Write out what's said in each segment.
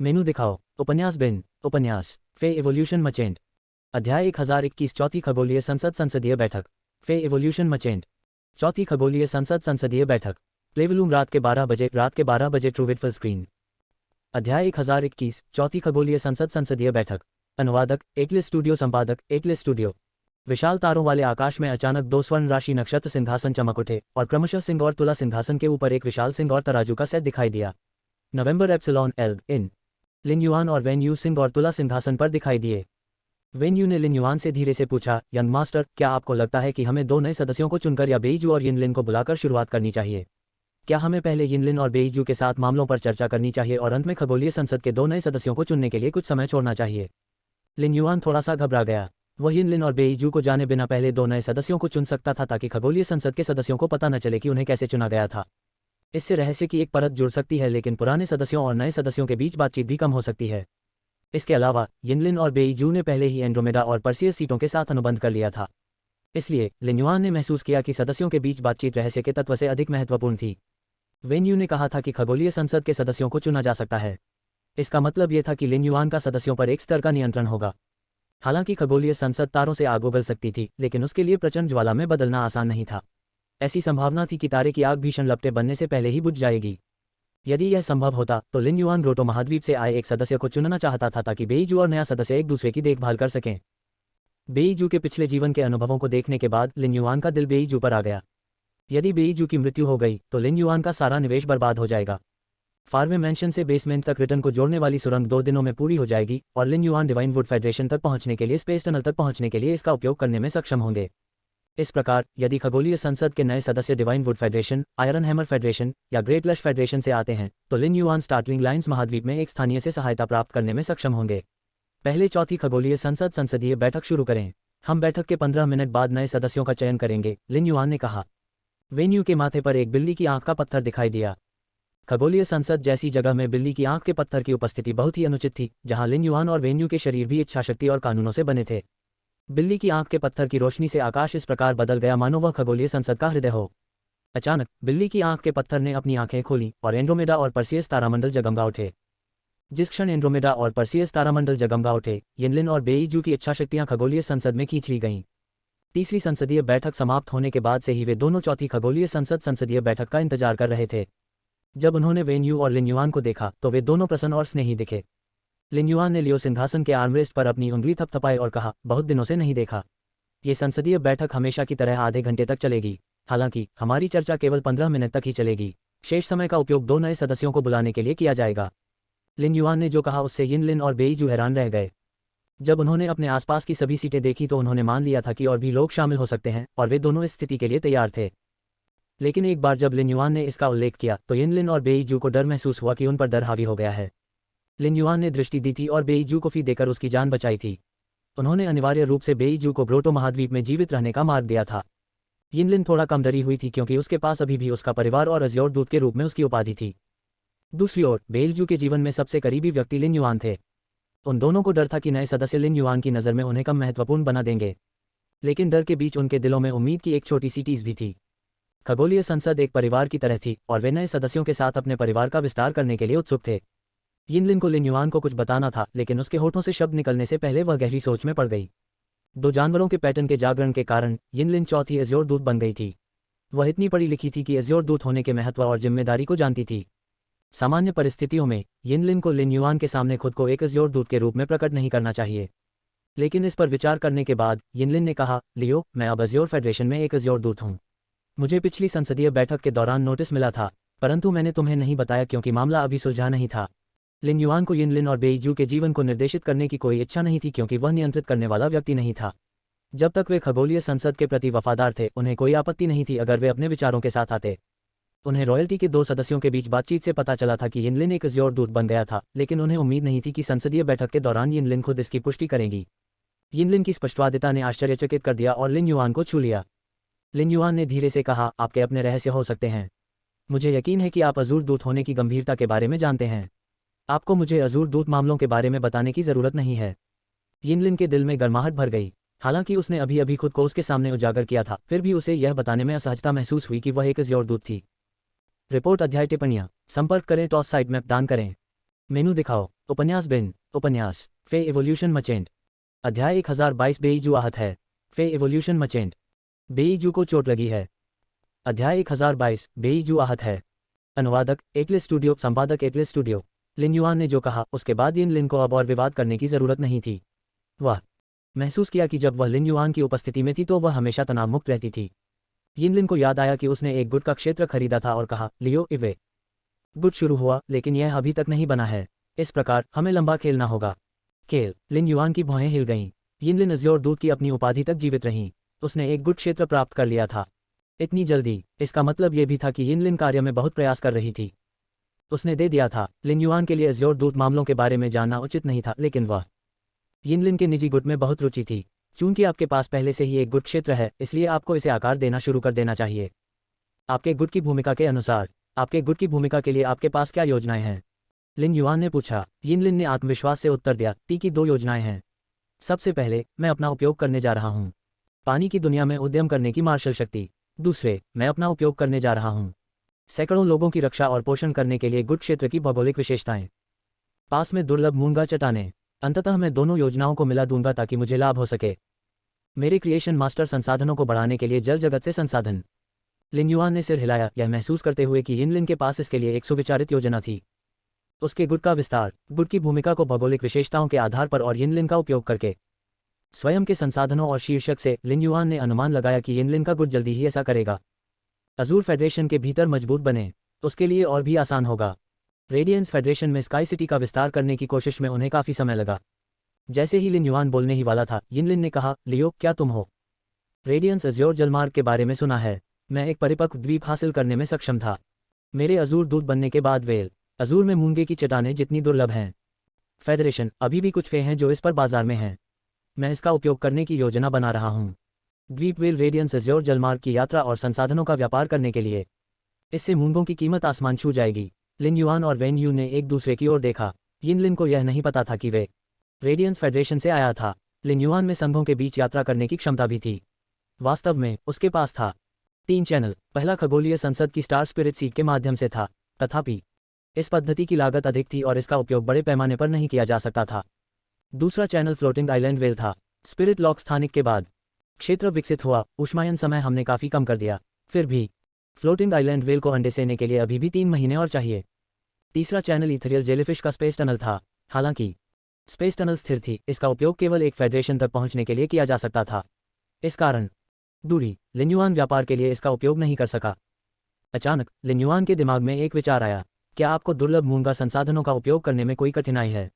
मेनू दिखाओ। उपन्यास बिन। उपन्यास फे इवोल्यूशन मचेंट। अध्याय 1021 चौथी खगोलीय संसद संसदीय बैठक। फे इवोल्यूशन मचेंट। चौथी खगोलीय संसद संसदीय बैठक। प्लेवलूम रात के 12 बजे ट्रूविड फुल स्क्रीन। अध्याय 1021 चौथी खगोलीय संसद संसदीय बैठक। अनुवादक एटलिस स्टूडियो। संपादक एटलिस स्टूडियो। विशाल तारों वाले आकाश में अचानक दो स्वर्ण राशि नक्षत्र सिंहासन चमक उठे और क्रमशः सिंह और तुला सिंहासन के ऊपर एक विशाल सिंह और तराजू का सेट दिखाई दिया। नवंबर एप्सिलॉन एल इन। लिन युआन और वेन यू सिंह और तुला सिंहासन पर दिखाई दिए। वेन यू ने लिन युआन से धीरे से पूछा, यंग मास्टर, क्या आपको लगता है कि हमें दो नए सदस्यों को चुनकर या बेईजू और यिनलिन को बुलाकर शुरुआत करनी चाहिए? क्या हमें पहले यिनलिन और बेईजू के साथ मामलों पर चर्चा करनी चाहिए और अंत में खगोलीय संसद के दो नए सदस्यों को चुनने के लिए कुछ समय छोड़ना चाहिए? लिन युआन थोड़ा सा घबरा गया। वह यिनलिन और बेईजू को जाने बिना पहले दो नए सदस्यों को चुन सकता था ताकि खगोलीय संसद के सदस्यों को पता न चले कि उन्हें कैसे चुना गया था। इससे रहस्य की एक परत जुड़ सकती है, लेकिन पुराने सदस्यों और नए सदस्यों के बीच बातचीत भी कम हो सकती है। इसके अलावा यिनलिन और बेईजू ने पहले ही एंड्रोमेडा और परसियस सीटों के साथ अनुबंध कर लिया था। इसलिए लिन युआन ने महसूस किया कि सदस्यों के बीच बातचीत रहस्य के तत्व से अधिक महत्वपूर्ण थी। वेन यू ने कहा था कि खगोलीय संसद के सदस्यों को चुना जा सकता है। इसका मतलब यह था कि लिन युआन का सदस्यों पर एक स्तर का नियंत्रण होगा। हालांकि खगोलीय संसद तारों से आग उगल सकती थी, लेकिन उसके लिए प्रचंड ज्वाला में बदलना आसान नहीं था। ऐसी संभावना थी कि तारे की आग भीषण लपटें बनने से पहले ही बुझ जाएगी। यदि यह संभव होता तो लिन युआन ग्रोटो महाद्वीप से आए एक सदस्य को चुनना चाहता था ताकि बेईजू और नया सदस्य एक दूसरे की देखभाल कर सकें। बेईजू के पिछले जीवन के अनुभवों को देखने के बाद लिन युआन का दिल बेईजू पर आ गया। यदि बेईजू की मृत्यु हो गई तो लिन युआन का सारा निवेश बर्बाद हो जाएगा। फार्वे मैंशन से बेसमेंट तक रिटर्न को जोड़ने वाली सुरंग 2 दिनों में पूरी हो जाएगी और लिन युआन डिवाइन वुड फेडरेशन तक पहुंचने के लिए स्पेस टनल तक पहुंचने के लिए इसका उपयोग करने में सक्षम होंगे। इस प्रकार यदि खगोलीय संसद के नए सदस्य divine would federation, iron hammer federation या ग्रेट लश फेडरेशन से आते हैं तो लिन युआन स्टार्टलिंग लाइन्स महाद्वीप में एक स्थानीय से सहायता प्राप्त करने में सक्षम होंगे। पहले चौथी खगोलीय संसद संसदीय बैठक शुरू करें। हम बैठक के 15 मिनट बाद नए सदस्यों का चयन करेंगे, लिन युआन ने कहा। वेन यू के माथे पर एक बिल्ली की आंख का पत्थर दिखाई दिया। खगोलीय संसद जैसी जगह में बिल्ली की आंख के पत्थर की उपस्थिति बहुत ही अनुचित थी, जहां लिन युआन और वेन यू के शरीर भी इच्छाशक्ति और कानूनों से बने थे। बिल्ली की आंख के पत्थर की रोशनी से आकाश इस प्रकार बदल गया मानो वह खगोलीय संसद का हृदय हो। अचानक बिल्ली की आंख के पत्थर ने अपनी आंखें खोली और एंड्रोमेडा और परसियस तारामंडल जगमगा उठे। जिस क्षण एंड्रोमेडा और परसियस तारामंडल जगमगा उठे, यिनलिन और बेईजू की इच्छाशक्तियां खगोलीय संसद में खींच ली गईं। तीसरी संसदीय बैठक समाप्त होने के बाद से ही वे दोनों चौथी खगोलीय संसद संसदीय बैठक का इंतजार कर रहे थे। जब उन्होंने वेन यू और लिन युआन को देखा तो वे दोनों प्रसन्न और स्नेही दिखे। लिन युआन ने लियो सिंहासन के आर्मरेस्ट पर अपनी उंगली थपथपाई और कहा, बहुत दिनों से नहीं देखा। ये संसदीय बैठक हमेशा की तरह आधे घंटे तक चलेगी। हालांकि हमारी चर्चा केवल 15 मिनट तक ही चलेगी। शेष समय का उपयोग दो नए सदस्यों को बुलाने के लिए किया जाएगा। लिन युआन ने जो कहा उससे यिनलिन और बेईजू हैरान रह गए। जब उन्होंने अपने आसपास की सभी सीटें देखी तो उन्होंने मान लिया था कि और भी लोग शामिल हो सकते हैं और वे दोनों इस स्थिति के लिए तैयार थे। लेकिन एक बार जब लिन युआन ने इसका उल्लेख किया तो यिनलिन और बेईजू को डर महसूस हुआ कि उन पर डर हावी हो गया है। लिन युआन ने दृष्टि दी थी और बेईजू को फी देकर उसकी जान बचाई थी। उन्होंने अनिवार्य रूप से बेईजू को ग्रोटो महाद्वीप में जीवित रहने का मार्ग दिया था। यिनलिन थोड़ा कम डरी हुई थी क्योंकि उसके पास अभी भी उसका परिवार और अज्योर दूत के रूप में उसकी उपाधि थी। दूसरी ओर बेईजू के जीवन में सबसे करीबी व्यक्ति लिन युआन थे। उन दोनों को डर था कि नए सदस्य लिन युआन की नज़र में उन्हें कम महत्वपूर्ण बना देंगे, लेकिन डर के बीच उनके दिलों में उम्मीद की एक छोटी सी टीस भी थी। खगोलीय संसद एक परिवार की तरह थी और वे नए सदस्यों के साथ अपने परिवार का विस्तार करने के लिए उत्सुक थे। यिनलिन को लिन युआन को कुछ बताना था, लेकिन उसके होठों से शब्द निकलने से पहले वह गहरी सोच में पड़ गई। दो जानवरों के पैटर्न के जागरण के कारण यिनलिन चौथी अज्योर दूत बन गई थी। वह इतनी पढ़ी लिखी थी कि अज्योर दूत होने के महत्व और जिम्मेदारी को जानती थी। सामान्य परिस्थितियों में यिनलिन को लिन युआन के सामने खुद को एक अज्योर दूत के रूप में प्रकट नहीं करना चाहिए, लेकिन इस पर विचार करने के बाद यिनलिन ने कहा, लियो, मैं अब अज्योर फेडरेशन में एक अज्योर दूत हूँ। मुझे पिछली संसदीय बैठक के दौरान नोटिस मिला था, परंतु मैंने तुम्हें नहीं बताया क्योंकि मामला अभी सुलझा नहीं था। लिन युआन को यिनलिन और बेईजू के जीवन को निर्देशित करने की कोई इच्छा नहीं थी क्योंकि वह नियंत्रित करने वाला व्यक्ति नहीं था। जब तक वे खगोलीय संसद के प्रति वफादार थे, उन्हें कोई आपत्ति नहीं थी अगर वे अपने विचारों के साथ आते। उन्हें रॉयल्टी के दो सदस्यों के बीच बातचीत से पता चला था कि यिनलिन एक अज्योर दूत बन गया था, लेकिन उन्हें उम्मीद नहीं थी कि संसदीय बैठक के दौरान यिनलिन खुद इसकी पुष्टि करेंगी। यिनलिन की स्पष्टवादिता ने आश्चर्यचकित कर दिया और लिन युआन को छू लिया। लिन युआन ने धीरे से कहा, आपके अपने रहस्य हो सकते हैं। मुझे यकीन है कि आप अजूर दूत होने की गंभीरता के बारे में जानते हैं। आपको मुझे अजूर दूत मामलों के बारे में बताने की जरूरत नहीं है। यिनलिन के दिल में गर्माहट भर गई। हालांकि उसने अभी अभी खुद को उसके सामने उजागर किया था, फिर भी उसे यह बताने में असहजता महसूस हुई कि वह एक अज्योर दूत थी। रिपोर्ट अध्याय टिप्पणियां। संपर्क करें, टॉस साइट मैप दान करें। मेनू दिखाओ। उपन्यास बिन। उपन्यास फे एवोल्यूशन मचेंट। अध्याय 1022 बेईजू आहत है। फे एवोल्यूशन मचेंट। बेईजू को चोट लगी है। अध्याय 1022 बेईजू आहत है। अनुवादक एटलस स्टूडियो, संपादक एटलस स्टूडियो। लिन युआन ने जो कहा उसके बाद यिन लिन को अब और विवाद करने की जरूरत नहीं थी। वह महसूस किया कि जब वह लिन युआन की उपस्थिति में थी तो वह हमेशा तनाव मुक्त रहती थी। यिन लिन को याद आया कि उसने एक गुट का क्षेत्र खरीदा था और कहा, लियो इवे। गुट शुरू हुआ लेकिन यह अभी तक नहीं बना है। इस प्रकार हमें लंबा खेलना होगा। खेल। लिन युआन की भौहें हिल गईं। यिन लिन अज़्योर दूत की अपनी उपाधि तक जीवित रहीं। उसने एक गुट क्षेत्र प्राप्त कर लिया था। इतनी जल्दी, इसका मतलब यह भी था कि यिन लिन कार्य में बहुत प्रयास कर रही थी। उसने दे दिया था। लिन युआन के लिए अज़्योर दूत मामलों के बारे में जानना उचित नहीं था, लेकिन वह यिन लिन के निजी गुट में बहुत रुचि थी। चूंकि आपके पास पहले से ही एक गुट क्षेत्र है, इसलिए आपको इसे आकार देना शुरू कर देना चाहिए। आपके गुट की भूमिका के अनुसार, आपके गुट की भूमिका के लिए आपके पास क्या योजनाएं हैं? लिन युआन ने पूछा। यिन लिन ने आत्मविश्वास से उत्तर दिया, टी की 2 योजनाएं हैं। सबसे पहले, मैं अपना उपयोग करने जा रहा हूँ। पानी की दुनिया में उद्यम करने की मार्शल शक्ति। दूसरे, मैं अपना उपयोग करने जा रहा हूँ सैकड़ों लोगों की रक्षा और पोषण करने के लिए गुट क्षेत्र की भौगोलिक विशेषताएं। पास में दुर्लभ मूंगा चट्टानें। अंततः मैं दोनों योजनाओं को मिला दूंगा ताकि मुझे लाभ हो सके। मेरे क्रिएशन मास्टर संसाधनों को बढ़ाने के लिए जल जगत से संसाधन। लिन युआन ने सिर हिलाया, यह महसूस करते हुए कि यिन लिन के पास इसके लिए एक सुविचारित योजना थी। उसके गुट का विस्तार, गुट की भूमिका को भौगोलिक विशेषताओं के आधार पर और यिन लिन का उपयोग करके स्वयं के संसाधनों और शीर्षक से लिन युआन ने अनुमान लगाया कि यिन लिन का गुट जल्दी ही ऐसा करेगा। अज़ूर फेडरेशन के भीतर मजबूत बने, उसके लिए और भी आसान होगा। रेडियंस फेडरेशन में स्काई सिटी का विस्तार करने की कोशिश में उन्हें काफ़ी समय लगा। जैसे ही लिन युआन बोलने ही वाला था, यिन लिन ने कहा, लियो, क्या तुम हो? रेडियंस अज़्योर जलमार्ग के बारे में सुना है। मैं एक परिपक्व द्वीप हासिल करने में सक्षम था। मेरे अज़ूर दूत बनने के बाद वेल अज़ूर में मूंगे की चट्टानें जितनी दुर्लभ हैं। फेडरेशन, अभी भी कुछ फे हैं जो इस पर बाजार में हैं। मैं इसका उपयोग करने की योजना बना रहा हूँ। द्वीप वेल रेडियंस अज़्योर जलमार्ग की यात्रा और संसाधनों का व्यापार करने के लिए। इससे मूंगों की कीमत आसमान छू जाएगी। लिन युआन और वेन यू ने एक दूसरे की ओर देखा। यिन लिन को यह नहीं पता था कि वे रेडियंस फेडरेशन से आया था। लिन युआन में संघों के बीच यात्रा करने की क्षमता भी थी। वास्तव में उसके पास था 3 चैनल। पहला खगोलीय संसद की स्टार स्पिरिट सीट के माध्यम से था, तथापि इस पद्धति की लागत अधिक थी और इसका उपयोग बड़े पैमाने पर नहीं किया जा सकता था। दूसरा चैनल फ्लोटिंग आइलैंड वेल था। स्पिरिट लॉक स्थानिक के बाद क्षेत्र विकसित हुआ। ऊष्मायन समय हमने काफ़ी कम कर दिया। फिर भी फ्लोटिंग आइलैंड वेल को अंडे सेने के लिए अभी भी 3 महीने और चाहिए। तीसरा चैनल इथेरियल जेलीफिश का स्पेस टनल था। हालांकि स्पेस टनल स्थिर थी, इसका उपयोग केवल एक फेडरेशन तक पहुंचने के लिए किया जा सकता था। इस कारण दूरी, लिन युआन व्यापार के लिए इसका उपयोग नहीं कर सका। अचानक लिन युआन के दिमाग में एक विचार आया, क्या आपको दुर्लभ मूंगा संसाधनों का उपयोग करने में कोई कठिनाई है?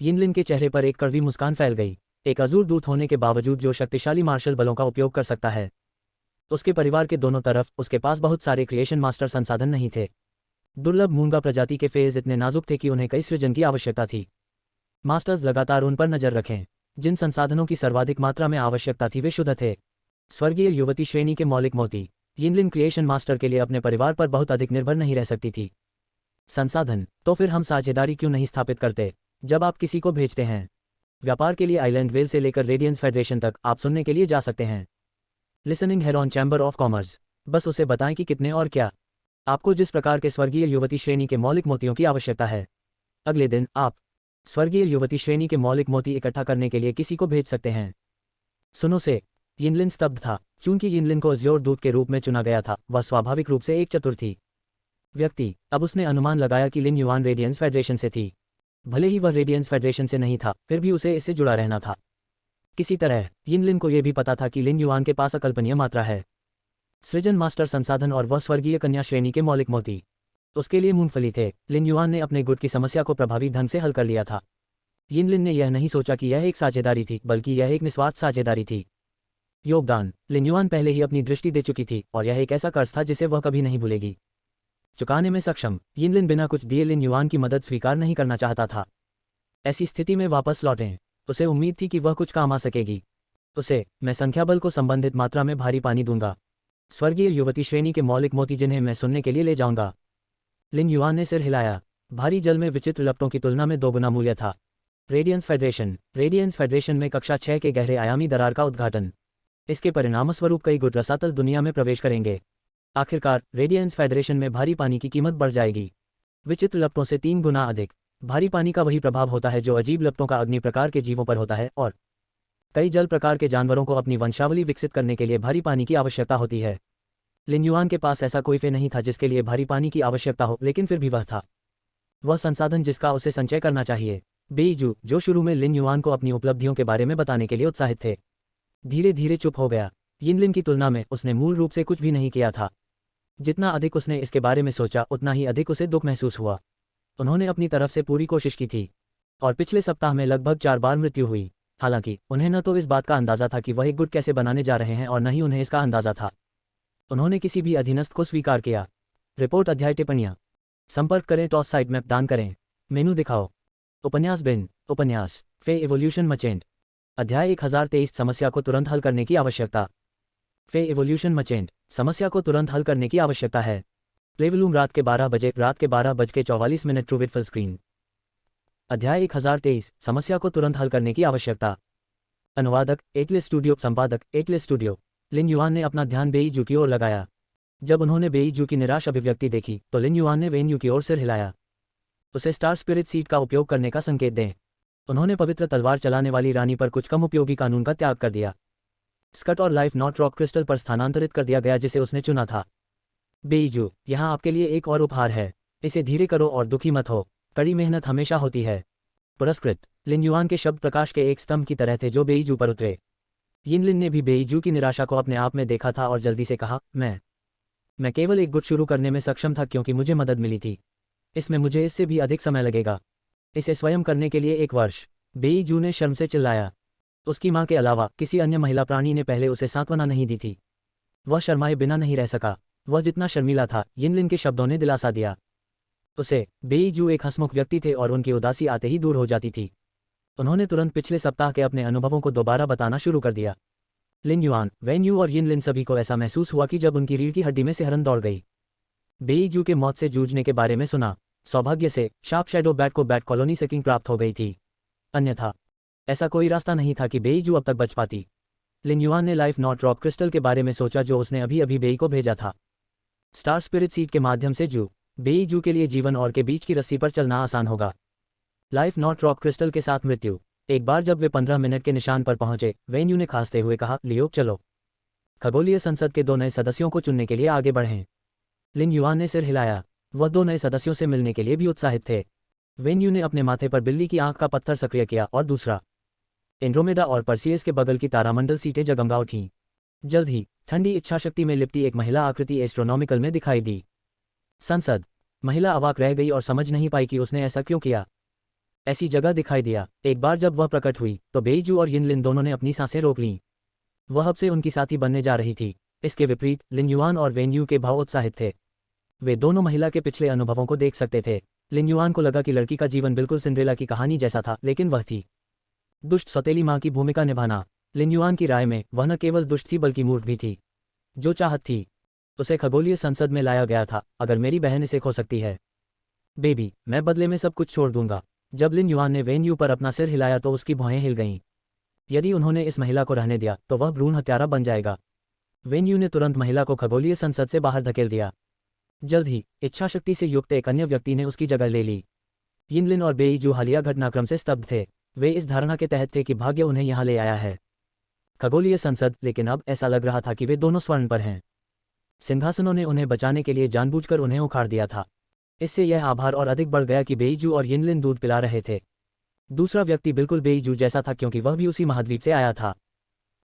यिन लिन के चेहरे पर एक कड़वी मुस्कान फैल गई। एक अज़ूर दूत होने के बावजूद जो शक्तिशाली मार्शल बलों का उपयोग कर सकता है। उसके परिवार के दोनों तरफ उसके पास बहुत सारे क्रिएशन मास्टर संसाधन नहीं थे। दुर्लभ मूंगा प्रजाति के फेज इतने नाजुक थे कि उन्हें कई सृजन की आवश्यकता थी। मास्टर्स लगातार उन पर नजर रखें। जिन संसाधनों की सर्वाधिक मात्रा में आवश्यकता थी वे शुद्ध थे। स्वर्गीय युवती श्रेणी के मौलिक मोती। यिन लिन क्रिएशन मास्टर के लिए अपने परिवार पर बहुत अधिक निर्भर नहीं रह सकती थी। संसाधन, तो फिर हम साझेदारी क्यों नहीं स्थापित करते? जब आप किसी को भेजते हैं व्यापार के लिए आइलैंड वेल से लेकर रेडियंस फेडरेशन तक, आप सुनने के लिए जा सकते हैं। Listening heron chamber of commerce. बस उसे बताएं कि कितने और क्या। आपको जिस प्रकार के स्वर्गीय युवती श्रेणी के मौलिक मोतियों की आवश्यकता है। अगले दिन आप स्वर्गीय युवती श्रेणी के मौलिक मोती इकट्ठा करने के लिए किसी को भेज सकते हैं। सुनो से। यिन लिन स्तब्ध था। चूंकि यिन लिन को अज़्योर दूत के रूप में चुना गया था, वह स्वाभाविक रूप से एक चतुर थी व्यक्ति। अब उसने अनुमान लगाया कि लिन युआन रेडियंस फेडरेशन से थी। भले ही वह रेडियंस फेडरेशन से नहीं था, फिर भी उसे इससे जुड़ा रहना था। किसी तरह यिन लिन को यह भी पता था कि लिन युआन के पास अकल्पनीय मात्रा है सृजन मास्टर संसाधन और वह स्वर्गीय कन्या श्रेणी के मौलिक मोती उसके लिए मूंगफली थे। लिन युआन ने अपने गुट की समस्या को प्रभावी ढंग से हल कर लिया था। यिन लिन ने यह नहीं सोचा कि यह एक साझेदारी थी, बल्कि यह एक निस्वार्थ साझेदारी थी। योगदान। लिन युआन पहले ही अपनी दृष्टि दे चुकी थी और यह एक ऐसा कर्ज था जिसे वह कभी नहीं भूलेगी। चुकाने में सक्षम। यिन लिन बिना कुछ दिए लिन युआन की मदद स्वीकार नहीं करना चाहता था। ऐसी स्थिति में वापस लौटें। उसे उम्मीद थी कि वह कुछ काम आ सकेगी। उसे, मैं संख्याबल को संबंधित मात्रा में भारी पानी दूंगा। स्वर्गीय युवती श्रेणी के मौलिक मोती जिन्हें मैं सुनने के लिए ले जाऊंगा। लिन युआन ने सिर हिलाया। भारी जल में विचित्र लपटों की तुलना में दोगुना मूल्य था। Radiance federation. रेडियंस फेडरेशन में कक्षा 6 के गहरे आयामी दरार का उद्घाटन। इसके परिणामस्वरूप कई गुट रसातल दुनिया में प्रवेश करेंगे। आखिरकार रेडियंस फेडरेशन में भारी पानी की कीमत बढ़ जाएगी। विचित्र लपटों से 3 गुना अधिक। भारी पानी का वही प्रभाव होता है जो अजीब लपटों का अग्नि प्रकार के जीवों पर होता है, और कई जल प्रकार के जानवरों को अपनी वंशावली विकसित करने के लिए भारी पानी की आवश्यकता होती है। लिन युआन के पास ऐसा कोई फे नहीं था जिसके लिए भारी पानी की आवश्यकता हो, लेकिन फिर भी वह था वह संसाधन जिसका उसे संचय करना चाहिए। बेईजू, जो शुरू में लिन युआन को अपनी उपलब्धियों के बारे में बताने के लिए उत्साहित थे, धीरे धीरे चुप हो गया। यिनलिन की तुलना में उसने मूल रूप से कुछ भी नहीं किया था। जितना अधिक उसने इसके बारे में सोचा उतना ही अधिक उसे दुख महसूस हुआ। उन्होंने अपनी तरफ से पूरी कोशिश की थी और पिछले सप्ताह में लगभग 4 बार मृत्यु हुई। हालांकि उन्हें न तो इस बात का अंदाजा था कि वह एक गुट कैसे बनाने जा रहे हैं और न ही उन्हें इसका अंदाजा था। उन्होंने किसी भी अधीनस्थ को स्वीकार किया। रिपोर्ट, अध्याय, टिप्पणियाँ। संपर्क करें, टॉस साइट मैप दान करें, मेनू दिखाओ। उपन्यास बिन, उपन्यास फे एवोल्यूशन मचेंट। अध्याय 1023, समस्या को तुरंत हल करने की आवश्यकता। फे एवोल्यूशन मचेंट, समस्या को तुरंत हल करने की आवश्यकता है। प्लेवलूम, रात के 12 बजे, रात के 12:44 ट्रू विथ फुल स्क्रीन। अध्याय 1023, समस्या को तुरंत हल करने की आवश्यकता। अनुवादक एटलेस स्टूडियो, संपादक एटलेस स्टूडियो। लिन युआन ने अपना ध्यान बेईजू की ओर लगाया। जब उन्होंने बेईजू की निराश अभिव्यक्ति देखी तो लिन युआन ने वेन्यू की ओर सिर हिलाया। उसे स्टार स्पिरिट सीट का उपयोग करने का संकेत दें। उन्होंने पवित्र तलवार चलाने वाली रानी पर कुछ कम उपयोगी कानून का त्याग कर दिया। स्कट और लाइफ नॉट रॉक क्रिस्टल पर स्थानांतरित कर दिया गया जिसे उसने चुना था। बेईजू, यहाँ आपके लिए एक और उपहार है। इसे धीरे करो और दुखी मत हो। कड़ी मेहनत हमेशा होती है। पुरस्कृत। लिन युआन के शब्द प्रकाश के एक स्तंभ की तरह थे जो बेईजू पर उतरे। यिनलिन ने भी बेईजू की निराशा को अपने आप में देखा था और जल्दी से कहा, मैं केवल एक गुट शुरू करने में सक्षम था क्योंकि मुझे मदद मिली थी। इसमें मुझे इससे भी अधिक समय लगेगा। इसे स्वयं करने के लिए 1 वर्ष। बेईजू ने शर्म से चिल्लाया। उसकी मां के अलावा किसी अन्य महिला प्राणी ने पहले उसे सांत्वना नहीं दी थी। वह शर्माए बिना नहीं रह सका। वह जितना शर्मीला था, यिनलिन के शब्दों ने दिलासा दिया उसे। बेईजू एक हंसमुख व्यक्ति थे और उनकी उदासी आते ही दूर हो जाती थी। उन्होंने तुरंत पिछले सप्ताह के अपने अनुभवों को दोबारा बताना शुरू कर दिया। लिन युआन, वेन्यू और यिनलिन सभी को ऐसा महसूस हुआ कि जब उनकी रीढ़ की हड्डी में सिहरन दौड़ गई। बेईजू के मौत से जूझने के बारे में सुना। सौभाग्य से शार्प शैडो बैट को बैट कॉलोनी से किंग प्राप्त हो गई थी, अन्यथा ऐसा कोई रास्ता नहीं था कि बेईजू अब तक बच पाती। लिन युआन ने लाइफ नॉट रॉक क्रिस्टल के बारे में सोचा जो उसने अभी अभी बेई को भेजा था। स्टार स्पिरिट सीट के माध्यम से बेईजू के लिए जीवन और के बीच की रस्सी पर चलना आसान होगा। लाइफ नॉट रॉक क्रिस्टल के साथ मृत्यु। एक बार जब वे 15 मिनट के निशान पर पहुंचे, वेन्यू ने खांसते हुए कहा, लियो चलो। खगोलीय संसद के 2 नए सदस्यों को चुनने के लिए आगे बढ़ें। लिन युआन ने सिर हिलाया। वह 2 नए सदस्यों से मिलने के लिए भी उत्साहित थे। वेन्यू ने अपने माथे पर बिल्ली की आंख का पत्थर सक्रिय किया और दूसरा। एंड्रोमेडा और परसियस के बगल की तारामंडल सीटें जगमगा उठीं। जल्द ही ठंडी इच्छाशक्ति में लिपटी एक महिला आकृति एस्ट्रोनॉमिकल में दिखाई दी। संसद। महिला अवाक रह गई और समझ नहीं पाई कि उसने ऐसा क्यों किया। ऐसी जगह दिखाई दिया। एक बार जब वह प्रकट हुई तो बेईजू और यिनलिन दोनों ने अपनी सांसें रोक लीं। वह अब से उनकी साथी बनने जा रही थी। इसके विपरीत लिन युआन और वेन्यू के भाव उत्साहित थे। वे दोनों महिला के पिछले अनुभवों को देख सकते थे। लिन युआन को लगा कि लड़की का जीवन बिल्कुल सिंड्रेला की कहानी जैसा था, लेकिन वह थी दुष्ट सौतेली मां की भूमिका निभाना। लिन युआन की राय में वह न केवल दुष्ट थी बल्कि मूर्ख भी थी। जो चाहत थी उसे खगोलीय संसद में लाया गया था। अगर मेरी बहन इसे खो सकती है, बेबी, मैं बदले में सब कुछ छोड़ दूंगा। जब लिन युआन ने वेन्यू पर अपना सिर हिलाया तो उसकी भौहें हिल गईं। यदि उन्होंने इस महिला को रहने दिया तो वह भ्रूण हत्यारा बन जाएगा। वेन्यू ने तुरंत महिला को खगोलीय संसद से बाहर धकेल दिया। जल्द ही इच्छाशक्ति से युक्त एक अन्य व्यक्ति ने उसकी जगह ले ली। यिनलिन और बेईजू हालिया घटनाक्रम से स्तब्ध थे। वे इस धारणा के तहत थे कि भाग्य उन्हें यहाँ ले आया है, खगोलीय संसद। लेकिन अब ऐसा लग रहा था कि वे दोनों स्वर्ण पर हैं। सिंहासनों ने उन्हें बचाने के लिए जानबूझकर उन्हें उखाड़ दिया था। इससे यह आभार और अधिक बढ़ गया कि बेईजू और यिनलिन दूध पिला रहे थे। दूसरा व्यक्ति बिल्कुल बेईजू जैसा था क्योंकि वह भी उसी महाद्वीप से आया था।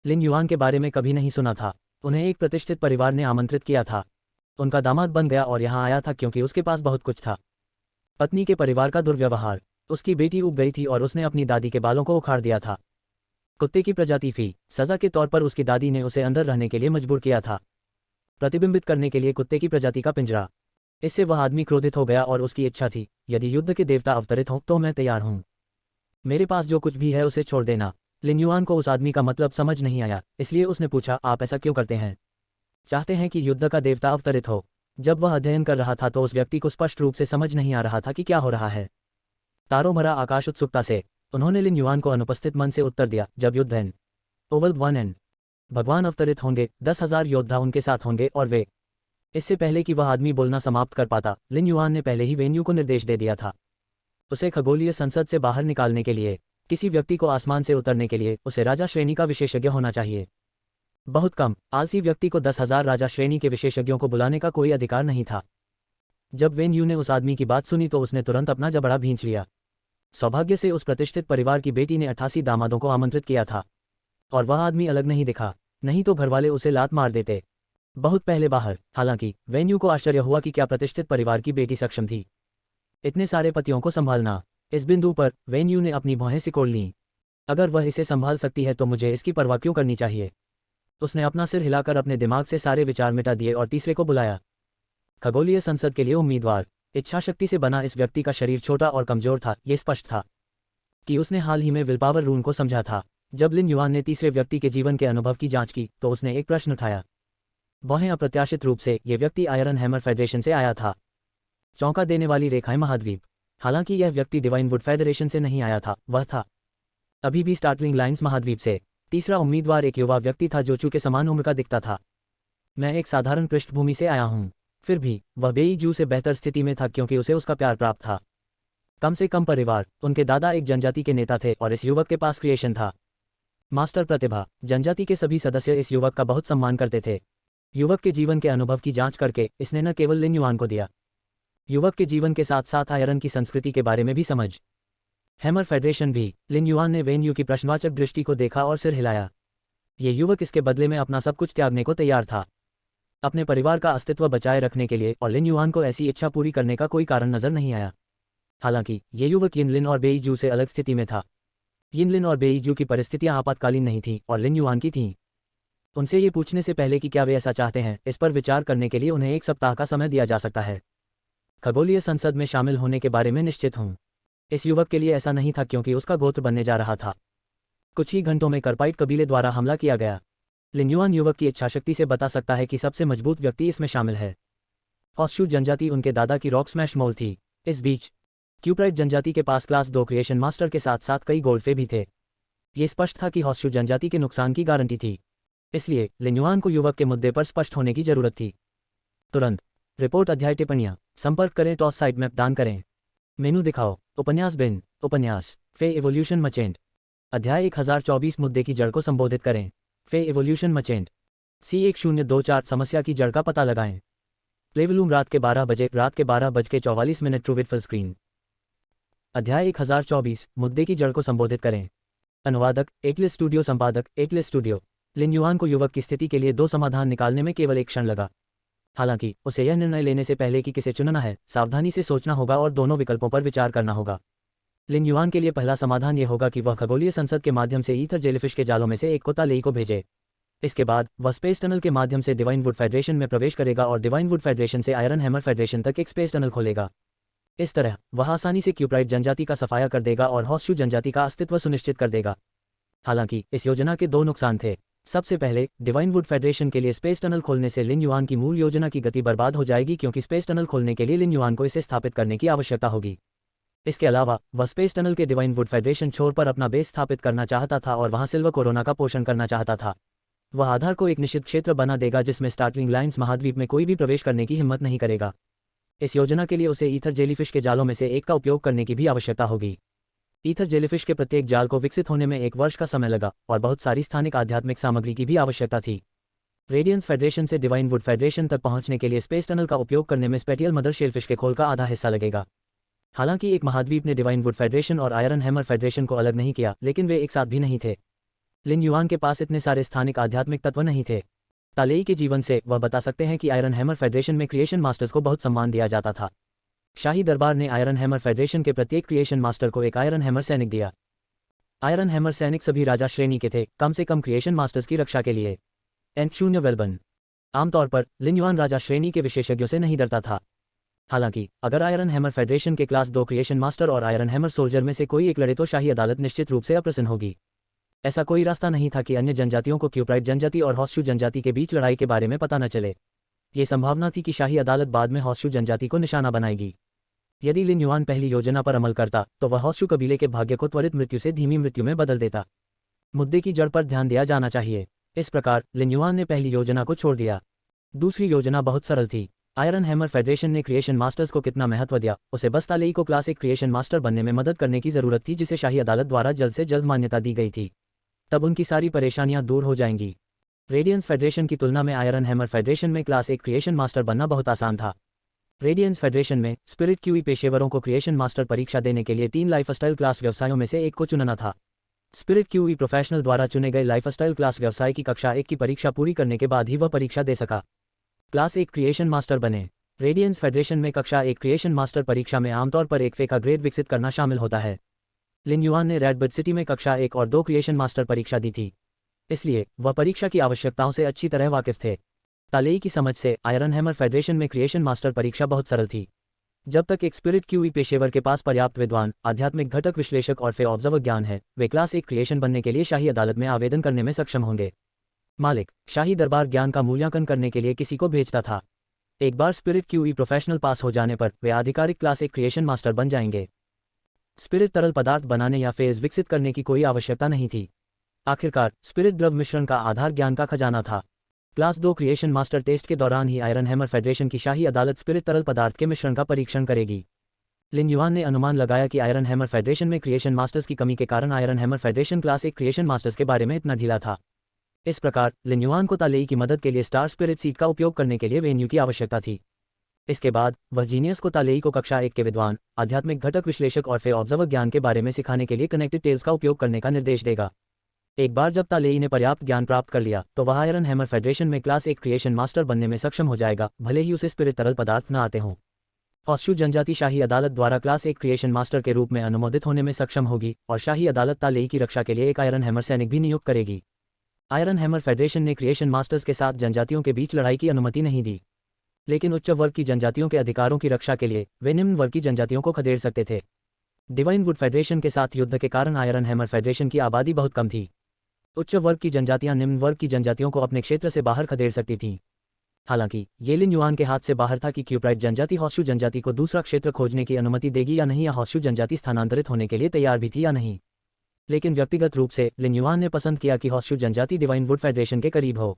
लिन युआन के बारे में कभी नहीं सुना था। उन्हें एक प्रतिष्ठित परिवार ने आमंत्रित किया था। उनका दामाद बन गया और यहाँ आया था क्योंकि उसके पास बहुत कुछ था। पत्नी के परिवार का दुर्व्यवहार। उसकी बेटी उब गई थी और उसने अपनी दादी के बालों को उखाड़ दिया था। कुत्ते की प्रजाति फी। सजा के तौर पर उसकी दादी ने उसे अंदर रहने के लिए मजबूर किया था, प्रतिबिंबित करने के लिए कुत्ते की प्रजाति का पिंजरा। इससे वह आदमी क्रोधित हो गया और उसकी इच्छा थी, यदि युद्ध के देवता अवतरित हों तो मैं तैयार हूं। मेरे पास जो कुछ भी है उसे छोड़ देना। लिन युआन को उस आदमी का मतलब समझ नहीं आया, इसलिए उसने पूछा, आप ऐसा क्यों करते हैं? चाहते हैं कि युद्ध का देवता अवतरित हो? जब वह अध्ययन कर रहा था तो उस व्यक्ति को स्पष्ट रूप से समझ नहीं आ रहा था कि क्या हो रहा है। तारों भरा आकाश उत्सुकता से। उन्होंने लिन युआन को अनुपस्थित मन से उत्तर दिया, जब युद्ध एन ओवल 1 भगवान अवतरित होंगे, 10,000 योद्धा उनके साथ होंगे और वे। इससे पहले कि वह आदमी बोलना समाप्त कर पाता, लिन युआन ने पहले ही वेन्यू को निर्देश दे दिया था। उसे खगोलीय संसद से बाहर निकालने के लिए, किसी व्यक्ति को आसमान से उतरने के लिए उसे राजा श्रेणी का विशेषज्ञ होना चाहिए। बहुत कम आलसी व्यक्ति को 10,000 राजा श्रेणी के विशेषज्ञों को बुलाने का कोई अधिकार नहीं था। जब वेन यू ने उस आदमी की बात सुनी तो उसने तुरंत अपना जबड़ा भींच लिया। सौभाग्य से उस प्रतिष्ठित परिवार की बेटी ने 88 दामादों को आमंत्रित किया था और वह आदमी अलग नहीं दिखा, नहीं तो घरवाले उसे लात मार देते। बहुत पहले बाहर। हालांकि वेन यू को आश्चर्य हुआ कि क्या प्रतिष्ठित परिवार की बेटी सक्षम थी इतने सारे पतियों को संभालना। इस बिंदु पर वेन यू ने अपनी भौहें सिकोड़ लीं। अगर वह इसे संभाल सकती है तो मुझे इसकी परवाह क्यों करनी चाहिए। उसने अपना सिर हिलाकर अपने दिमाग से सारे विचार मिटा दिए और तीसरे को बुलाया। खगोलीय संसद के लिए उम्मीदवार। इच्छाशक्ति से बना इस व्यक्ति का शरीर छोटा और कमजोर था। ये स्पष्ट था कि उसने हाल ही में विलपावर रूल को समझा था। जब लिन युआन ने तीसरे व्यक्ति के जीवन के अनुभव की जांच की तो उसने एक प्रश्न उठाया। वह अप्रत्याशित रूप से ये व्यक्ति आयरन हैमर फेडरेशन से आया था। चौंका देने वाली रेखाएं महाद्वीप। हालांकि यह व्यक्ति डिवाइन वुड फेडरेशन से नहीं आया था, वह था अभी भी स्टार्टलिंग लाइन्स महाद्वीप से। तीसरा उम्मीदवार एक युवा व्यक्ति था जो चू के समान उम्र का दिखता था। मैं एक साधारण पृष्ठभूमि से आया हूं। फिर भी वह बेई जू से बेहतर स्थिति में था क्योंकि उसे उसका प्यार प्राप्त था। कम से कम परिवार। उनके दादा एक जनजाति के नेता थे और इस युवक के पास क्रिएशन था। मास्टर प्रतिभा। जनजाति के सभी सदस्य इस युवक का बहुत सम्मान करते थे। युवक के जीवन के अनुभव की जांच करके इसने न केवल लिन युआन को दिया, युवक के जीवन के साथ साथ आयरन की संस्कृति के बारे में भी समझ। हैमर फेडरेशन भी। लिन युआन ने वेन यू की प्रश्नवाचक दृष्टि को देखा और सिर हिलाया। ये युवक इसके बदले में अपना सब कुछ त्यागने को तैयार था, अपने परिवार का अस्तित्व बचाए रखने के लिए, और लिन युआन को ऐसी इच्छा पूरी करने का कोई कारण नजर नहीं आया। हालांकि ये युवक यिनलिन और बेई जू से अलग स्थिति में था। यिनलिन और बेई जू की परिस्थितियां आपातकालीन नहीं थीं और लिन युआन की थीं। उनसे ये पूछने से पहले कि क्या वे ऐसा चाहते हैं, इस पर विचार करने के लिए उन्हें 1 सप्ताह का समय दिया जा सकता है। खगोलीय संसद में शामिल होने के बारे में निश्चित हूं। इस युवक के लिए ऐसा नहीं था क्योंकि उसका गोत्र बनने जा रहा था। कुछ ही घंटों में करपाइट कबीले द्वारा हमला किया गया। लिन युआन युवक की इच्छाशक्ति से बता सकता है कि सबसे मजबूत व्यक्ति इसमें शामिल है। हॉर्सशू जनजाति उनके दादा की रॉक स्मैश मोल थी। इस बीच क्यूप्राइट जनजाति के पास क्लास 2 क्रिएशन मास्टर के साथ साथ कई गोल्डफे भी थे। ये स्पष्ट था कि हॉर्सशू जनजाति के नुकसान की गारंटी थी, इसलिए लिन युआन को युवक के मुद्दे पर स्पष्ट होने की जरूरत थी। तुरंत रिपोर्ट अध्याय टिप्पणियां संपर्क करें टॉस साइड मैप दान करें मेनू दिखाओ उपन्यास बिन उपन्यास फे एवोल्यूशन मचेंट अध्याय 1024 मुद्दे की जड़ को संबोधित करें फे एवोल्यूशन मचेंट C1024 समस्या की जड़ का पता लगाएं। प्लेवलूम रात के 12 बज के 44 ट्रू विथ फुल स्क्रीन। अध्याय 1024 मुद्दे की जड़ को संबोधित करें। अनुवादक एटलिस स्टूडियो, संपादक एटलिस स्टूडियो। लिन युआन को युवक की स्थिति के लिए 2 समाधान निकालने में केवल 1 क्षण लगा। हालांकि उसे यह निर्णय लेने से पहले कि किसे चुनना है, सावधानी से सोचना होगा और दोनों विकल्पों पर विचार करना होगा। लिन युआन के लिए पहला समाधान यह होगा कि वह खगोलीय संसद के माध्यम से ईथर जेलीफिश के जालों में से एक को तालेई को भेजे। इसके बाद वह स्पेस टनल के माध्यम से डिवाइन वुड फेडरेशन में प्रवेश करेगा और डिवाइन वुड फेडरेशन से आयरन हैमर फेडरेशन तक एक स्पेस टनल खोलेगा। इस तरह वह आसानी से क्यूप्राइट जनजाति का सफाया कर देगा और हॉर्सशू जनजाति का अस्तित्व सुनिश्चित कर देगा। हालांकि इस योजना के 2 नुकसान थे। सबसे पहले, डिवाइन वुड फेडरेशन के लिए स्पेस टनल खोलने से लिन युआन की मूल योजना की गति बर्बाद हो जाएगी क्योंकि स्पेस टनल खोलने के लिए लिन युआन को इसे स्थापित करने की आवश्यकता होगी। इसके अलावा वह स्पेस टनल के डिवाइन वुड फेडरेशन छोर पर अपना बेस स्थापित करना चाहता था और वहां सिल्वर कोरोना का पोषण करना चाहता था। वह आधार को एक निश्चित क्षेत्र बना देगा जिसमें स्टार्टलिंग लाइन्स महाद्वीप में कोई भी प्रवेश करने की हिम्मत नहीं करेगा। इस योजना के लिए उसे ईथर जेलीफिश के जालों में से एक का उपयोग करने की भी आवश्यकता होगी। ईथर जेलीफिश के प्रत्येक जाल को विकसित होने में 1 वर्ष का समय लगा और बहुत सारी स्थानिक आध्यात्मिक सामग्री की भी आवश्यकता थी। रेडियंस फेडरेशन से डिवाइन वुड फेडरेशन तक पहुंचने के लिए स्पेस टनल का उपयोग करने में स्पेटियल मदर शेलफिश के खोल का आधा हिस्सा लगेगा। हालांकि एक महाद्वीप ने डिवाइन वुड फेडरेशन और आयरन हैमर फेडरेशन को अलग नहीं किया, लेकिन वे एक साथ भी नहीं थे। लिन युआन के पास इतने सारे स्थानिक आध्यात्मिक तत्व नहीं थे। तालेई के जीवन से वह बता सकते हैं कि आयरन हैमर फेडरेशन में क्रिएशन मास्टर्स को बहुत सम्मान दिया जाता था। शाही दरबार ने आयरन हैमर फेडरेशन के प्रत्येक क्रिएशन मास्टर को एक आयरन हैमर सैनिक दिया। आयरन हैमर सैनिक सभी राजा श्रेणी के थे, कम से कम क्रिएशन मास्टर्स की रक्षा के लिए। N0 वेलबन। आमतौर पर लिन युआन राजा श्रेणी के विशेषज्ञों से नहीं डरता था। हालांकि अगर आयरन हैमर फेडरेशन के क्लास 2 क्रिएशन मास्टर और आयरन हैमर सोल्जर में से कोई एक लड़े तो शाही अदालत निश्चित रूप से अप्रसन्न होगी। ऐसा कोई रास्ता नहीं था कि अन्य जनजातियों को क्यूप्राइट जनजाति और हॉर्सशू जनजाति के बीच लड़ाई के बारे में पता न चले। ये संभावना थी कि शाही अदालत बाद में हॉर्सशू जनजाति को निशाना बनाएगी। यदि लिन युआन पहली योजना पर अमल करता तो वह हॉर्सशू कबीले के भाग्य को त्वरित मृत्यु से धीमी मृत्यु में बदल देता। मुद्दे की जड़ पर ध्यान दिया जाना चाहिए। इस प्रकार लिन युआन ने पहली योजना को छोड़ दिया। दूसरी योजना बहुत सरल थी। आयरन हैमर फेडरेशन ने क्रिएशन मास्टर्स को कितना महत्व दिया, उसे बस तालेई को क्लास एक क्रिएशन मास्टर बनने में मदद करने की ज़रूरत थी, जिसे शाही अदालत द्वारा जल्द से जल्द मान्यता दी गई थी। तब उनकी सारी परेशानियां दूर हो जाएंगी। रेडियंस फेडरेशन की तुलना में आयरन हैमर फेडरेशन में क्लास एक क्रिएशन मास्टर बनना बहुत आसान था। रेडियंस फेडरेशन में स्पिरिट क्यूई पेशेवरों को क्रिएशन मास्टर परीक्षा देने के लिए 3 लाइफस्टाइल क्लास व्यवसायों में से एक को चुनना था। स्पिरिट क्यूई प्रोफेशनल द्वारा चुने गए लाइफस्टाइल क्लास व्यवसाय की कक्षा 1 की परीक्षा पूरी करने के बाद ही वह परीक्षा दे सका। क्लास 1 क्रिएशन मास्टर बने। रेडियंस फेडरेशन में कक्षा 1 क्रिएशन मास्टर परीक्षा में आमतौर पर एक फे का ग्रेड विकसित करना शामिल होता है। लिन युआन ने रेडबर्ड सिटी में कक्षा 1 और 2 क्रिएशन मास्टर परीक्षा दी थी, इसलिए वह परीक्षा की आवश्यकताओं से अच्छी तरह वाकिफ थे। तालेई की समझ से आयरन हैमर फेडरेशन में क्रिएशन मास्टर परीक्षा बहुत सरल थी। जब तक एक स्पिरिट क्यूई पेशेवर के पास पर्याप्त विद्वान, आध्यात्मिक घटक विश्लेषक और फे ऑब्जर्वर ज्ञान है, वे क्लास 1 क्रिएशन बनने के लिए शाही अदालत में आवेदन करने में सक्षम होंगे। मालिक शाही दरबार ज्ञान का मूल्यांकन करने के लिए किसी को भेजता था। एक बार स्पिरिट क्यूई प्रोफेशनल पास हो जाने पर वे आधिकारिक क्लास 1 क्रिएशन मास्टर बन जाएंगे। स्पिरिट तरल पदार्थ बनाने या फेज विकसित करने की कोई आवश्यकता नहीं थी। आखिरकार स्पिरिट द्रव मिश्रण का आधार ज्ञान का खजाना था। क्लास 2 क्रिएशन मास्टर टेस्ट के दौरान ही आयरन हैमर फेडरेशन की शाही अदालत स्पिरिट तरल पदार्थ के मिश्रण का परीक्षण करेगी। लिन युआन ने अनुमान लगाया कि आयरन हैमर फेडरेशन में क्रिएशन मास्टर्स की कमी के कारण iron hammer federation class 1 creation masters के बारे में इतना ढीला था। इस प्रकार लिन युआन को तालेई की मदद के लिए स्टार स्पिरिट सीट का उपयोग करने के लिए वेन्यू की आवश्यकता थी। इसके बाद वह जीनियस को तालेई को कक्षा 1 के विद्वान, आध्यात्मिक घटक विश्लेषक और फे ऑब्जर्वर ज्ञान के बारे में सिखाने के लिए कनेक्टेड टेल्स का उपयोग करने का निर्देश देगा। एक बार जब तालेई ने पर्याप्त ज्ञान प्राप्त कर लिया तो वह आयरन हैमर फेडरेशन में क्लास 1 क्रिएशन मास्टर बनने में सक्षम हो जाएगा, भले ही उसे स्पिरिट तरल पदार्थ न आते हों। हॉर्सशू जनजाति शाही अदालत द्वारा क्लास 1 क्रिएशन मास्टर के रूप में अनुमोदित होने में सक्षम होगी और शाही अदालत तालेई की रक्षा के लिए एक आयरन हैमर सैनिक भी नियुक्त करेगी। आयरन हैमर फेडरेशन ने क्रिएशन मास्टर्स के साथ जनजातियों के बीच लड़ाई की अनुमति नहीं दी, लेकिन उच्च वर्ग की जनजातियों के अधिकारों की रक्षा के लिए वे निम्न वर्ग की जनजातियों को खदेड़ सकते थे। डिवाइन वुड फेडरेशन के साथ युद्ध के कारण आयरन हैमर फेडरेशन की आबादी बहुत कम थी। उच्च वर्ग की जनजातियां निम्न वर्ग की जनजातियों को अपने क्षेत्र से बाहर खदेड़ सकती थीं। हालांकि ये लिन युआन के हाथ से बाहर था कि क्यूप्राइट जनजाति हॉर्सशू जनजाति को दूसरा क्षेत्र खोजने की अनुमति देगी या नहीं, या हॉर्सशू जनजाति स्थानांतरित होने के लिए तैयार भी थी या नहीं। लेकिन व्यक्तिगत रूप से लिन युआन ने पसंद किया कि हॉर्सशू जनजाति डिवाइन वुड फेडरेशन के करीब हो।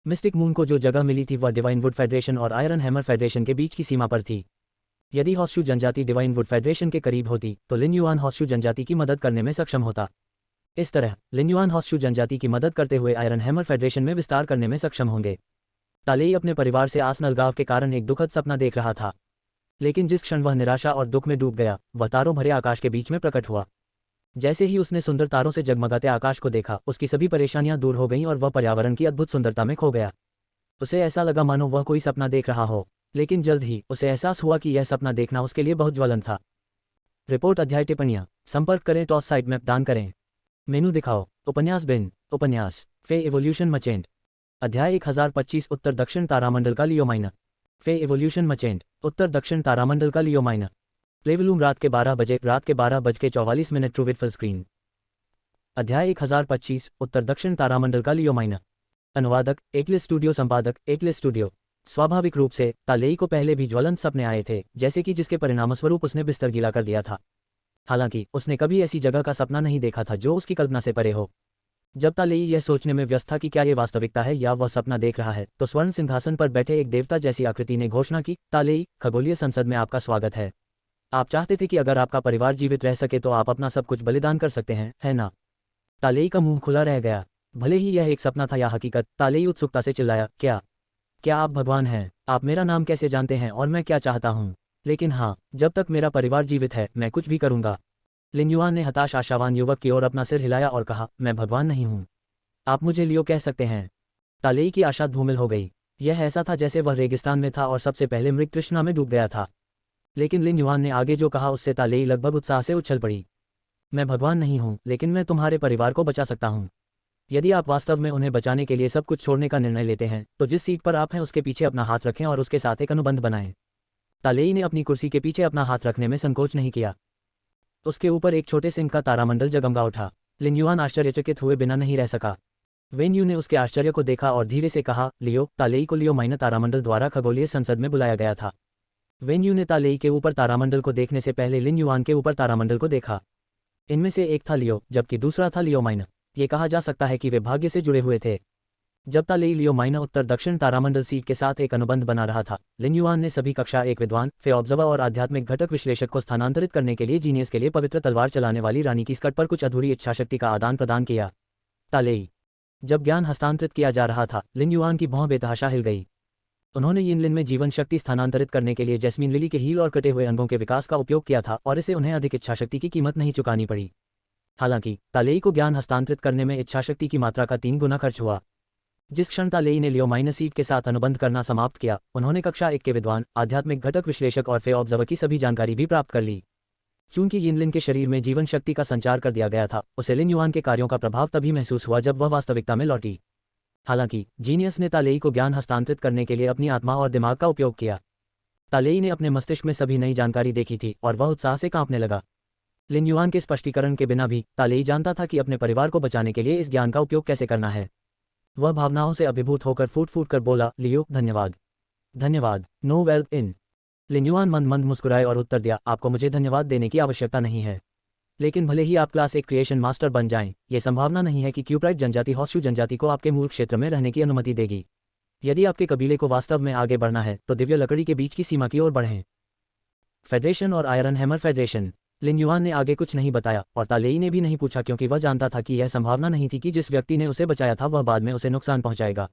मिस्टिक मून को जो जगह मिली थी वह डिवाइन वुड फेडरेशन और आयरन हैमर फेडरेशन के बीच की सीमा पर थी। यदि हॉर्सशू जनजाति डिवाइन वुड फेडरेशन के करीब होती तो लिन युआन हॉर्सशू जनजाति की मदद करने में सक्षम होता। इस तरह लिन युआन हॉर्सशू जनजाति की मदद करते हुए आयरन हैमर फेडरेशन में विस्तार करने में सक्षम होंगे। तालेई अपने परिवार से आसन अलगाव के कारण एक दुखद सपना देख रहा था, लेकिन जिस क्षण वह निराशा और दुख में डूब गया, वह तारों भरे आकाश के बीच में प्रकट हुआ। जैसे ही उसने सुंदर तारों से जगमगाते आकाश को देखा, उसकी सभी परेशानियां दूर हो गईं और वह पर्यावरण की अद्भुत सुंदरता में खो गया। उसे ऐसा लगा मानो वह कोई सपना देख रहा हो, लेकिन जल्द ही उसे एहसास हुआ कि यह सपना देखना उसके लिए बहुत ज्वलंत था। रिपोर्ट अध्याय टिप्पणियां संपर्क करें, टॉस साइट मैप दान करें, मेनू दिखाओ। उपन्यास बिन उपन्यास फे एवोल्यूशन मचेंट। अध्याय 1025 उत्तर दक्षिण तारामंडल का लियो माइनर। फे एवोल्यूशन मचेंट उत्तर दक्षिण तारामंडल का लियो माइनर। प्लेवलूम रात के 12:44 ट्रू विथ फुल स्क्रीन। अध्याय 1025 उत्तर दक्षिण तारामंडल का लियो माइनर। अनुवादक एटलिस स्टूडियो, संपादक एटलिस स्टूडियो। स्वाभाविक रूप से तालेई को पहले भी ज्वलंत सपने आए थे, जैसे कि जिसके परिणामस्वरूप उसने बिस्तर गीला कर दिया था। हालांकि उसने कभी ऐसी जगह का सपना नहीं देखा था जो उसकी कल्पना से परे हो। जब तालेई यह सोचने में व्यस्त था कि क्या ये वास्तविकता है या वह सपना देख रहा है, तो स्वर्ण सिंहासन पर बैठे एक देवता जैसी आकृति ने घोषणा की, तालेई, खगोलीय संसद में आपका स्वागत है। आप चाहते थे कि अगर आपका परिवार जीवित रह सके तो आप अपना सब कुछ बलिदान कर सकते हैं, है ना? तालेई का मुंह खुला रह गया। भले ही यह एक सपना था या हकीकत, तालेई उत्सुकता से चिल्लाया, क्या आप भगवान हैं? आप मेरा नाम कैसे जानते हैं और मैं क्या चाहता हूँ? लेकिन हाँ, जब तक मेरा परिवार जीवित है मैं कुछ भी करूँगा। लिन युआन ने हताश आशावान युवक की ओर अपना सिर हिलाया और कहा, मैं भगवान नहीं हूँ, आप मुझे लियो कह सकते हैं। तालेई की आशा धूमिल हो गई। यह ऐसा था जैसे वह रेगिस्तान में था और सबसे पहले मृग तृष्णा में डूब गया था। लेकिन लिन युआन ने आगे जो कहा उससे तालेई लगभग उत्साह से उछल पड़ी। मैं भगवान नहीं हूँ, लेकिन मैं तुम्हारे परिवार को बचा सकता हूँ। यदि आप वास्तव में उन्हें बचाने के लिए सब कुछ छोड़ने का निर्णय लेते हैं, तो जिस सीट पर आप हैं उसके पीछे अपना हाथ रखें और उसके साथ एक अनुबंध बनाएं। तालेई ने अपनी कुर्सी के पीछे अपना हाथ रखने में संकोच नहीं किया। उसके ऊपर एक छोटे सिंह का तारामंडल जगमगा उठा। लिन युआन आश्चर्यचकित हुए बिना नहीं रह सका। वेन यू ने उसके आश्चर्य को देखा और धीरे से कहा, लियो, तालेई को लियो माइनर तारामंडल द्वारा खगोलीय संसद में बुलाया गया था। वेन यू ने तालेई के ऊपर तारामंडल को देखने से पहले लिन युआन के ऊपर तारामंडल को देखा। इनमें से एक था लियो, जबकि दूसरा था लियो माइनर। ये कहा जा सकता है कि वे भाग्य से जुड़े हुए थे। जब तालेई लियो माइनर उत्तर दक्षिण तारामंडल सीट के साथ एक अनुबंध बना रहा था, लिन युआन ने सभी कक्षा एक विद्वान, फे ऑब्जर्वर और आध्यात्मिक घटक विश्लेषक को स्थानांतरित करने के लिए जीनियस के लिए पवित्र तलवार चलाने वाली रानी की स्कर्ट पर कुछ अधूरी इच्छाशक्ति का आदान प्रदान किया। तालेई। जब ज्ञान हस्तांतरित किया जा रहा था, लिन युआन की भौं बेतहाशा हिल गई। उन्होंने यिनलिन में जीवन शक्ति स्थानांतरित करने के लिए जैस्मीन लिली के हील और कटे हुए अंगों के विकास का उपयोग किया था और इसे उन्हें अधिक इच्छाशक्ति की कीमत नहीं चुकानी पड़ी। हालांकि तालेई को ज्ञान हस्तांतरित करने में इच्छाशक्ति की मात्रा का 3 गुना खर्च हुआ। जिस क्षण तालेई ने लियो माइनर सीट के साथ अनुबंध करना समाप्त किया, उन्होंने कक्षा 1 के विद्वान, आध्यात्मिक घटक विश्लेषक और फे ऑब्जर्वर की सभी जानकारी भी प्राप्त कर ली। चूंकि यिनलिन के शरीर में जीवन शक्ति का संचार कर दिया गया था, उसे लिन युआन के कार्यों का प्रभाव तभी महसूस हुआ जब वह वास्तविकता में लौटी। हालांकि जीनियस ने तालेई को ज्ञान हस्तांतरित करने के लिए अपनी आत्मा और दिमाग का उपयोग किया। तालेई ने अपने मस्तिष्क में सभी नई जानकारी देखी थी और वह उत्साह से कांपने लगा। लिन युआन के स्पष्टीकरण के बिना भी तालेई जानता था कि अपने परिवार को बचाने के लिए इस ज्ञान का उपयोग कैसे करना है। वह भावनाओं से अभिभूत होकर फूट फूट कर बोला, लियो, धन्यवाद। धन्यवाद, नो वेल इन। लिन युआन मंद मंद मुस्कुराए और उत्तर दिया, आपको मुझे धन्यवाद देने की आवश्यकता नहीं है। लेकिन भले ही आप क्लास 1 क्रिएशन मास्टर बन जाएं, यह संभावना नहीं है कि क्यूप्राइट जनजाति हॉर्सशू जनजाति को आपके मूल क्षेत्र में रहने की अनुमति देगी। यदि आपके कबीले को वास्तव में आगे बढ़ना है तो दिव्य लकड़ी के बीच की सीमा की ओर बढ़ें। फेडरेशन और आयरन हैमर फेडरेशन। लिन युआन ने आगे कुछ नहीं बताया और तालेई ने भी नहीं पूछा, क्योंकि वह जानता था कि यह संभावना नहीं थी कि जिस व्यक्ति ने उसे बचाया था वह बाद में उसे नुकसान पहुंचाएगा।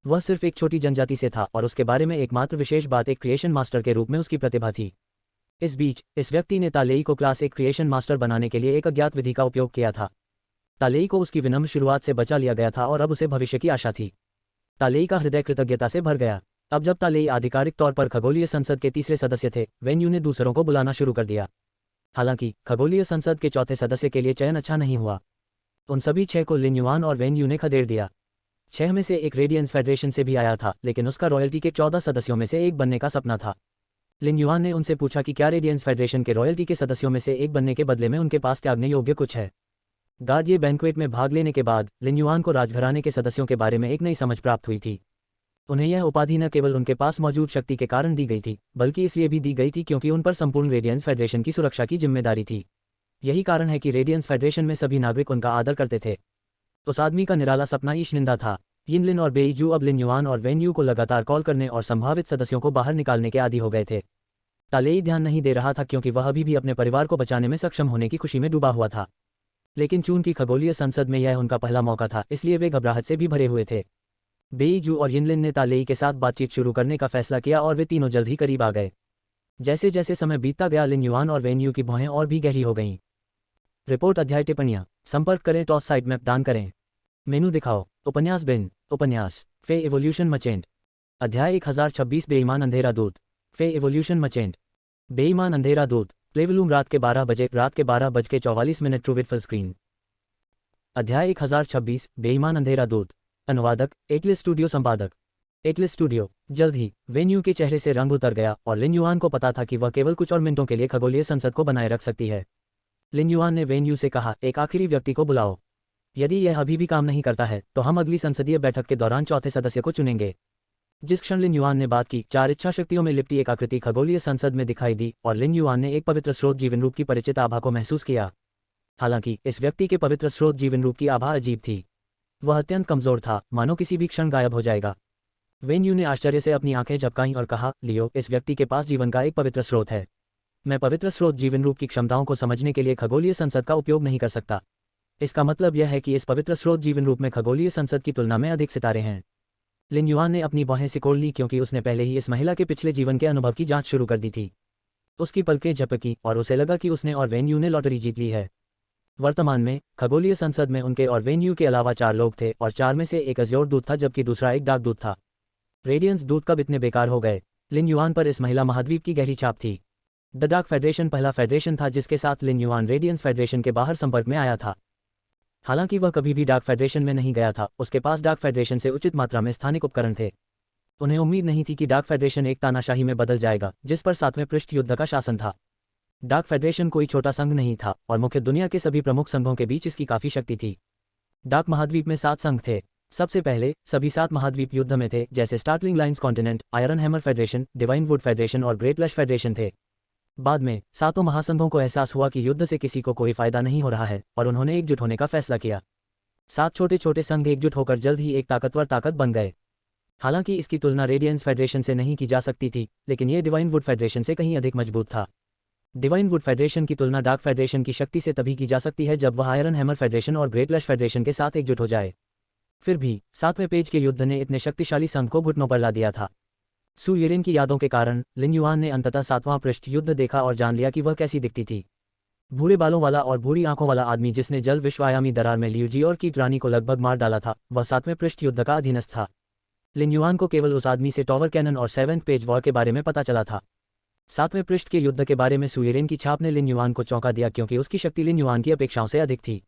वह सिर्फ एक छोटी जनजाति से था और उसके बारे में एकमात्र विशेष बात एक क्रिएशन मास्टर के रूप में उसकी प्रतिभा थी। इस बीच इस व्यक्ति ने तालेई को क्लास 1 क्रिएशन मास्टर बनाने के लिए एक अज्ञात विधि का उपयोग किया था। तालेई को उसकी विनम्र शुरुआत से बचा लिया गया था और अब उसे भविष्य की आशा थी। तालेई का हृदय कृतज्ञता से भर गया। अब जब तालेई आधिकारिक तौर पर खगोलीय संसद के तीसरे सदस्य थे, वेन यू ने दूसरों को बुलाना शुरू कर दिया। हालांकि खगोलीय संसद के चौथे सदस्य के लिए चयन अच्छा नहीं हुआ। उन सभी 6 को लिन युआन और वेन यू ने खदेड़ दिया। 6 में से एक रेडियंस फेडरेशन से भी आया था, लेकिन उसका रॉयल्टी के 14 सदस्यों में से एक बनने का सपना था। लिन युआन ने उनसे पूछा कि क्या रेडियंस फेडरेशन के रॉयल्टी के सदस्यों में से एक बनने के बदले में उनके पास त्यागने योग्य कुछ है। गार्डिये बैंक्वेट में भाग लेने के बाद लिन युआन को राजघराने के सदस्यों के बारे में एक नई समझ प्राप्त हुई थी। उन्हें यह उपाधि न केवल उनके पास मौजूद शक्ति के कारण दी गई थी, बल्कि इसलिए भी दी गई थी क्योंकि उन पर संपूर्ण रेडियंस फेडरेशन की सुरक्षा की जिम्मेदारी थी। यही कारण है कि रेडियंस फेडरेशन में सभी नागरिक उनका आदर करते थे। उस आदमी का निराला सपना ईशनिंदा था। यिनलिन और बेईजू अब लिन युआन और वेन यू को लगातार कॉल करने और संभावित सदस्यों को बाहर निकालने के आदी हो गए थे। तालेई ध्यान नहीं दे रहा था क्योंकि वह अभी भी अपने परिवार को बचाने में सक्षम होने की खुशी में डूबा हुआ था। लेकिन चूंकि खगोलीय संसद में यह उनका पहला मौका था, इसलिए वे घबराहट से भी भरे हुए थे। बेईजू और यिनलिन ने तालेई के साथ बातचीत शुरू करने का फैसला किया और वे तीनों जल्द ही करीब आ गए। जैसे जैसे समय बीतता गया, लिन युआन और वेन यू की भौहें और भी गहरी हो गईं। रिपोर्ट अध्याय टिप्पणियां। संपर्क करें, टॉस साइट मैप दान करें। मेनू दिखाओ। उपन्यास बिन। उपन्यास फे एवोल्यूशन मचेंट। अध्याय 1026 बेईमान अंधेरा दूत। फे एवोल्यूशन मचेंट। बेईमान अंधेरा दूत। प्लेवलूम रात के 12 बजे, रात के 12:44 ट्रू विद फुल स्क्रीन। अध्याय 1026 बेईमान अंधेरा दूत। अनुवादक एटलिस स्टूडियो। संपादक एटलिस स्टूडियो। जल्द ही वेन यू के चेहरे से रंग उतर गया और लिन युआन को पता था कि वह केवल कुछ और मिनटों के लिए खगोलीय संसद को बनाए रख सकती है। लिन युआन ने वेन यू से कहा, एक आखिरी व्यक्ति को बुलाओ। यदि यह अभी भी काम नहीं करता है तो हम अगली संसदीय बैठक के दौरान चौथे सदस्य को चुनेंगे। जिस क्षण लिन युआन ने बात की, 4 इच्छा शक्तियों में लिपटी एक आकृति खगोलीय संसद में दिखाई दी और लिन युआन ने एक पवित्र स्रोत जीवन रूप की परिचित आभा को महसूस किया। हालांकि इस व्यक्ति के पवित्र स्रोत जीवन रूप की आभा अजीब थी। वह अत्यंत कमजोर था, मानो किसी भी क्षण गायब हो जाएगा। वेन यू ने आश्चर्य से अपनी आंखें झपकाईं और कहा, लियो, इस व्यक्ति के पास जीवन का एक पवित्र स्रोत है। मैं पवित्र स्रोत जीवन रूप की क्षमताओं को समझने के लिए खगोलीय संसद का उपयोग नहीं कर सकता। इसका मतलब यह है कि इस पवित्र स्रोत जीवन रूप में खगोलीय संसद की तुलना में अधिक सितारे हैं। लिन युआन ने अपनी बाहें सिकोड़ ली क्योंकि उसने पहले ही इस महिला के पिछले जीवन के अनुभव की जांच शुरू कर दी थी। उसकी पलकें झपकी और उसे लगा कि उसने और वेन यू ने लॉटरी जीत ली है। वर्तमान में खगोलीय संसद में उनके और वेन यू के अलावा 4 लोग थे और 4 में से एक अज्योर दूत था जबकि दूसरा एक डाक दूत था। रेडियंस दूत कब इतने बेकार हो गए? लिन युआन पर इस महिला महाद्वीप की गहरी छाप थी। द डार्क फेडरेशन पहला फेडरेशन था जिसके साथ लिन युआन रेडियंस फेडरेशन के बाहर संपर्क में आया था। हालांकि वह कभी भी डार्क फेडरेशन में नहीं गया था, उसके पास डार्क फेडरेशन से उचित मात्रा में स्थानिक उपकरण थे। उन्हें उम्मीद नहीं थी कि डार्क फेडरेशन एक तानाशाही में बदल जाएगा जिस पर 7वें पृष्ठ युद्ध का शासन था। डार्क फेडरेशन कोई छोटा संघ नहीं था और मुख्य दुनिया के सभी प्रमुख संघों के बीच इसकी काफी शक्ति थी। डार्क महाद्वीप में 7 संघ थे। सबसे पहले सभी 7 महाद्वीप युद्ध में थे, जैसे startling lines continent, iron hammer federation, divine would federation और ग्रेट लश फेडरेशन थे। बाद में 7 महासंघों को एहसास हुआ कि युद्ध से किसी को कोई फायदा नहीं हो रहा है और उन्होंने एकजुट होने का फैसला किया। 7 छोटे छोटे संघ एकजुट होकर जल्द ही एक ताकतवर ताकत बन गए। हालांकि इसकी तुलना रेडियंस फेडरेशन से नहीं की जा सकती थी, लेकिन यह डिवाइन वुड फेडरेशन से कहीं अधिक मजबूत था। डिवाइन वुड फेडरेशन की तुलना डार्क फेडरेशन की शक्ति से तभी की जा सकती है जब वह आयरन हैमर फेडरेशन और ग्रेट लश फेडरेशन के साथ एकजुट हो जाए। फिर भी 7वें पेज के युद्ध ने इतने शक्तिशाली संघ को घुटनों पर ला दिया था। सु येरेन की यादों के कारण लिन युआन ने अंततः 7वां पृष्ठ युद्ध देखा और जान लिया कि वह कैसी दिखती थी। भूरे बालों वाला और भूरी आंखों वाला आदमी जिसने जल विश्वायामी दरार में लियूजी और कीट रानी को लगभग मार डाला था, वह 7वें पृष्ठ युद्ध का अधीनस्थ था। लिन युआन को केवल उस आदमी से टॉवर कैनन और 7th पेज वॉर के बारे में पता चला था। 7वें पृष्ठ के युद्ध के बारे में सु येरेन की छाप ने लिन युआन को चौंका दिया क्योंकि उसकी शक्ति लिन युआन की अपेक्षाओं से अधिक थी।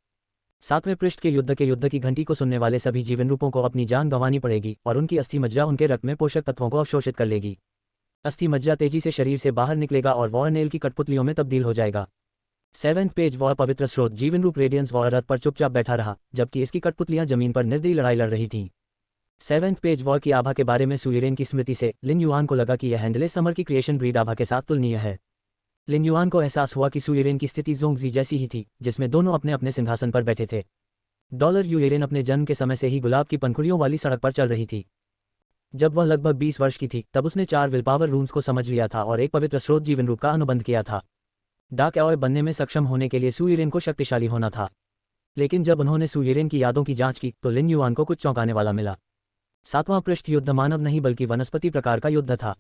7वें पृष्ठ के युद्ध की घंटी को सुनने वाले सभी जीवन रूपों को अपनी जान गंवानी पड़ेगी और उनकी अस्थि मज्जा उनके रक्त में पोषक तत्वों को अवशोषित कर लेगी। अस्थि मज्जा तेजी से शरीर से बाहर निकलेगा और वॉर नेल की कठपुतलियों में तब्दील हो जाएगा। 7th पेज वॉर पवित्र स्रोत जीवन रूप रेडियंस वॉर रथ पर चुपचाप बैठा रहा जबकि इसकी कठपुतलियां जमीन पर निर्दयी लड़ाई लड़ रही थीं। 7th पेज वॉर की आभा के बारे में सु येरेन की स्मृति से लिन युआन को लगा कि यह हैंडले समर की क्रिएशन ब्रीड आभा के साथ तुलनीय है। लिन युआन को एहसास हुआ कि सु येरेन की स्थिति जोंगजी जैसी ही थी, जिसमें दोनों अपने अपने सिंहासन पर बैठे थे। यू येरेन अपने जन्म के समय से ही गुलाब की पंखुड़ियों वाली सड़क पर चल रही थी। जब वह लगभग 20 वर्ष की थी तब उसने 4 विल पावर रून्स को समझ लिया था और एक पवित्र स्रोत जीवन रूप का अनुबंध किया था। डार्क एओय बनने में सक्षम होने के लिए सु येरेन को शक्तिशाली होना था। लेकिन जब उन्होंने सु येरेन की यादों की जांच की तो लिन युआन को कुछ चौंकाने वाला मिला। 7वां पृष्ठ युद्ध मानव नहीं बल्कि वनस्पति प्रकार का युद्ध था।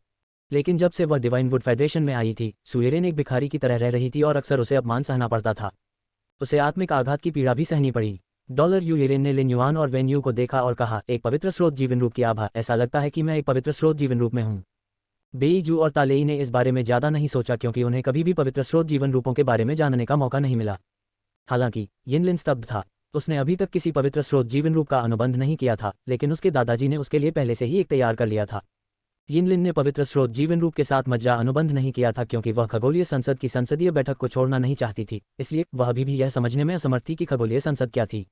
लेकिन जब से वह डिवाइन वुड फेडरेशन में आई थी, सु येरेन एक भिखारी की तरह रह रही थी और अक्सर उसे अपमान सहना पड़ता था। उसे आत्मिक आघात की पीड़ा भी सहनी पड़ी। यू येरेन ने लिन युआन और वेन यू को देखा और कहा, एक पवित्र स्रोत जीवन रूप की आभा, ऐसा लगता है कि मैं एक पवित्र स्रोत जीवन रूप में हूँ। बेईजू और तालेई ने इस बारे में ज़्यादा नहीं सोचा क्योंकि उन्हें कभी भी पवित्र स्रोत जीवन रूपों के बारे में जानने का मौका नहीं मिला। हालांकि यिनलिन स्तब्ध था। उसने अभी तक किसी पवित्र स्रोत जीवन रूप का अनुबंध नहीं किया था, लेकिन उसके दादाजी ने उसके लिए पहले से ही एक तैयार कर लिया था। यिनलिन ने पवित्र स्रोत जीवन रूप के साथ मज्जा अनुबंध नहीं किया था क्योंकि वह खगोलीय संसद की संसदीय बैठक को छोड़ना नहीं चाहती थी, इसलिए वह अभी भी यह समझने में असमर्थ थी कि खगोलीय संसद क्या थी।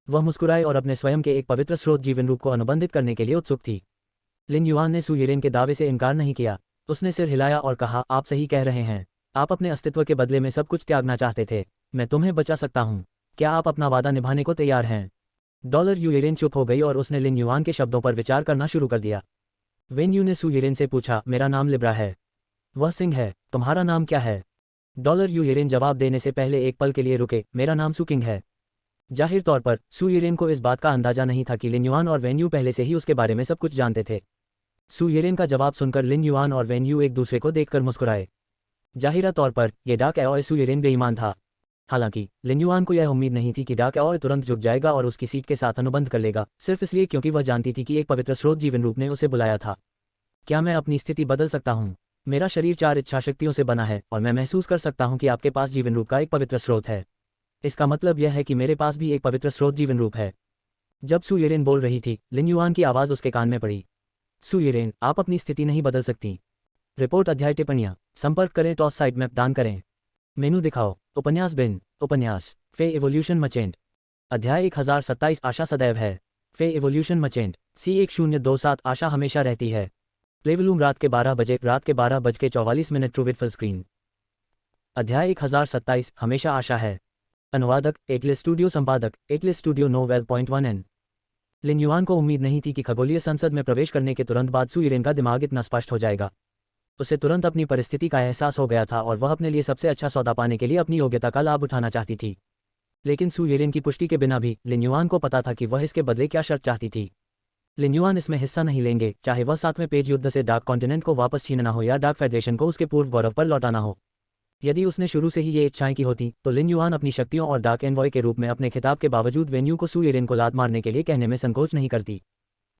वह मुस्कुराए और अपने स्वयं के एक पवित्र स्रोत जीवन रूप को अनुबंधित करने के लिए उत्सुक थी। लिन युआन ने सु येरेन के दावे से इनकार नहीं किया। उसने सिर हिलाया और कहा, आप सही कह रहे हैं। आप अपने अस्तित्व के बदले में सब कुछ त्यागना चाहते थे। मैं तुम्हें बचा सकता हूँ। क्या आप अपना वादा निभाने को तैयार हैं? यू येरेन चुप हो गई और उसने लिन युआन के शब्दों पर विचार करना शुरू कर दिया। वेन यू ने सु येरेन से पूछा, मेरा नाम लिब्रा है। वह सिंह है। तुम्हारा नाम क्या है? यू येरेन जवाब देने से पहले एक पल के लिए रुके। मेरा नाम सु किंग है। जाहिर तौर पर सु येरेन को इस बात का अंदाजा नहीं था कि लिन युआन और वेन यू पहले से ही उसके बारे में सब कुछ जानते थे। सु येरेन का जवाब सुनकर लिन युआन और वेन यू एक दूसरे को देखकर मुस्कुराए। जाहिरा तौर पर यह डार्क एओय सु येरेन बेईमान था। हालांकि लिन युआन को यह उम्मीद नहीं थी कि डार्क एओय तुरंत झुक जाएगा और उसकी सीट के साथ अनुबंध कर लेगा, सिर्फ इसलिए क्योंकि वह जानती थी कि एक पवित्र स्रोत जीवन रूप ने उसे बुलाया था। क्या मैं अपनी स्थिति बदल सकता हूँ? मेरा शरीर 4 इच्छा शक्तियों से बना है और मैं महसूस कर सकता हूँ कि आपके पास जीवन रूप का एक पवित्र स्रोत है। इसका मतलब यह है कि मेरे पास भी एक पवित्र स्रोत जीवन रूप है। जब सु येरेन बोल रही थी, लिन युआन की आवाज़ उसके कान में पड़ी। सु येरेन, आप अपनी स्थिति नहीं बदल सकती। रिपोर्ट अध्याय टिप्पणियाँ। संपर्क करें, टॉस साइड मैप दान करें। मेनू दिखाओ। उपन्यास बिन। उपन्यास फे इवोल्यूशन मचेंट। अध्याय 1027 आशा सदैव है। फे इवोल्यूशन मचेंट। C1027 आशा हमेशा रहती है। प्लेवलूम रात के 12 बजे, रात के 12:44 ट्रूविट फुल स्क्रीन। अध्याय 1027 हमेशा आशा है। अनुवादक एटलिस स्टूडियो, संपादक एटलिस स्टूडियो नोवेल.1n। लिन युआन को उम्मीद नहीं थी कि खगोलीय संसद में प्रवेश करने के तुरंत बाद सु येरेन का दिमाग इतना स्पष्ट हो जाएगा। उसे तुरंत अपनी परिस्थिति का एहसास हो गया था और वह अपने लिए सबसे अच्छा सौदा पाने के लिए अपनी योग्यता का लाभ उठाना चाहती थी। लेकिन सु येरेन की पुष्टि के बिना भी लिन युआन को पता था कि वह इसके बदले क्या शर्त चाहती थी। लिन युआन इसमें हिस्सा नहीं लेंगे, चाहे वह 7वें पेज युद्ध से डार्क कॉन्टिनेंट को वापस छीनना हो या डार्क फेडरेशन को उसके पूर्व गौरव पर लौटाना हो। यदि उसने शुरू से ही ये इच्छाएं की होती तो लिन युआन अपनी शक्तियों और डार्क एनवॉय के रूप में अपने खिताब के बावजूद वेन यू को सु येरेन को लात मारने के लिए कहने में संकोच नहीं करती।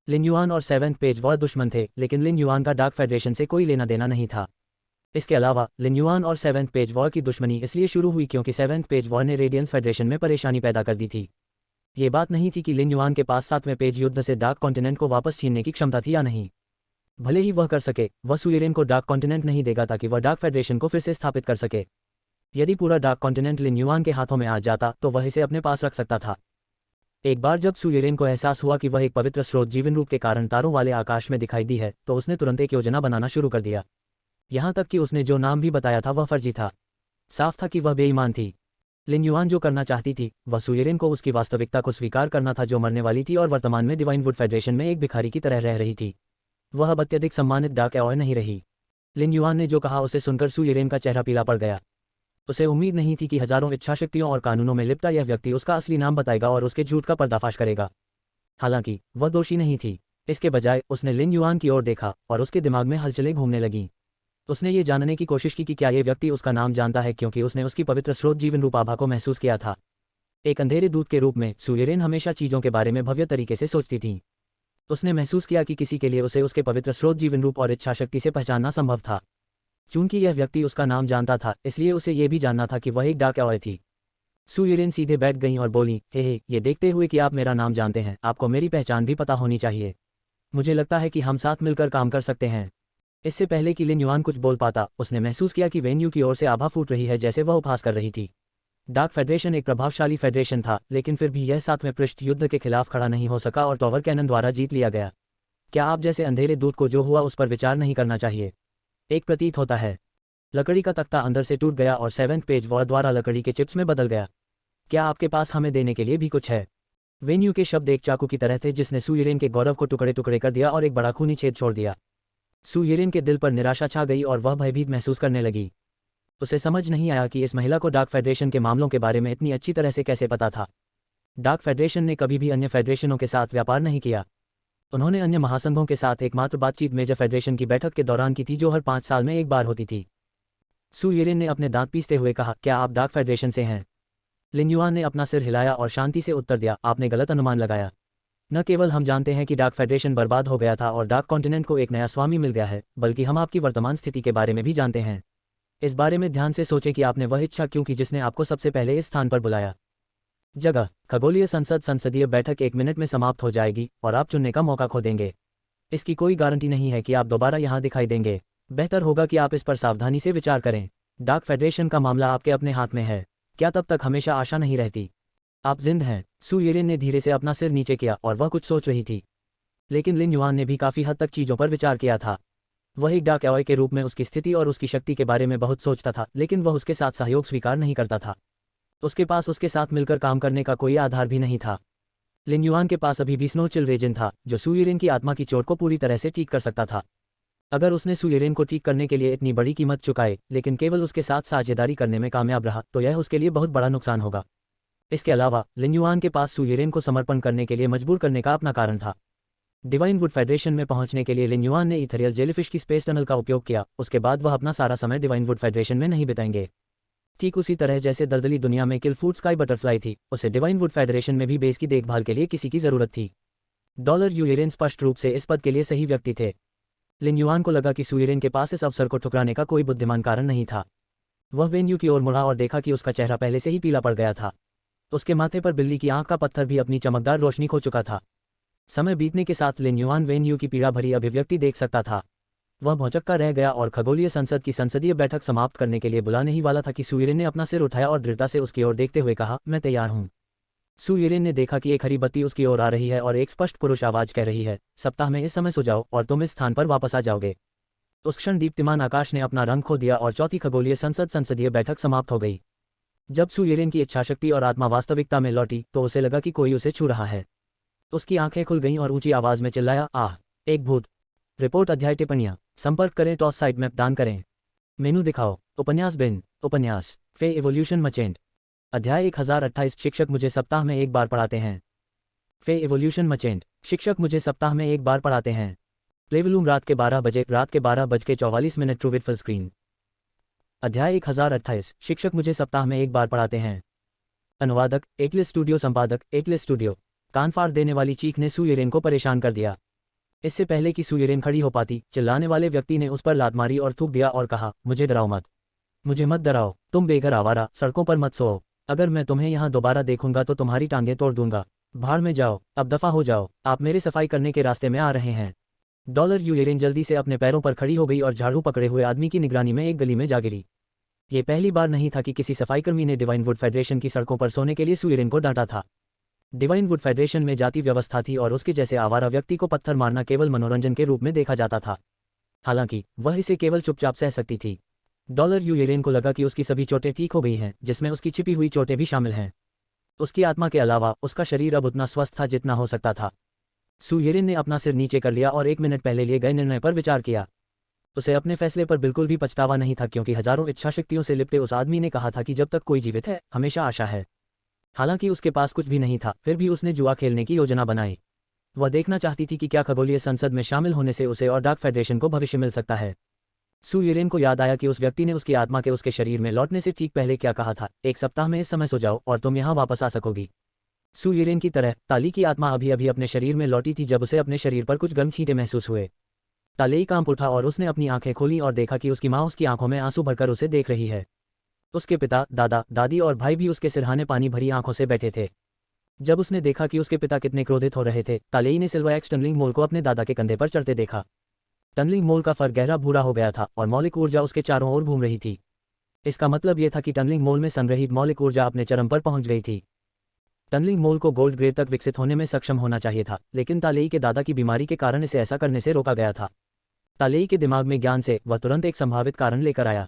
लिन युआन और 7th पेज वॉर दुश्मन थे, लेकिन लिन युआन का डार्क फेडरेशन से कोई लेना देना नहीं था। इसके अलावा लिन युआन और 7th पेज वॉर की दुश्मनी इसलिए शुरू हुई क्योंकि 7th पेज वॉर ने रेडियंस फेडरेशन में परेशानी पैदा कर दी थी। ये बात नहीं थी कि लिन युआन के पास 7वें पेज युद्ध से डार्क कॉन्टिनेंट को वापस छीनने की क्षमता थी या नहीं। भले ही वह कर सके, वह सु येरेन को डार्क कॉन्टिनेंट नहीं देगा ताकि वह डार्क फेडरेशन को फिर से स्थापित कर सके। यदि पूरा डार्क कॉन्टिनेंट लिन युआन के हाथों में आ जाता तो वह इसे अपने पास रख सकता था। एक बार जब सु येरेन को एहसास हुआ कि वह एक पवित्र स्रोत जीवन रूप के कारण तारों वाले आकाश में दिखाई दी है, तो उसने तुरंत एक योजना बनाना शुरू कर दिया। यहाँ तक कि उसने जो नाम भी बताया था वह फर्जी था। साफ था कि वह बेईमान थी। लिन युआन जो करना चाहती थी वह सुयेरेन को उसकी वास्तविकता को स्वीकार करना था, जो मरने वाली थी और वर्तमान में डिवाइन वुड फेडरेशन में एक भिखारी की तरह रह रही थी। वह अब अत्यधिक सम्मानित डार्क एओय नहीं रही। लिन युआन ने जो कहा उसे सुनकर सुयेरेन का चेहरा पीला पड़ गया। उसे उम्मीद नहीं थी कि हजारों इच्छाशक्तियों और कानूनों में लिपटा यह व्यक्ति उसका असली नाम बताएगा और उसके झूठ का पर्दाफाश करेगा। हालांकि वह दोषी नहीं थी। इसके बजाय उसने लिन युआन की ओर देखा और उसके दिमाग में हलचलें घूमने लगीं। उसने ये जानने की कोशिश की कि क्या ये व्यक्ति उसका नाम जानता है, क्योंकि उसने उसकी पवित्र स्रोत जीवन रूप आभा को महसूस किया था। एक अंधेरे दूत के रूप में सुयेरेन हमेशा चीजों के बारे में भव्य तरीके से सोचती थी। उसने महसूस किया कि किसी के लिए उसे उसके पवित्र स्रोत जीवन रूप और इच्छाशक्ति से पहचानना संभव था। चूंकि यह व्यक्ति उसका नाम जानता था, इसलिए उसे यह भी जानना था कि वह एक डार्क एओय थी। सुयेरेन सीधे बैठ गईं और बोली, हे ये देखते हुए कि आप मेरा नाम जानते हैं, आपको मेरी पहचान भी पता होनी चाहिए। मुझे लगता है कि हम साथ मिलकर काम कर सकते हैं। इससे पहले कि लिन युआन कुछ बोल पाता, उसने महसूस किया कि वेन्यू की ओर से आभा फूट रही है, जैसे वह उपहास कर रही थी। डार्क फेडरेशन एक प्रभावशाली फेडरेशन था, लेकिन फिर भी यह 7वें पृष्ठ युद्ध के खिलाफ खड़ा नहीं हो सका और टॉवर कैनन द्वारा जीत लिया गया। क्या आप जैसे अंधेरे दूत को जो हुआ उस पर विचार नहीं करना चाहिए? एक प्रतीत होता है। लकड़ी का तख्ता अंदर से टूट गया और 7वें पेज वॉर द्वारा लकड़ी के चिप्स में बदल गया। क्या आपके पास हमें देने के लिए भी कुछ है? वेन्यू के शब्द एक चाकू की तरह थे जिसने सुयेरेन के गौरव को टुकड़े टुकड़े कर दिया और एक बड़ा खूनी छेद छोड़ दिया। सुयेरेन के दिल पर निराशा छा गई और वह भयभीत महसूस करने लगी। उसे समझ नहीं आया कि इस महिला को डार्क फेडरेशन के मामलों के बारे में इतनी अच्छी तरह से कैसे पता था। डार्क फेडरेशन ने कभी भी अन्य फेडरेशनों के साथ व्यापार नहीं किया। उन्होंने अन्य महासंघों के साथ एकमात्र बातचीत मेजर फेडरेशन की बैठक के दौरान की थी, जो हर 5 साल में एक बार होती थी। सुयेरेन ने अपने दांत पीसते हुए कहा, क्या आप डार्क फेडरेशन से हैं? लिन युआन ने अपना सिर हिलाया और शांति से उत्तर दिया, आपने गलत अनुमान लगाया। न केवल हम जानते हैं कि डार्क फेडरेशन बर्बाद हो गया था और डार्क कॉन्टिनेंट को एक नया स्वामी मिल गया है, बल्कि हम आपकी वर्तमान स्थिति के बारे में भी जानते हैं। इस बारे में ध्यान से सोचें कि आपने वह इच्छा क्यों की जिसने आपको सबसे पहले इस स्थान पर बुलाया। जगह, खगोलीय संसद संसदीय बैठक 1 मिनट में समाप्त हो जाएगी और आप चुनने का मौका खो देंगे। इसकी कोई गारंटी नहीं है कि आप दोबारा यहाँ दिखाई देंगे। बेहतर होगा कि आप इस पर सावधानी से विचार करें। डार्क फेडरेशन का मामला आपके अपने हाथ में है। क्या तब तक हमेशा आशा नहीं रहती? आप जिंद हैं। सुयेरेन ने धीरे से अपना सिर नीचे किया और वह कुछ सोच रही थी। लेकिन लिन युआन ने भी काफी हद तक चीजों पर विचार किया था। वह एक डार्क एओय के रूप में उसकी स्थिति और उसकी शक्ति के बारे में बहुत सोचता था, लेकिन वह उसके साथ सहयोग स्वीकार नहीं करता था। उसके पास उसके साथ मिलकर काम करने का कोई आधार भी नहीं था। लिन युआन के पास अभी भी स्नो चिल रेजिन था, जो सुयेरेन की आत्मा की चोट को पूरी तरह से ठीक कर सकता था। अगर उसने सुयेरेन को ठीक करने के लिए इतनी बड़ी कीमत चुकाए, लेकिन केवल उसके साथ साझेदारी करने में कामयाब रहा, तो यह उसके लिए बहुत बड़ा नुकसान होगा। इसके अलावा लिन युआन के पास सुयेरेन को समर्पण करने के लिए मजबूर करने का अपना कारण था। डिवाइन वुड फेडरेशन में पहुंचने के लिए लिन युआन ने इथेरियल जेलीफिश की स्पेस टनल का उपयोग किया। उसके बाद वह अपना सारा समय डिवाइन वुड फेडरेशन में नहीं बिताएंगे। ठीक उसी तरह जैसे दलदली दुनिया में किल फूड स्काई बटरफ्लाई थी, उसे डिवाइन वुड फेडरेशन में भी बेस की देखभाल के लिए किसी की जरूरत थी। $युएरेन स्पष्ट रूप से इस पद के लिए सही व्यक्ति थे। लिन युआन को लगा कि सुयेरेन के पास इस अवसर को ठुकराने का कोई बुद्धिमान कारण नहीं था। वह वेन्यू की ओर मुड़ा और देखा कि उसका चेहरा पहले से ही पीला पड़ गया था। उसके माथे पर बिल्ली की आंख का पत्थर भी अपनी चमकदार रोशनी खो चुका था। समय बीतने के साथ लिन युआन वेन्यू की पीड़ा भरी अभिव्यक्ति देख सकता था। वह भौचक्का रह गया और खगोलीय संसद की संसदीय बैठक समाप्त करने के लिए बुलाने ही वाला था कि सुयेरेन ने अपना सिर उठाया और दृढ़ता से उसकी ओर देखते हुए कहा, मैं तैयार हूं। सुयेरेन ने देखा कि एक हरी बत्ती उसकी ओर आ रही है और एक स्पष्ट पुरुष आवाज कह रही है, सप्ताह में इस समय सो जाओ और तुम इस स्थान पर वापस आ जाओगे। उस क्षण दीप्तिमान आकाश ने अपना रंग खो दिया और चौथी खगोलीय संसद संसदीय बैठक समाप्त हो गई। जब सुयेरेन की इच्छाशक्ति और आत्मा वास्तविकता में लौटी तो उसे लगा कि कोई उसे छू रहा है। उसकी आंखें खुल गईं और ऊंची आवाज में चिल्लाया, आह, एक भूत। रिपोर्ट अध्याय टिप्पणियां संपर्क करें, टॉस साइड मैप दान करें, मेनू दिखाओ। उपन्यास बिन उपन्यास फे इवोल्यूशन मचेंट। अध्याय 1028। शिक्षक मुझे सप्ताह में एक बार पढ़ाते हैं। फे इवोल्यूशन मचेंट। शिक्षक मुझे सप्ताह में एक बार पढ़ाते हैं। प्लेवलूम रात के 12 बजे, रात के 12:44 ट्रू विद फुल स्क्रीन। अध्याय 1028। शिक्षक मुझे सप्ताह में एक बार पढ़ाते हैं। अनुवादक एटलिस स्टूडियो, संपादक एटलिस स्टूडियो। कान फाड़ देने वाली चीख ने सुयेरेन को परेशान कर दिया। इससे पहले कि सुयेरेन खड़ी हो पाती, चिल्लाने वाले व्यक्ति ने उस पर लात मारी और थूक दिया और कहा, मुझे डराओ मत, मुझे मत डराओ, तुम बेघर आवारा, सड़कों पर मत सोओ। अगर मैं तुम्हें यहाँ दोबारा देखूंगा तो तुम्हारी टांगें तोड़ दूंगा। भाड़ में जाओ, अब दफा हो जाओ, आप मेरे सफाई करने के रास्ते में आ रहे हैं। $युएरेन जल्दी से अपने पैरों पर खड़ी हो गई और झाड़ू पकड़े हुए आदमी की निगरानी में एक गली में जा गिरी। ये पहली बार नहीं था कि किसी सफाईकर्मी ने डिवाइन वुड फेडरेशन की सड़कों पर सोने के लिए सुयेरेन को डांटा था। डिवाइन वुड फेडरेशन में जाति व्यवस्था थी और उसके जैसे आवारा व्यक्ति को पत्थर मारना केवल मनोरंजन के रूप में देखा जाता था। हालांकि वह इसे केवल चुपचाप सह सकती थी। $यूरेन को लगा कि उसकी सभी चोटें ठीक हो गई हैं, जिसमें उसकी छिपी हुई चोटें भी शामिल हैं। उसकी आत्मा के अलावा उसका शरीर अब उतना स्वस्थ था जितना हो सकता था। सू येरिन ने अपना सिर नीचे कर लिया और 1 मिनट पहले लिए गए निर्णय पर विचार किया। उसे अपने फैसले पर बिल्कुल भी पछतावा नहीं था, क्योंकि हजारों इच्छाशक्तियों से लिपटे उस आदमी ने कहा था कि जब तक कोई जीवित है हमेशा आशा है। हालांकि उसके पास कुछ भी नहीं था, फिर भी उसने जुआ खेलने की योजना बनाई। वह देखना चाहती थी कि क्या खगोलीय संसद में शामिल होने से उसे और डार्क फेडरेशन को भविष्य मिल सकता है। सू येरिन को याद आया कि उस व्यक्ति ने उसकी आत्मा के उसके शरीर में लौटने से ठीक पहले क्या कहा था, 1 सप्ताह में इस समय सो जाओ और तुम यहाँ वापस आ सकोगी। सू येरिन की तरह ताली की आत्मा अभी अभी अपने शरीर में लौटी थी जब उसे अपने शरीर पर कुछ गर्म छींटे महसूस हुए। तालेई कांप उठा और उसने अपनी आंखें खोली और देखा कि उसकी माँ उसकी आंखों में आंसू भरकर उसे देख रही है। उसके पिता, दादा, दादी और भाई भी उसके सिरहाने पानी भरी आंखों से बैठे थे। जब उसने देखा कि उसके पिता कितने क्रोधित हो रहे थे, तालेई ने सिल्वरएक्स टनलिंग मोल को अपने दादा के कंधे पर चढ़ते देखा। टनलिंग मोल का फर गहरा भूरा हो गया था और मौलिक ऊर्जा उसके चारों ओर घूम रही थी। इसका मतलब यह था कि टनलिंग मोल में संग्रहित मौलिक ऊर्जा अपने चरम पर पहुंच गई थी। टनलिंग मोल को गोल्ड ग्रेड तक विकसित होने में सक्षम होना चाहिए था, लेकिन तालेई के दादा की बीमारी के कारण इसे ऐसा करने से रोका गया था। तालेई के दिमाग में ज्ञान से वह तुरंत एक संभावित कारण लेकर आया।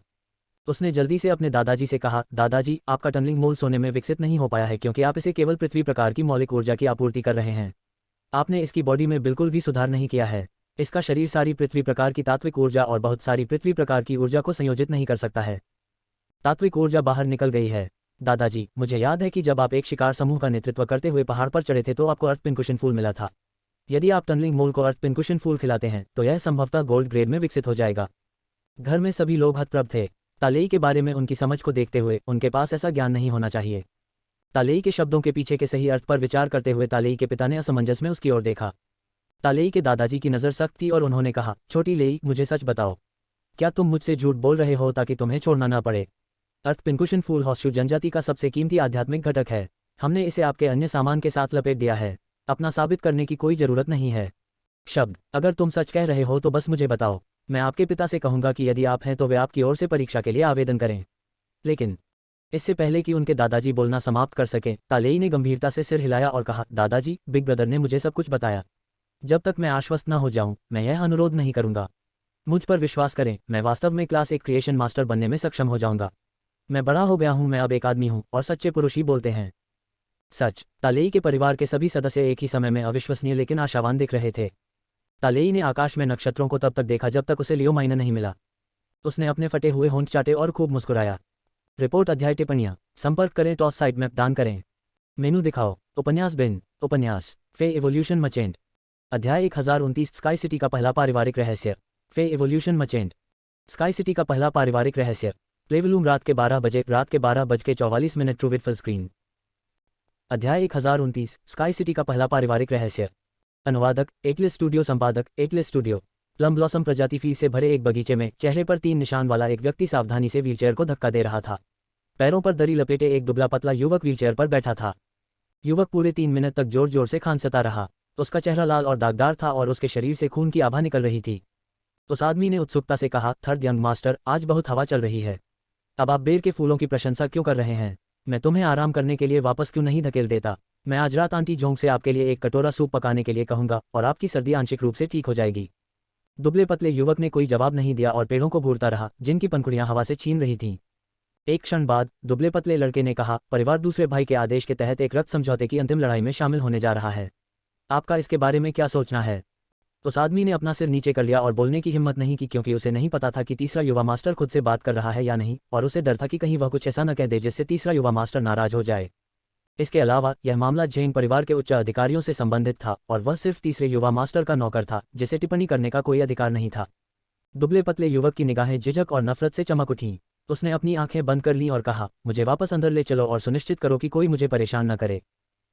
उसने जल्दी से अपने दादाजी से कहा, दादाजी, आपका टनलिंग मोल सोने में विकसित नहीं हो पाया है क्योंकि आप इसे केवल पृथ्वी प्रकार की मौलिक ऊर्जा की आपूर्ति कर रहे हैं। आपने इसकी बॉडी में बिल्कुल भी सुधार नहीं किया है। इसका शरीर सारी पृथ्वी प्रकार की तात्विक ऊर्जा और बहुत सारी पृथ्वी प्रकार की ऊर्जा को संयोजित नहीं कर सकता है। तात्विक ऊर्जा बाहर निकल गई है। दादाजी, मुझे याद है कि जब आप एक शिकार समूह का नेतृत्व करते हुए पहाड़ पर चढ़े थे तो आपको अर्थ पिनकुशन फूल मिला था। यदि आप टनलिंग मोल को अर्थ पिनकुशन फूल खिलाते हैं तो यह संभवतः गोल्ड ग्रेड में विकसित हो जाएगा। घर में सभी लोग हतप्रभ थे। तालेई के बारे में उनकी समझ को देखते हुए उनके पास ऐसा ज्ञान नहीं होना चाहिए। तालेई के शब्दों के पीछे के सही अर्थ पर विचार करते हुए तालेई के पिता ने असमंजस में उसकी ओर देखा। तालेई के दादाजी की नज़र सख्त थी और उन्होंने कहा, छोटी लेई, मुझे सच बताओ, क्या तुम मुझसे झूठ बोल रहे हो ताकि तुम्हें छोड़ना न पड़े? अर्थ पिनकुशन फूल होर्सशू जनजाति का सबसे कीमती आध्यात्मिक घटक है। हमने इसे आपके अन्य सामान के साथ लपेट दिया है। अपना साबित करने की कोई जरूरत नहीं है। शब्द, अगर तुम सच कह रहे हो तो बस मुझे बताओ। मैं आपके पिता से कहूंगा कि यदि आप हैं तो वे आपकी ओर से परीक्षा के लिए आवेदन करें। लेकिन इससे पहले कि उनके दादाजी बोलना समाप्त कर सकें, तालेई ने गंभीरता से सिर हिलाया और कहा, दादाजी, बिग ब्रदर ने मुझे सब कुछ बताया। जब तक मैं आश्वस्त न हो जाऊं, मैं यह अनुरोध नहीं करूंगा। मुझ पर विश्वास करें, मैं वास्तव में क्लास 1 क्रिएशन मास्टर बनने में सक्षम हो जाऊंगा। मैं बड़ा हो गया हूं, मैं अब एक आदमी हूं और सच्चे पुरुष ही बोलते हैं सच। तालेई के परिवार के सभी सदस्य एक ही समय में अविश्वसनीय लेकिन आशावान दिख रहे थे। तालेई ने आकाश में नक्षत्रों को तब तक देखा जब तक उसे लियो माइना नहीं मिला। उसने अपने फटे हुए होंठ चाटे और खूब मुस्कुराया। रिपोर्ट, अध्याय, टिप्पणियां। संपर्क करें, टॉस साइड मैप दान करें। मेनू दिखाओ। उपन्यास बिन। उपन्यास फे एवोल्यूशन मचेंट। अध्याय 1029, स्काई सिटी का पहला पारिवारिक रहस्य। फे एवोल्यूशन मचेंट। स्काई सिटी का पहला पारिवारिक रहस्य। प्लेवलूम, रात के 12 बजे, रात के 12:44 ट्रू विद फुल स्क्रीन। अध्याय 1029, स्काई सिटी का पहला पारिवारिक रहस्य। अनुवादक, एटलिस स्टूडियो। संपादक, एटलिस स्टूडियो। प्लम ब्लॉसम प्रजाति फील से भरे एक बगीचे में चेहरे पर 3 निशान वाला एक व्यक्ति सावधानी से व्हीलचेयर को धक्का दे रहा था। पैरों पर दरी लपेटे एक दुबला पतला युवक व्हीलचेयर पर बैठा था। युवक पूरे 3 मिनट तक जोर जोर से खांसता रहा। उसका चेहरा लाल और दागदार था और उसके शरीर से खून की आभा निकल रही थी। उस आदमी ने उत्सुकता से कहा, थर्ड यंग मास्टर, आज बहुत हवा चल रही है। अब आप बेर के फूलों की प्रशंसा क्यों कर रहे हैं? मैं तुम्हें आराम करने के लिए वापस क्यों नहीं धकेल देता? मैं आज रात आंटी जोंग से आपके लिए एक कटोरा सूप पकाने के लिए कहूंगा और आपकी सर्दी आंशिक रूप से ठीक हो जाएगी। दुबले पतले युवक ने कोई जवाब नहीं दिया और पेड़ों को घूरता रहा जिनकी पंखुड़ियां हवा से छीन रही थीं। एक क्षण बाद दुबले पतले लड़के ने कहा, परिवार दूसरे भाई के आदेश के तहत एक रक्त समझौते की अंतिम लड़ाई में शामिल होने जा रहा है। आपका इसके बारे में क्या सोचना है? उस आदमी ने अपना सिर नीचे कर लिया और बोलने की हिम्मत नहीं की, क्योंकि उसे नहीं पता था कि तीसरा युवा मास्टर खुद से बात कर रहा है या नहीं, और उसे डर था कि कहीं वह कुछ ऐसा न कह दे जिससे तीसरा युवा मास्टर नाराज हो जाए। इसके अलावा यह मामला झेंग परिवार के उच्च अधिकारियों से संबंधित था और वह सिर्फ तीसरे युवा मास्टर का नौकर था जिसे टिप्पणी करने का कोई अधिकार नहीं था। दुबले पतले युवक की निगाहें झिझक और नफरत से चमक उठीं। उसने अपनी आंखें बंद कर लीं और कहा, मुझे वापस अंदर ले चलो और सुनिश्चित करो कि कोई मुझे परेशान न करे।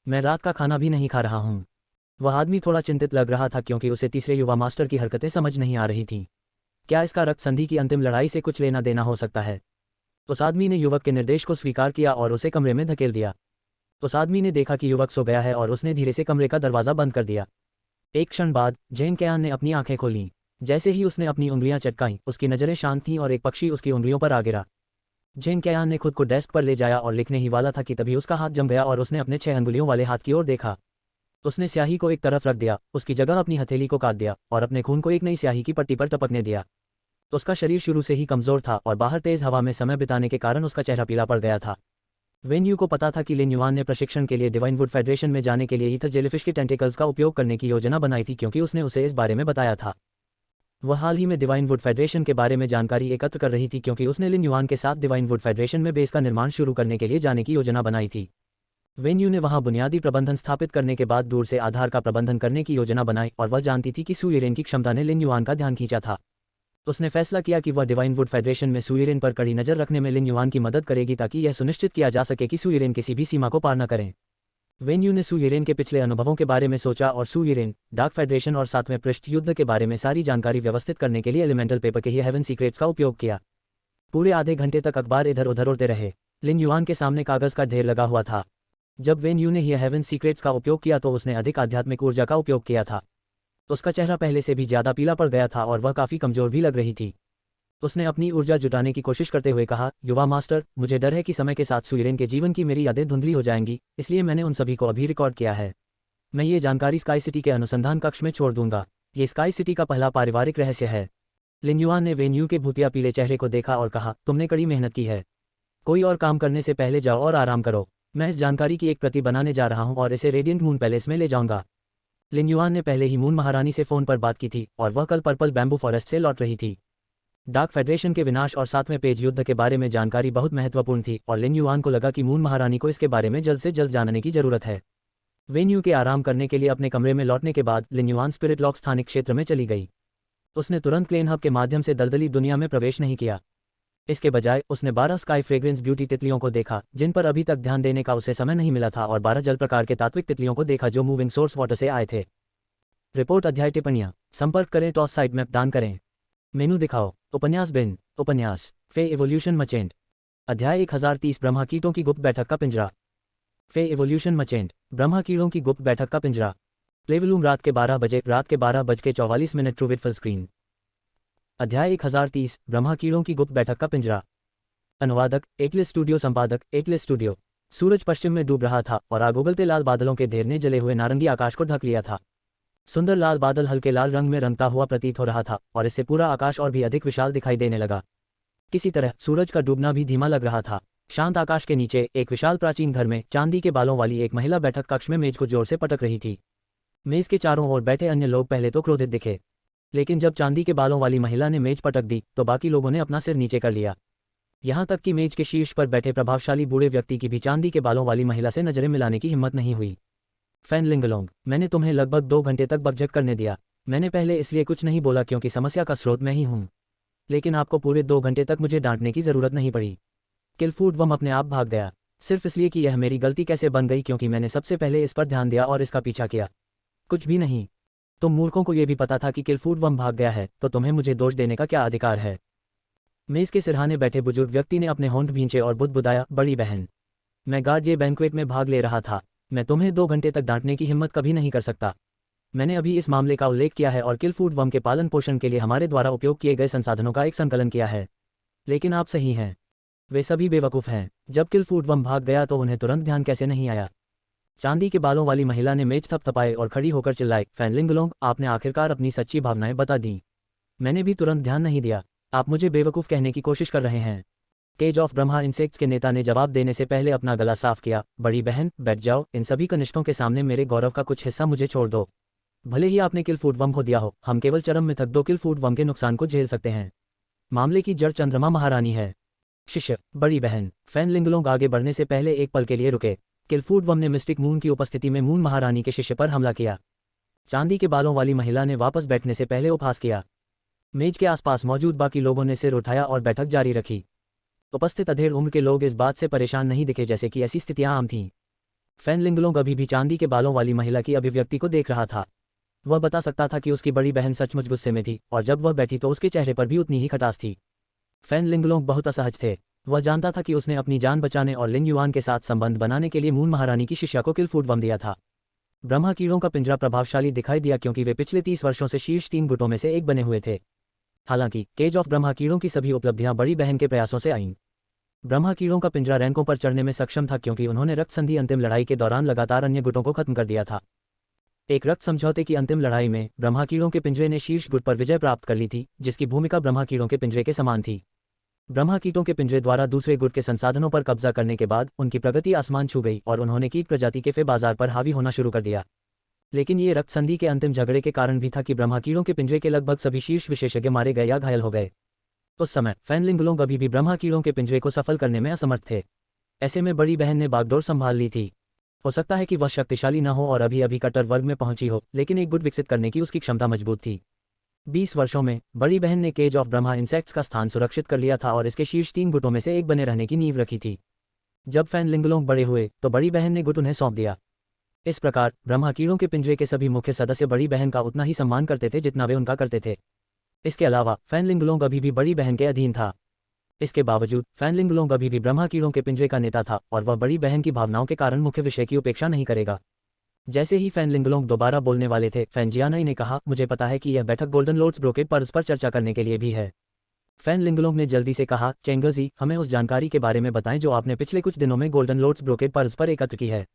मैं रात का खाना भी नहीं खा रहा हूँ। वह आदमी थोड़ा चिंतित लग रहा था क्योंकि उसे तीसरे युवा मास्टर की हरकतें समझ नहीं आ रही थीं। क्या इसका रक्त संधि की अंतिम लड़ाई से कुछ लेना देना हो सकता है? उस आदमी ने युवक के निर्देश को स्वीकार किया और उसे कमरे में धकेल दिया। उस आदमी ने देखा कि युवक सो गया है और उसने धीरे से कमरे का दरवाज़ा बंद कर दिया। एक क्षण बाद जेन कैन ने अपनी आंखें खोलीं। जैसे ही उसने अपनी उंगलियां चटकाईं, उसकी नज़रें शांत थीं और एक पक्षी उसकी उंगलियों पर आ गिरा। जेन कैन ने खुद को डेस्क पर ले जाया और लिखने ही वाला था कि तभी उसका हाथ जम गया और उसने अपने 6 अंगुलियों वाले हाथ की ओर देखा। उसने स्याही को एक तरफ रख दिया, उसकी जगह अपनी हथेली को काट दिया और अपने खून को एक नई स्याही की पट्टी पर टपकने दिया। उसका शरीर शुरू से ही कमज़ोर था और बाहर तेज़ हवा में समय बिताने के कारण उसका चेहरा पीला पड़ गया था। वेन यू को पता था कि लिन युआन ने प्रशिक्षण के लिए डिवाइन वुड फेडरेशन में जाने के लिए ईथर जेलीफिश के टेंटिकल्स का उपयोग करने की योजना बनाई थी, क्योंकि उसने उसे इस बारे में बताया था। वह हाल ही में डिवाइन वुड फेडरेशन के बारे में जानकारी एकत्र कर रही थी, क्योंकि उसने लिन युआन के साथ डिवाइन वुड फेडरेशन में बेस का निर्माण शुरू करने के लिए जाने की योजना बनाई थी। वेन यू ने वहां बुनियादी प्रबंधन स्थापित करने के बाद दूर से आधार का प्रबंधन करने की योजना बनाई, और वह जानती थी कि सुइरेन की क्षमता ने लिन युआन का ध्यान खींचा था। उसने फैसला किया कि वह डिवाइन वुड फेडरेशन में सुइरेन पर कड़ी नज़र रखने में लिन युआन की मदद करेगी, ताकि यह सुनिश्चित किया जा सके कि सुइरेन किसी भी सीमा को पार न करें। वेन यू ने सुइरेन के पिछले अनुभवों के बारे में सोचा और सुइरेन, डार्क फेडरेशन और सातवें पृष्ठ युद्ध के बारे में सारी जानकारी व्यवस्थित करने के लिए एलिमेंटल पेपर के ही हेवन सीक्रेट्स का उपयोग किया। पूरे आधे घंटे तक अखबार इधर उधर उड़ते रहे। लिन युआन के सामने कागज़ का ढेर लगा हुआ था। जब वेन यू ने यह हेवन सीक्रेट्स का उपयोग किया तो उसने अधिक आध्यात्मिक ऊर्जा का उपयोग किया था। उसका चेहरा पहले से भी ज़्यादा पीला पड़ गया था और वह काफ़ी कमज़ोर भी लग रही थी। उसने अपनी ऊर्जा जुटाने की कोशिश करते हुए कहा, युवा मास्टर, मुझे डर है कि समय के साथ सुइरेन के जीवन की मेरी यादें धुंधली हो जाएंगी, इसलिए मैंने उन सभी को अभी रिकॉर्ड किया है। मैं ये जानकारी स्काई सिटी के अनुसंधान कक्ष में छोड़ दूंगा। ये स्काई सिटी का पहला पारिवारिक रहस्य है। लिन युआन ने वेन यू के भूतिया पीले चेहरे को देखा और कहा, तुमने कड़ी मेहनत की है। कोई और काम करने से पहले जाओ और आराम करो। मैं इस जानकारी की एक प्रति बनाने जा रहा हूँ और इसे रेडियंट मून पैलेस में ले जाऊंगा। लिन युआन ने पहले ही मून महारानी से फ़ोन पर बात की थी और वह कल पर्पल बैम्बू फॉरेस्ट से लौट रही थी। डार्क फेडरेशन के विनाश और सातवें पेज युद्ध के बारे में जानकारी बहुत महत्वपूर्ण थी और लिन युआन को लगा कि मून महारानी को इसके बारे में जल्द से जल्द जानने की जरूरत है। वेन यू के आराम करने के लिए अपने कमरे में लौटने के बाद लिन युआन स्पिरिट लॉक स्थानिक क्षेत्र में चली गई। उसने तुरंत क्लेन हब के माध्यम से दलदली दुनिया में प्रवेश नहीं किया। इसके बजाय उसने 12 स्काई फ्रेग्रेंस ब्यूटी तितलियों को देखा, जिन पर अभी तक ध्यान देने का उसे समय नहीं मिला था, और 12 जल प्रकार के तात्विक तितलियों को देखा जो मूविंग सोर्स वाटर से आए थे। रिपोर्ट अध्याय टिप्पणियाँ। संपर्क करें, टॉस साइड मैप दान करें। मेनू दिखाओ। उपन्यास बिन। उपन्यास फे एवोल्यूशन मचेंट। अध्याय 1030 ब्रह्मा कीटों की गुप्त बैठक का पिंजरा। फे एवोल्यूशन मचेंट। ब्रह्मा कीड़ों की गुप्त बैठक का पिंजरा। प्लेवलूम रात के 12:44 ट्रू विथ फुल स्क्रीन। अध्याय 1030 ब्रह्मा कीड़ों की गुप्त बैठक का पिंजरा। अनुवादक एटलिस स्टूडियो। संपादक एटलिस स्टूडियो। सूरज पश्चिम में डूब रहा था और आग उगलते लाल बादलों के ढेर ने जले हुए नारंगी आकाश को ढक लिया था। सुंदर लाल बादल हल्के लाल रंग में रंगता हुआ प्रतीत हो रहा था और इससे पूरा आकाश और भी अधिक विशाल दिखाई देने लगा। किसी तरह सूरज का डूबना भी धीमा लग रहा था। शांत आकाश के नीचे एक विशाल प्राचीन घर में चांदी के बालों वाली एक महिला बैठक कक्ष में मेज को जोर से पटक रही थी। मेज के चारों ओर बैठे अन्य लोग पहले तो क्रोधित दिखे, लेकिन जब चांदी के बालों वाली महिला ने मेज पटक दी तो बाकी लोगों ने अपना सिर नीचे कर लिया। यहाँ तक कि मेज के शीर्ष पर बैठे प्रभावशाली बूढ़े व्यक्ति की भी चांदी के बालों वाली महिला से नजरें मिलाने की हिम्मत नहीं हुई। फैन लिंगलोंग, मैंने तुम्हें लगभग 2 घंटे तक बकझक करने दिया। मैंने पहले इसलिए कुछ नहीं बोला क्योंकि समस्या का स्रोत मैं ही हूँ, लेकिन आपको पूरे 2 घंटे तक मुझे डांटने की जरूरत नहीं पड़ी। किलफूड वम अपने आप भाग गया, सिर्फ इसलिए कि यह मेरी गलती कैसे बन गई क्योंकि मैंने सबसे पहले इस पर ध्यान दिया और इसका पीछा किया। कुछ भी नहीं। तुम मूर्खों को यह भी पता था कि किलफूड वम भाग गया है, तो तुम्हें मुझे दोष देने का क्या अधिकार है? मेज के सिरहाने बैठे बुजुर्ग व्यक्ति ने अपने होंठ भींचे और बुदबुदाया, बड़ी बहन, मैं गार्डिये बैंक्वेट में भाग ले रहा था। मैं तुम्हें 2 घंटे तक डांटने की हिम्मत कभी नहीं कर सकता। मैंने अभी इस मामले का उल्लेख किया है और किलफूड वम के पालन पोषण के लिए हमारे द्वारा उपयोग किए गए संसाधनों का एक संकलन किया है। लेकिन आप सही हैं, वे सभी बेवकूफ़ हैं। जब किलफूड वम भाग गया तो उन्हें तुरंत ध्यान कैसे नहीं आया? चांदी के बालों वाली महिला ने मेज थपथपाए और खड़ी होकर चिल्लाई, फैन लिंगलोंग, आपने आखिरकार अपनी सच्ची भावनाएं बता दी। मैंने भी तुरंत ध्यान नहीं दिया। आप मुझे बेवकूफ़ कहने की कोशिश कर रहे हैं। केज ऑफ ब्रह्मा इंसेक्ट्स के नेता ने जवाब देने से पहले अपना गला साफ किया। बड़ी बहन, बैठ जाओ। इन सभी कनिष्ठों के सामने मेरे गौरव का कुछ हिस्सा मुझे छोड़ दो। भले ही आपने किलफूड वम खो दिया हो, हम केवल चरम में थक 2 किलफूड वम के नुकसान को झेल सकते हैं। मामले की जड़ चंद्रमा महारानी है। शिष्य, बड़ी बहन। फैन लिंगलोंग आगे बढ़ने से पहले एक पल के लिए रुके। किलफूड वम ने मिस्टिक मून की उपस्थिति में मून महारानी के शिष्य पर हमला किया। चांदी के बालों वाली महिला ने वापस बैठने से पहले उपहास किया। मेज के आसपास मौजूद बाकी लोगों ने सिर उठाया और बैठक जारी रखी। उपस्थित अधेड़ उम्र के लोग इस बात से परेशान नहीं दिखे जैसे कि ऐसी स्थितियां आम थीं। फैन लिंगलोंग अभी भी चांदी के बालों वाली महिला की अभिव्यक्ति को देख रहा था। वह बता सकता था कि उसकी बड़ी बहन सचमुच गुस्से में थी और जब वह बैठी तो उसके चेहरे पर भी उतनी ही खटास थी। फैन लिंगलोंग बहुत असहज थे। वह जानता था कि उसने अपनी जान बचाने और लिन युआन के साथ संबंध बनाने के लिए मून महारानी की शिष्या को किलफूड वम दिया था। ब्रह्मा कीड़ों का पिंजरा प्रभावशाली दिखाई दिया क्योंकि वे पिछले 30 वर्षों से शीर्ष 3 गुटों में से एक बने हुए थे। हालांकि केज ऑफ ब्रह्मा कीड़ों की सभी उपलब्धियां बड़ी बहन के प्रयासों से आईं। ब्रह्मा कीड़ों का पिंजरा रैंकों पर चढ़ने में सक्षम था क्योंकि उन्होंने रक्त संधि अंतिम लड़ाई के दौरान लगातार अन्य गुटों को खत्म कर दिया था। एक रक्त समझौते की अंतिम लड़ाई में ब्रह्मा कीड़ों के पिंजरे ने शीर्ष गुट पर विजय प्राप्त कर ली थी, जिसकी भूमिका ब्रह्मा कीड़ों के पिंजरे के समान थी। ब्रह्मा कीटों के पिंजरे द्वारा दूसरे गुट के संसाधनों पर कब्जा करने के बाद उनकी प्रगति आसमान छू गई और उन्होंने कीट प्रजाति के फे बाजार पर हावी होना शुरू कर दिया। लेकिन ये रक्त संधि के अंतिम झगड़े के कारण भी था कि ब्रह्मा कीड़ों के पिंजरे के लगभग सभी शीर्ष विशेषज्ञ मारे गए या घायल हो गए। उस समय फैन लिंगलोंग अभी भी ब्रह्मा कीड़ों के पिंजरे को सफल करने में असमर्थ थे। ऐसे में बड़ी बहन ने बागडोर संभाल ली थी। हो सकता है कि वह शक्तिशाली न हो और अभी अभी कट्टर वर्ग में पहुंची हो, लेकिन एक गुट विकसित करने की उसकी क्षमता मजबूत थी। 20 वर्षों में बड़ी बहन ने केज ऑफ ब्रह्मा इंसेक्ट्स का स्थान सुरक्षित कर लिया था और इसके शीर्ष 3 गुटों में से एक बने रहने की नींव रखी थी। जब फैन लिंगलोंग बड़े हुए तो बड़ी बहन ने गुट उन्हें सौंप दिया। इस प्रकार ब्रह्मा कीड़ों के पिंजरे के सभी मुख्य सदस्य बड़ी बहन का उतना ही सम्मान करते थे जितना वे उनका करते थे। इसके अलावा फैन लिंगलोंग अभी भी बड़ी बहन के अधीन था। इसके बावजूद फैन लिंगलोंग अभी भी ब्रह्मा कीड़ों के पिंजरे का नेता था और वह बड़ी बहन की भावनाओं के कारण मुख्य विषय की उपेक्षा नहीं करेगा। जैसे ही फैन लिंगलोंग दोबारा बोलने वाले थे, फैन जियानाई ने कहा, मुझे पता है कि यह बैठक गोल्डन लॉर्ड्स ब्रोकेड पर्स पर चर्चा करने के लिए भी है। फैन लिंगलोंग ने जल्दी से कहा, चेंगर्जी, हमें उस जानकारी के बारे में बताएं जो आपने पिछले कुछ दिनों में गोल्डन लॉर्ड्स ब्रोकेड पर्स पर एकत्र की है।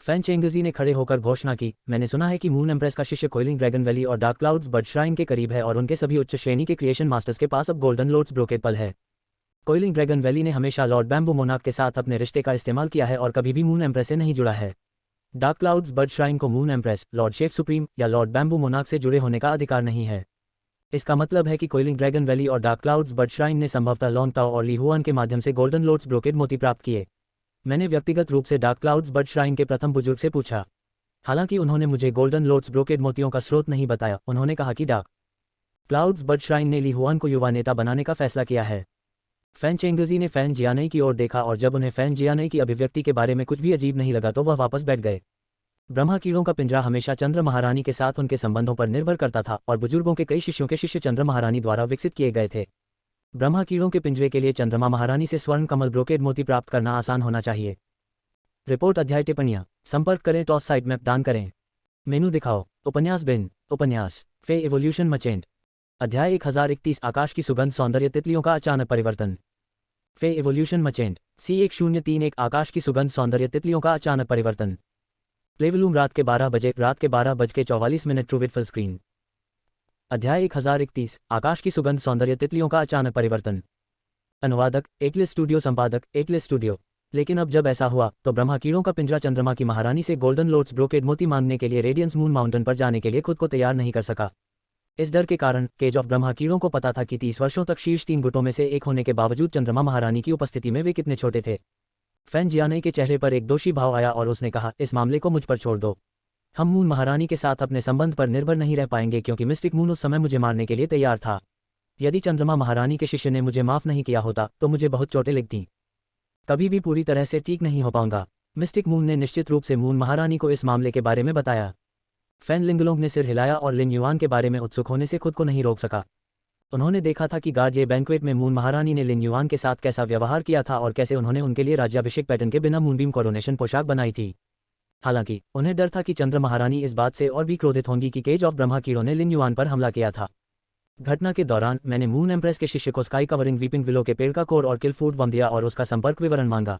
फैन चेंगर्जी ने खड़े होकर घोषणा की, मैंने सुना है कि मून एम्प्रेस का शिष्य कोइलिंग ड्रैगन वैली और डार्क क्लाउड्स बर्ड श्राइन के करीब है और उनके सभी उच्च श्रेणी के क्रिएशन मास्टर्स के पास अब गोल्डन लॉर्ड्स ब्रोकेड पल है। कोइलिंग ड्रैगन वैली ने हमेशा लॉर्ड बैम्बू मोनार्क के साथ अपने रिश्ते का इस्तेमाल किया है और कभी भी मून एम्प्रेस से नहीं जुड़ा है। डार्क क्लाउड्स बर्ड श्राइन को moon empress, Lord chef supreme या लॉर्ड बैम्बू मोनार्क से जुड़े होने का अधिकार नहीं है। इसका मतलब है कि कोइलिंग ड्रैगन वैली और डार्क क्लाउड्स बर्ड श्राइन ने संभवतः लॉन्गताओ और ली हुआन के माध्यम से गोल्डन लॉर्ड्स ब्रोकेड मोती प्राप्त किए। मैंने व्यक्तिगत रूप से डार्क क्लाउड्स बर्ड श्राइन के प्रथम बुजुर्ग से पूछा। हालांकि उन्होंने मुझे गोल्डन लॉर्ड्स ब्रोकेड मोतियों का स्रोत नहीं बताया। उन्होंने कहा कि डार्क क्लाउड्स बर्ड श्राइन ने ली हुआन को युवा नेता बनाने का फैसला किया है। फैन चेंगर्जी ने फैन जियानाई की ओर देखा और जब उन्हें फैन जियानाई की अभिव्यक्ति के बारे में कुछ भी अजीब नहीं लगा तो वह वापस बैठ गए। ब्रह्मा कीड़ों का पिंजरा हमेशा चंद्र महारानी के साथ उनके संबंधों पर निर्भर करता था और बुजुर्गों के कई शिष्यों के शिष्य चंद्र महारानी द्वारा विकसित किए गए थे। ब्रह्मा कीड़ों के पिंजरे के लिए चंद्रमा महारानी से स्वर्ण कमल ब्रोकेड मोती प्राप्त करना आसान होना चाहिए। रिपोर्ट अध्याय टिप्पणियां संपर्क करें टॉस साइट मैप दान करें। मेनू दिखाओ। उपन्यास बिन उपन्यास फे एवोल्यूशन मचेंट। अध्याय 1031 आकाश की सुगंध सौंदर्य तितलियों का अचानक परिवर्तन। फे एवोल्यूशन मचेंट C1031 आकाश की सुगंध सौंदर्य तितलियों का अचानक परिवर्तन। प्लेवलूम रात के 12 बजे रात के 12:44 ट्रूविट फुल स्क्रीन। अध्याय 1031 आकाश की सुगंध सौंदर्य तितलियों का अचानक परिवर्तन। अनुवादक एटलिस स्टूडियो, संपादक एटलिस स्टूडियो। लेकिन अब जब ऐसा हुआ तो ब्रह्मा कीड़ों का पिंजरा चंद्रमा की महारानी से गोल्डन लॉर्ड्स ब्रोकेड मोती मांगने के लिए रेडियंस मून माउंटेन पर जाने के लिए खुद को तैयार नहीं कर सका। इस डर के कारण केज ऑफ ब्रह्मा कीड़ों को पता था कि 30 वर्षों तक शीर्ष 3 गुटों में से एक होने के बावजूद चंद्रमा महारानी की उपस्थिति में वे कितने छोटे थे। फैन जियानाई के चेहरे पर एक दोषी भाव आया और उसने कहा, इस मामले को मुझ पर छोड़ दो। हम मून महारानी के साथ अपने संबंध पर निर्भर नहीं रह पाएंगे क्योंकि मिस्टिक मून उस समय मुझे मारने के लिए तैयार था। यदि चंद्रमा महारानी के शिष्य ने मुझे माफ नहीं किया होता तो मुझे बहुत चोटें लगती। कभी भी पूरी तरह से ठीक नहीं हो पाऊंगा। मिस्टिक मून ने निश्चित रूप से मून महारानी को इस मामले के बारे में बताया। फैन लिंगलोंग ने सिर हिलाया और लिन युआन के बारे में उत्सुक होने से खुद को नहीं रोक सका। उन्होंने देखा था कि गार्डिये बैंक्वेट में मून महारानी ने लिन युआन के साथ कैसा व्यवहार किया था और कैसे उन्होंने उनके लिए राज्याभिषेक पैटर्न के बिना मूनबीम कोरोनेशन पोशाक बनाई थी। हालांकि उन्हें डर था कि चंद्र महारानी इस बात से और भी क्रोधित होंगी कि केज ऑफ ब्रह्मा कीड़ों ने लिन युआन पर हमला किया था। घटना के दौरान मैंने मून एम्प्रेस के शिष्य को स्काई कवरिंग वीपिंग विलो के पेड़ का कोर और किल फूड बम दिया और उसका संपर्क विवरण मांगा।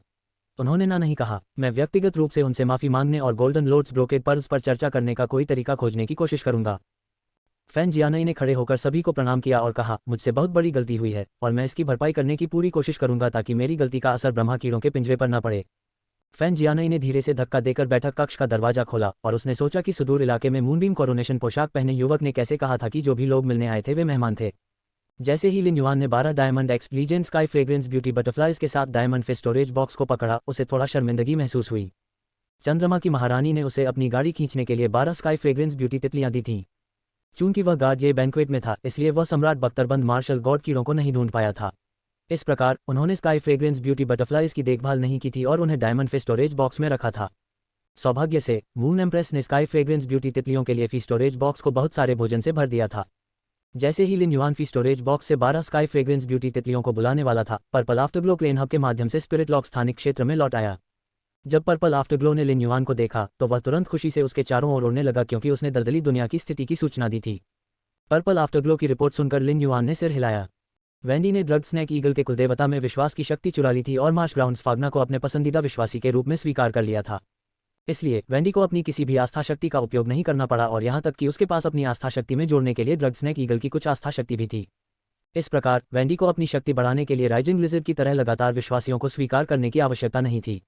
उन्होंने ना नहीं कहा। मैं व्यक्तिगत रूप से उनसे माफी मांगने और गोल्डन लॉर्ड्स ब्रोकेड पर्ल्स पर चर्चा करने का कोई तरीका खोजने की कोशिश करूंगा। फैन जियानाई ने खड़े होकर सभी को प्रणाम किया और कहा, मुझसे बहुत बड़ी गलती हुई है और मैं इसकी भरपाई करने की पूरी कोशिश करूंगा ताकि मेरी गलती का असर ब्रह्मा कीड़ों के पिंजरे पर न पड़े। फैन जियानाई ने धीरे से धक्का देकर बैठक कक्ष का दरवाजा खोला और उसने सोचा कि सुदूर इलाके में मूनबीम कोरोनेशन पोशाक पहने युवक ने कैसे कहा था कि जो भी लोग मिलने आए थे वे मेहमान थे। जैसे ही लिन युआन ने 12 diamond x legend sky fragrance beauty butterflies के साथ डायमंड फिश स्टोरेज बॉक्स को पकड़ा, उसे थोड़ा शर्मिंदगी महसूस हुई। चंद्रमा की महारानी ने उसे अपनी गाड़ी खींचने के लिए 12 स्काई फ्रेग्रेंस ब्यूटी तितलियां दी थीं। चूंकि वह गार्डिये बैंक्वेट में था इसलिए वह सम्राट बख्तरबंद मार्शल गॉड कीड़ों को नहीं ढूंढ पाया था। इस प्रकार उन्होंने स्काई फ्रेग्रेंस ब्यूटी बटरफ्लाइज की देखभाल नहीं की थी और उन्हें डायमंड फिश स्टोरेज बॉक्स में रखा था। सौभाग्य से मून एम्प्रेस ने स्काई फ्रेग्रेंस ब्यूटी तितलियों के लिए फी स्टोरेज बॉक्स को बहुत सारे भोजन से भर दिया था। जैसे ही लिन युआन फी स्टोरेज बॉक्स से 12 स्काई फ्रेग्रेंस ब्यूटी तितलियों को बुलाने वाला था, पर्पल आफ्टरग्लो क्लेन हब के माध्यम से स्पिरिट लॉक स्थानिक क्षेत्र में लौट आया। जब पर्पल आफ्टरग्लो ने लिन युआन को देखा तो वह तुरंत खुशी से उसके चारों ओर उड़ने लगा क्योंकि उसने दलदली दुनिया की स्थिति की सूचना दी थी। पर्पल आफ्टरग्लो की रिपोर्ट सुनकर लिन युआन ने सिर हिलाया। वेंडी ने ड्रग स्नैक ईगल के कुलदेवता में विश्वास की शक्ति चुरा ली थी और मार्श ग्राउंड्स फागना को अपने पसंदीदा विश्वासी के रूप में स्वीकार कर लिया था। इसलिए वेंडी को अपनी किसी भी आस्था शक्ति का उपयोग नहीं करना पड़ा और यहाँ तक कि उसके पास अपनी आस्था शक्ति में जोड़ने के लिए ड्रग स्नेक ईगल की कुछ आस्था शक्ति भी थी। इस प्रकार वेंडी को अपनी शक्ति बढ़ाने के लिए राइजिंग ब्लिज़र्ड की तरह लगातार विश्वासियों को स्वीकार करने की आवश्यकता नहीं थी।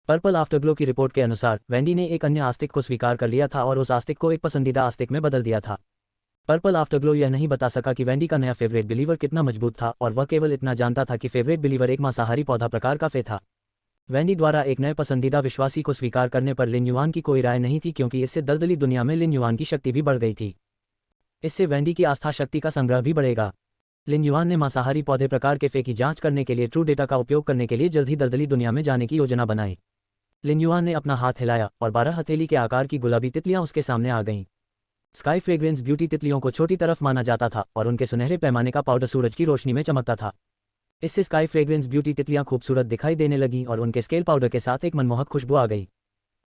पर्पल आफ्टरग्लो की रिपोर्ट के अनुसार वेंडी ने एक अन्य आस्तिक को स्वीकार कर लिया था और उस आस्तिक को एक पसंदीदा आस्तिक में बदल दिया था। पर्पल आफ्टरग्लो यह नहीं बता सका कि वेंडी का नया फेवरेट बिलीवर कितना मजबूत था और वह केवल इतना जानता था कि फेवरेट बिलीवर एक मांसाहारी पौधा प्रकार का फे था। वेंडी द्वारा एक नए पसंदीदा विश्वासी को स्वीकार करने पर लिन युआन की कोई राय नहीं थी क्योंकि इससे दलदली दुनिया में लिन युआन की शक्ति भी बढ़ गई थी। इससे वेंडी की आस्था शक्ति का संग्रह भी बढ़ेगा। लिन युआन ने मांसाहारी पौधे प्रकार के फे की जांच करने के लिए ट्रू डेटा का उपयोग करने के लिए जल्द ही दलदली दुनिया में जाने की योजना बनाई। लिन युआन ने अपना हाथ हिलाया और 12 हथेली के आकार की गुलाबी तितलियां उसके सामने आ गईं। स्काई फ्रेग्रेंस ब्यूटी तितलियों को छोटी तरफ माना जाता था और उनके सुनहरे पैमाने का पाउडर सूरज की रोशनी में चमकता था। इससे स्काई फ्रेग्रेंस ब्यूटी तितलियां खूबसूरत दिखाई देने लगीं और उनके स्केल पाउडर के साथ एक मनमोहक खुशबू आ गई।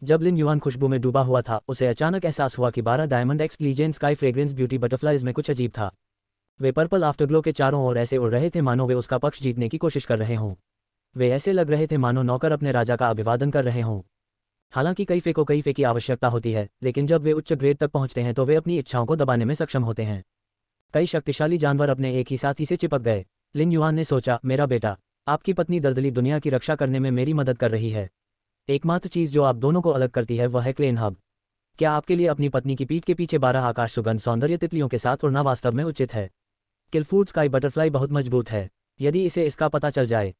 जब लिन युआन खुशबू में डूबा हुआ था उसे अचानक एहसास हुआ कि 12 diamond x pleasant sky fragrance beauty butterflies में कुछ अजीब था। वे पर्पल आफ्टरग्लो के चारों ओर ऐसे उड़ रहे थे मानो वे उसका पक्ष जीतने की कोशिश कर रहे हों। वे ऐसे लग रहे थे मानो नौकर अपने राजा का अभिवादन कर रहे हों। हालांकि कई फे को कई फे की आवश्यकता होती है, लेकिन जब वे उच्च ग्रेड तक पहुंचते हैं तो वे अपनी इच्छाओं को दबाने में सक्षम होते हैं। कई शक्तिशाली जानवर अपने एक ही साथी से चिपक गए। लिन युआन ने सोचा, मेरा बेटा, आपकी पत्नी दलदली दुनिया की रक्षा करने में मेरी मदद कर रही है। एकमात्र चीज़ जो आप दोनों को अलग करती है वह है क्लेन हब। क्या आपके लिए अपनी पत्नी की पीठ के पीछे 12 आकाश सुगंध सौंदर्य तितलियों के साथ उड़ना वास्तव में उचित है? किलफूड स्काई बटरफ्लाई बहुत मजबूत है। यदि इसे इसका पता चल जाए,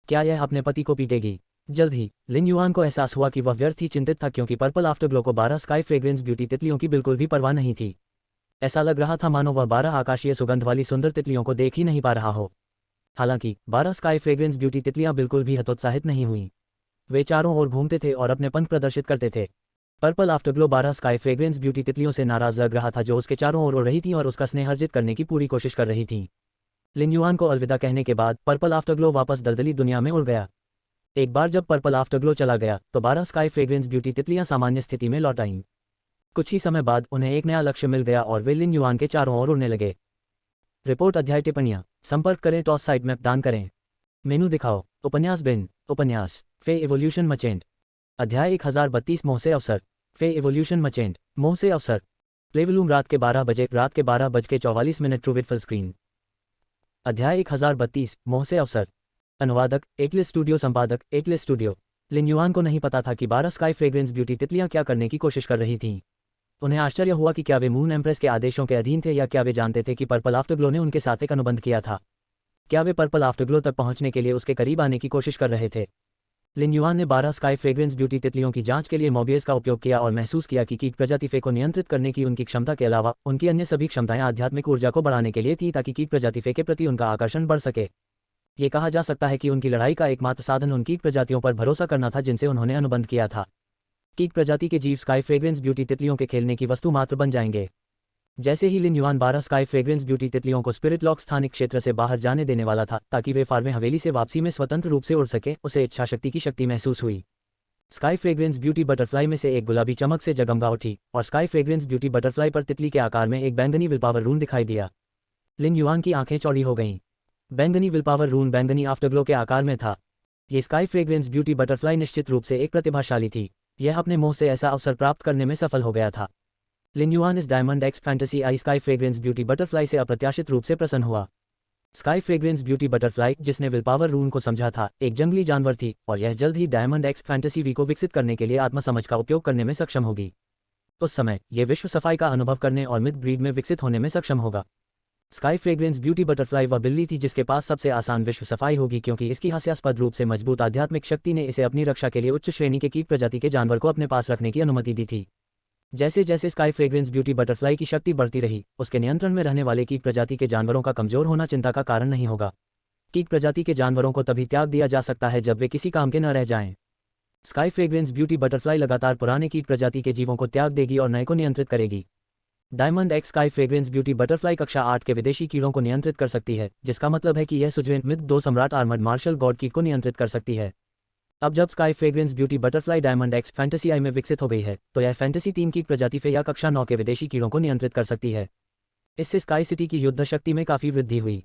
क्या यह अपने पति को पीटेगी? जल्द ही लिन युआन को एहसास हुआ कि वह व्यर्थ ही चिंतित था क्योंकि पर्पल आफ्टरग्लो को 12 स्काई फ्रेग्रेंस ब्यूटी तितलियों की बिल्कुल भी परवाह नहीं थी। ऐसा लग रहा था मानो वह 12 आकाशीय सुगंध वाली सुंदर तितलियों को देख ही नहीं पा रहा हो। हालांकि 12 स्काई फ्रेग्रेंस ब्यूटी तितलियां बिल्कुल भी हतोत्साहित नहीं हुईं। वे चारों ओर घूमते थे और अपने पंख प्रदर्शित करते थे। पर्पल आफ्टरग्लो 12 स्काई फ्रेग्रेंस ब्यूटी तितलियों से नाराज लग रहा था जो उसके चारों ओर उड़ रही थी और उसका स्नेह अर्जित करने की पूरी कोशिश कर रही थी। लिन युआन को अलविदा कहने के बाद पर्पल आफ्टरग्लो वापस दलदली दुनिया में उड़ गया। एक बार जब पर्पल आफ्टरग्लो चला गया तो 12 स्काई फ्रेग्रेंस ब्यूटी तितलियां सामान्य स्थिति में लौट आईं। कुछ ही समय बाद उन्हें एक नया लक्ष्य मिल गया और वे लिन युआन के चारों ओर उड़ने लगे। रिपोर्ट अध्याय टिप्पणियां संपर्क करें टॉस साइट मैप दान करें मेनू दिखाओ उपन्यास बिन उपन्यास फे इवोल्यूशन मचेंट अध्याय 1032 मोह से अवसर फे इवोल्यूशन मचेंट मोह से अवसर प्लेवलूम रात के 12:44 ट्रू विद फुल स्क्रीन अध्याय 1032 मोह से अवसर अनुवादक एटलिस स्टूडियो संपादक एटलिस स्टूडियो लिन युआन को नहीं पता था कि 12 स्काई फ्रेग्रेंस ब्यूटी तितलियां क्या करने की कोशिश कर रही थीं। उन्हें आश्चर्य हुआ कि क्या वे मून एम्प्रेस के आदेशों के अधीन थे या क्या वे जानते थे कि पर्पल आफ्टरग्लो ने उनके साथ एक अनुबंध किया था। क्या वे पर्पल आफ्टरग्लो तक पहुंचने के लिए उसके करीब आने की कोशिश कर रहे थे? लिन युआन ने 12 स्काई फ्रेग्रेंस ब्यूटी तितलियों की जांच के लिए मोबियस का उपयोग किया और महसूस किया कि कीट प्रजाति फे को नियंत्रित करने की उनकी क्षमता के अलावा उनकी अन्य सभी क्षमताएं आध्यात्मिक ऊर्जा को बढ़ाने के लिए थी ताकि कीट प्रजाति फे के प्रति उनका आकर्षण बढ़ सके। ये कहा जा सकता है कि उनकी लड़ाई का एकमात्र साधन उन कीट प्रजातियों पर भरोसा करना था जिनसे उन्होंने अनुबंध किया था। कीट प्रजाति के जीव स्काई फ्रेग्रेंस ब्यूटी तितलियों के खेलने की वस्तु मात्र बन जाएंगे। जैसे ही लिन युआन 12 स्काई फ्रेग्रेंस ब्यूटी तितलियों को स्पिरिट लॉक स्थानिक क्षेत्र से बाहर जाने देने वाला था ताकि वे फार्वे हवेली से वापसी में स्वतंत्र रूप से उड़ सके, उसे इच्छाशक्ति की शक्ति महसूस हुई। स्काई फ्रेग्रेंस ब्यूटी बटरफ्लाई में से एक गुलाबी चमक से जगमगा उठी और स्काई फ्रेग्रेंस ब्यूटी बटरफ्लाई पर तितली के आकार में एक बैंगनी विलपावर रून दिखाई दिया। लिन युआन की आंखें चौड़ी हो गईं। बैंगनी विलपावर रून बैंगनी आफ्टरग्लो के आकार में था। ये स्काई फ्रेग्रेंस ब्यूटी बटरफ्लाई निश्चित रूप से एक प्रतिभाशाली थी। यह अपने मोह से ऐसा अवसर प्राप्त करने में सफल हो गया था। लिन युआन इस डायमंड एक्स फैंटेसी आई स्काई फ्रेग्रेंस ब्यूटी बटरफ्लाई से अप्रत्याशित रूप से प्रसन्न हुआ। स्काई फ्रेग्रेंस ब्यूटी बटरफ्लाई, जिसने विलपावर रून को समझा था, एक जंगली जानवर थी और यह जल्द ही डायमंड एक्स फैंटेसी वी को विकसित करने के लिए आत्मसमझ का उपयोग करने में सक्षम होगी। उस समय यह विश्व सफाई का अनुभव करने और मिथ ब्रीड में विकसित होने में सक्षम होगा। स्काई फ्रेग्रेंस ब्यूटी बटरफ्लाई वह बिल्ली थी जिसके पास सबसे आसान विश्व सफाई होगी क्योंकि इसकी हास्यास्पद रूप से मजबूत आध्यात्मिक शक्ति ने इसे अपनी रक्षा के लिए उच्च श्रेणी के कीट प्रजाति के जानवर को अपने पास रखने की अनुमति दी थी। जैसे जैसे स्काई फ्रेग्रेंस ब्यूटी बटरफ्लाई की शक्ति बढ़ती रही, उसके नियंत्रण में रहने वाले कीट प्रजाति के जानवरों का कमजोर होना चिंता का कारण नहीं होगा। कीट प्रजाति के जानवरों को तभी त्याग दिया जा सकता है जब वे किसी काम के न रह जाएं। स्काई फ्रेग्रेंस ब्यूटी बटरफ्लाई लगातार पुराने कीट प्रजाति के जीवों को त्याग देगी और नए को नियंत्रित करेगी। Diamond x sky fragrance beauty butterfly कक्षा 8 के विदेशी कीड़ों को नियंत्रित कर सकती है, जिसका मतलब है कि यह सुजवेन मिथ 2 सम्राट आर्मर्ड मार्शल गॉड कीट को नियंत्रित कर सकती है। अब जब sky fragrance beauty butterfly diamond x fantasy आई में विकसित हो गई है तो यह फैंटेसी 3 कीट प्रजाति फे या कक्षा 9 के विदेशी कीड़ों को नियंत्रित कर सकती है। इससे स्काई सिटी की युद्ध शक्ति में काफी वृद्धि हुई।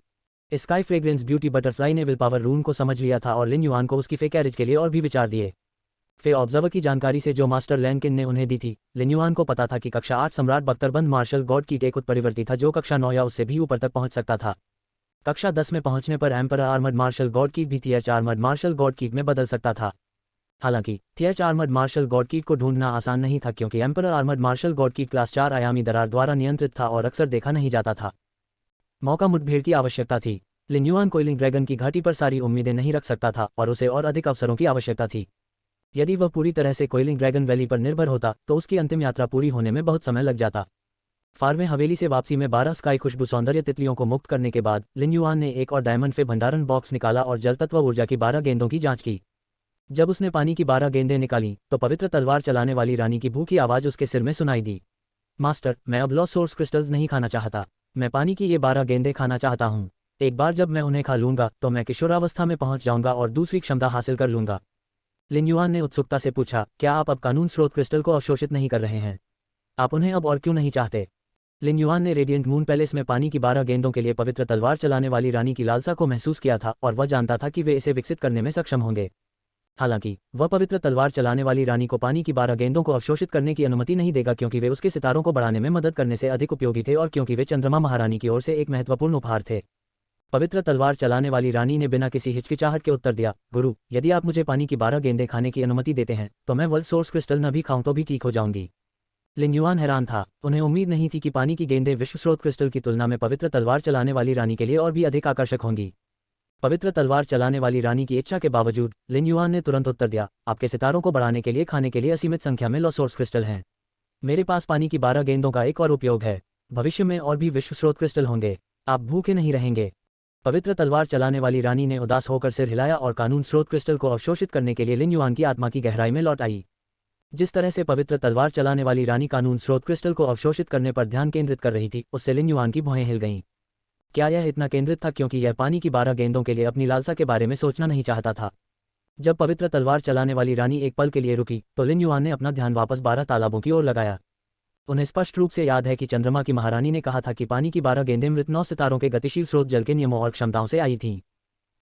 स्काई फ्रेग्रेंस ब्यूटी बटरफ्लाई ने विलपावर रून को समझ लिया था और लिन युआन को उसकी फे कैरेज के लिए और भी विचार दिए। फे ऑब्जर्वर की जानकारी से जो मास्टर लैंकिन ने उन्हें दी थी, लिन युआन को पता था कि कक्षा 8 सम्राट बख्तरबंद मार्शल गॉड कीट एक उत्परिवर्ती था जो कक्षा 9 या उससे भी ऊपर तक पहुंच सकता था। कक्षा 10 में पहुंचने पर एम्परर आर्मर्ड मार्शल गॉड कीट भी थिएच आर्मर्ड मार्शल गॉड कीट में बदल सकता था। हालांकि थिएच आर्मर्ड मार्शल गॉड कीट को ढूंढना आसान नहीं था क्योंकि एम्परर आर्मर्ड मार्शल गॉड कीट क्लास 4 आयामी दरार द्वारा नियंत्रित था और अक्सर देखा नहीं जाता था। मौका मुठभेड़ की आवश्यकता थी। लिन युआन कोइलिंग ड्रैगन की घाटी पर सारी उम्मीदें नहीं रख सकता था और उसे और अधिक अवसरों की आवश्यकता थी। यदि वह पूरी तरह से कोइलिंग ड्रैगन वैली पर निर्भर होता तो उसकी अंतिम यात्रा पूरी होने में बहुत समय लग जाता। फारवे हवेली से वापसी में 12 स्काई खुशबू सौंदर्य तितलियों को मुक्त करने के बाद लिन युआन ने एक और डायमंड फे भंडारण बॉक्स निकाला और जल तत्व ऊर्जा की 12 गेंदों की जांच की। जब उसने पानी की 12 गेंदें निकाली तो पवित्र तलवार चलाने वाली रानी की भूखी आवाज उसके सिर में सुनाई दी। मास्टर, मैं अब लॉस्ट सोर्स क्रिस्टल्स नहीं खाना चाहता। मैं पानी की ये 12 गेंदें खाना चाहता हूँ। एक बार जब मैं उन्हें खा लूंगा तो मैं किशोरावस्था में पहुंच जाऊंगा और दूसरी क्षमता हासिल कर लूंगा। लिन युआन ने उत्सुकता से पूछा, क्या आप अब कानून स्रोत क्रिस्टल को अवशोषित नहीं कर रहे हैं? आप उन्हें अब और क्यों नहीं चाहते? लिन युआन ने रेडिएंट मून पैलेस में पानी की 12 गेंदों के लिए पवित्र तलवार चलाने वाली रानी की लालसा को महसूस किया था और वह जानता था कि वे इसे विकसित करने में सक्षम होंगे। हालांकि वह पवित्र तलवार चलाने वाली रानी को पानी की 12 गेंदों को अवशोषित करने की अनुमति नहीं देगा क्योंकि वे उसके सितारों को बढ़ाने में मदद करने से अधिक उपयोगी थे और क्योंकि वे चंद्रमा महारानी की ओर से एक महत्वपूर्ण उपहार थे। पवित्र तलवार चलाने वाली रानी ने बिना किसी हिचकिचाहट के उत्तर दिया, गुरु, यदि आप मुझे पानी की 12 गेंदें खाने की अनुमति देते हैं तो मैं वर्ल्ड सोर्स क्रिस्टल न भी खाऊं तो भी ठीक हो जाऊंगी। लिन युआन हैरान था। उन्हें उम्मीद नहीं थी कि पानी की गेंदें विश्व स्रोत क्रिस्टल की तुलना में पवित्र तलवार चलाने वाली रानी के लिए और भी अधिक आकर्षक होंगी। पवित्र तलवार चलाने वाली रानी की इच्छा के बावजूद लिन युआन ने तुरंत उत्तर दिया, आपके सितारों को बढ़ाने के लिए खाने के लिए असीमित संख्या में लॉस्ट सोर्स क्रिस्टल हैं। मेरे पास पानी की 12 गेंदों का एक और उपयोग है। भविष्य में और भी विश्व स्रोत क्रिस्टल होंगे। आप भूखे नहीं रहेंगे। पवित्र तलवार चलाने वाली रानी ने उदास होकर सिर हिलाया और कानून स्रोत क्रिस्टल को अवशोषित करने के लिए लिन युआन की आत्मा की गहराई में लौट आई। जिस तरह से पवित्र तलवार चलाने वाली रानी कानून स्रोत क्रिस्टल को अवशोषित करने पर ध्यान केंद्रित कर रही थी, उससे लिन युआन की भौहें हिल गईं। क्या यह इतना केंद्रित था क्योंकि यह पानी की 12 गेंदों के लिए अपनी लालसा के बारे में सोचना नहीं चाहता था? जब पवित्र तलवार चलाने वाली रानी एक पल के लिए रुकी तो लिन युआन ने अपना ध्यान वापस 12 तालाबों की ओर लगाया। उन्हें स्पष्ट रूप से याद है कि चंद्रमा की महारानी ने कहा था कि पानी की 12 गेंदें मृत 9 सितारों के गतिशील स्रोत जल के नियमों और क्षमताओं से आई थीं।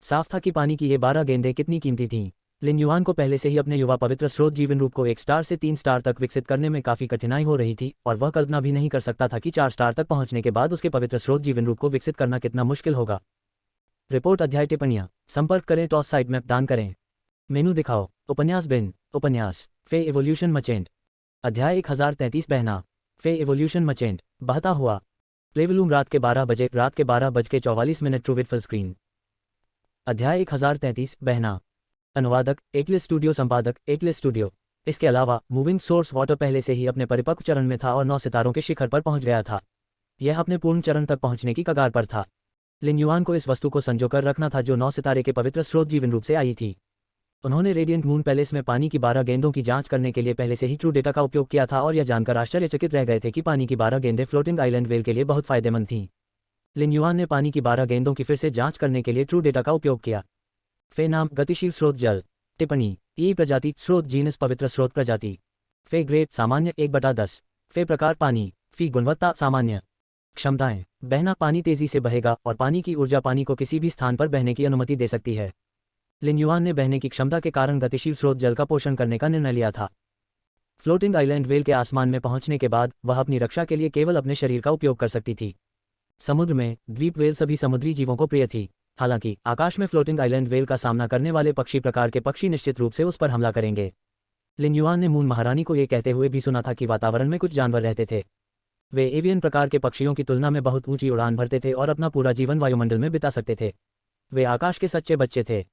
साफ था कि पानी की ये 12 गेंदें कितनी कीमती थीं। लिन युआन को पहले से ही अपने युवा पवित्र स्रोत जीवन रूप को 1 स्टार से 3 स्टार तक विकसित करने में काफी कठिनाई हो रही थी और वह कल्पना भी नहीं कर सकता था कि 4 स्टार तक पहुंचने के बाद उसके पवित्र स्रोत जीवन रूप को विकसित करना कितना मुश्किल होगा। रिपोर्ट अध्याय टिप्पणियां संपर्क करें टॉस साइट मैप दान करें मेनू दिखाओ उपन्यास बिन उपन्यास फे एवोल्यूशन मचेंट अध्याय 1033 बहना फे एवोल्यूशन मचेंट बहता हुआ प्लेवलूम रात के 12:44 ट्रूविट फुल स्क्रीन अध्याय 1033 बहना अनुवादक एटलिस स्टूडियो संपादक एटलिस स्टूडियो। इसके अलावा मूविंग सोर्स वाटर पहले से ही अपने परिपक्व चरण में था और 9 सितारों के शिखर पर पहुंच गया था। यह अपने पूर्ण चरण तक पहुंचने की कगार पर था। लिन युआन को इस वस्तु को संजोकर रखना था जो 9 सितारे के पवित्र स्रोत जीवन रूप से आई थी। उन्होंने रेडिएंट मून पैलेस में पानी की 12 गेंदों की जांच करने के लिए पहले से ही ट्रू डेटा का उपयोग किया था और यह जानकर आश्चर्यचकित रह गए थे कि पानी की 12 गेंदें फ्लोटिंग आइलैंड वेल के लिए बहुत फायदेमंद थीं। लिन युआन ने पानी की 12 गेंदों की फिर से जांच करने के लिए ट्रू डेटा का उपयोग किया। फे नाम गतिशील स्रोत जल। टिप्पणी ई प्रजाति स्रोत जीनस पवित्र स्रोत प्रजाति। फे ग्रेड सामान्य 1/10। फे प्रकार पानी। फी गुणवत्ता सामान्य। क्षमताएं बहना पानी तेजी से बहेगा और पानी की ऊर्जा पानी को किसी भी स्थान पर बहने की अनुमति दे सकती है। लिन युआन ने बहने की क्षमता के कारण गतिशील स्रोत जल का पोषण करने का निर्णय लिया था। फ्लोटिंग आइलैंड वेल के आसमान में पहुंचने के बाद वह अपनी रक्षा के लिए केवल अपने शरीर का उपयोग कर सकती थी। समुद्र में द्वीप वेल सभी समुद्री जीवों को प्रिय थी। हालांकि आकाश में फ्लोटिंग आइलैंड वेल का सामना करने वाले पक्षी प्रकार के पक्षी निश्चित रूप से उस पर हमला करेंगे। लिन युआन ने मून महारानी को यह कहते हुए भी सुना था कि वातावरण में कुछ जानवर रहते थे। वे एवियन प्रकार के पक्षियों की तुलना में बहुत ऊंची उड़ान भरते थे और अपना पूरा जीवन वायुमंडल में बिता सकते थे। वे आकाश के सच्चे बच्चे थे।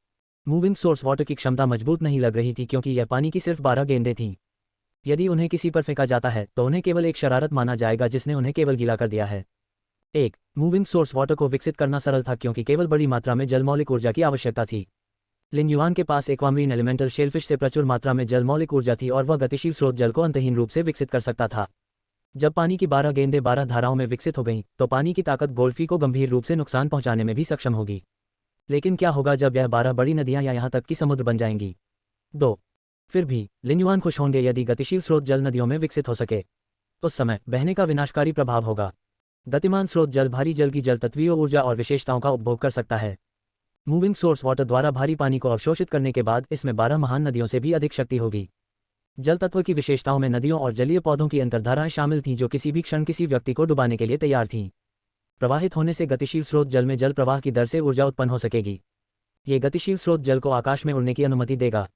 मूविंग सोर्स वाटर की क्षमता मजबूत नहीं लग रही थी क्योंकि यह पानी की सिर्फ 12 गेंदें थीं। यदि उन्हें किसी पर फेंका जाता है तो उन्हें केवल एक शरारत माना जाएगा जिसने उन्हें केवल गीला कर दिया है। एक मूविंग सोर्स वाटर को विकसित करना सरल था क्योंकि केवल बड़ी मात्रा में जलमौलिक ऊर्जा की आवश्यकता थी। लिन युआन के पास एक्वामरीन एलिमेंटल शेलफिश से प्रचुर मात्रा में जलमौलिक ऊर्जा थी और वह गतिशील स्रोत जल को अंतहीन रूप से विकसित कर सकता था। जब पानी की 12 गेंदें 12 धाराओं में विकसित हो गईं तो पानी की ताकत गोल्फी को गंभीर रूप से नुकसान पहुंचाने में भी सक्षम होगी। लेकिन क्या होगा जब यह 12 बड़ी नदियां या यहां तक कि समुद्र बन जाएंगी? 2 फिर भी लिन युआन खुश होंगे यदि गतिशील स्रोत जल नदियों में विकसित हो सके। उस समय बहने का विनाशकारी प्रभाव होगा। गतिमान स्रोत जल भारी जल की जल तत्वीय ऊर्जा और विशेषताओं का उपभोग कर सकता है। मूविंग सोर्स वाटर द्वारा भारी पानी को अवशोषित करने के बाद इसमें 12 महान नदियों से भी अधिक शक्ति होगी। जल तत्व की विशेषताओं में नदियों और जलीय पौधों की अंतर्धाराएं शामिल थीं जो किसी भी क्षण किसी व्यक्ति को डुबाने के लिए तैयार थीं। प्रवाहित होने से गतिशील स्रोत जल में जल प्रवाह की दर से ऊर्जा उत्पन्न हो सकेगी। ये गतिशील स्रोत जल को आकाश में उड़ने की अनुमति देगा।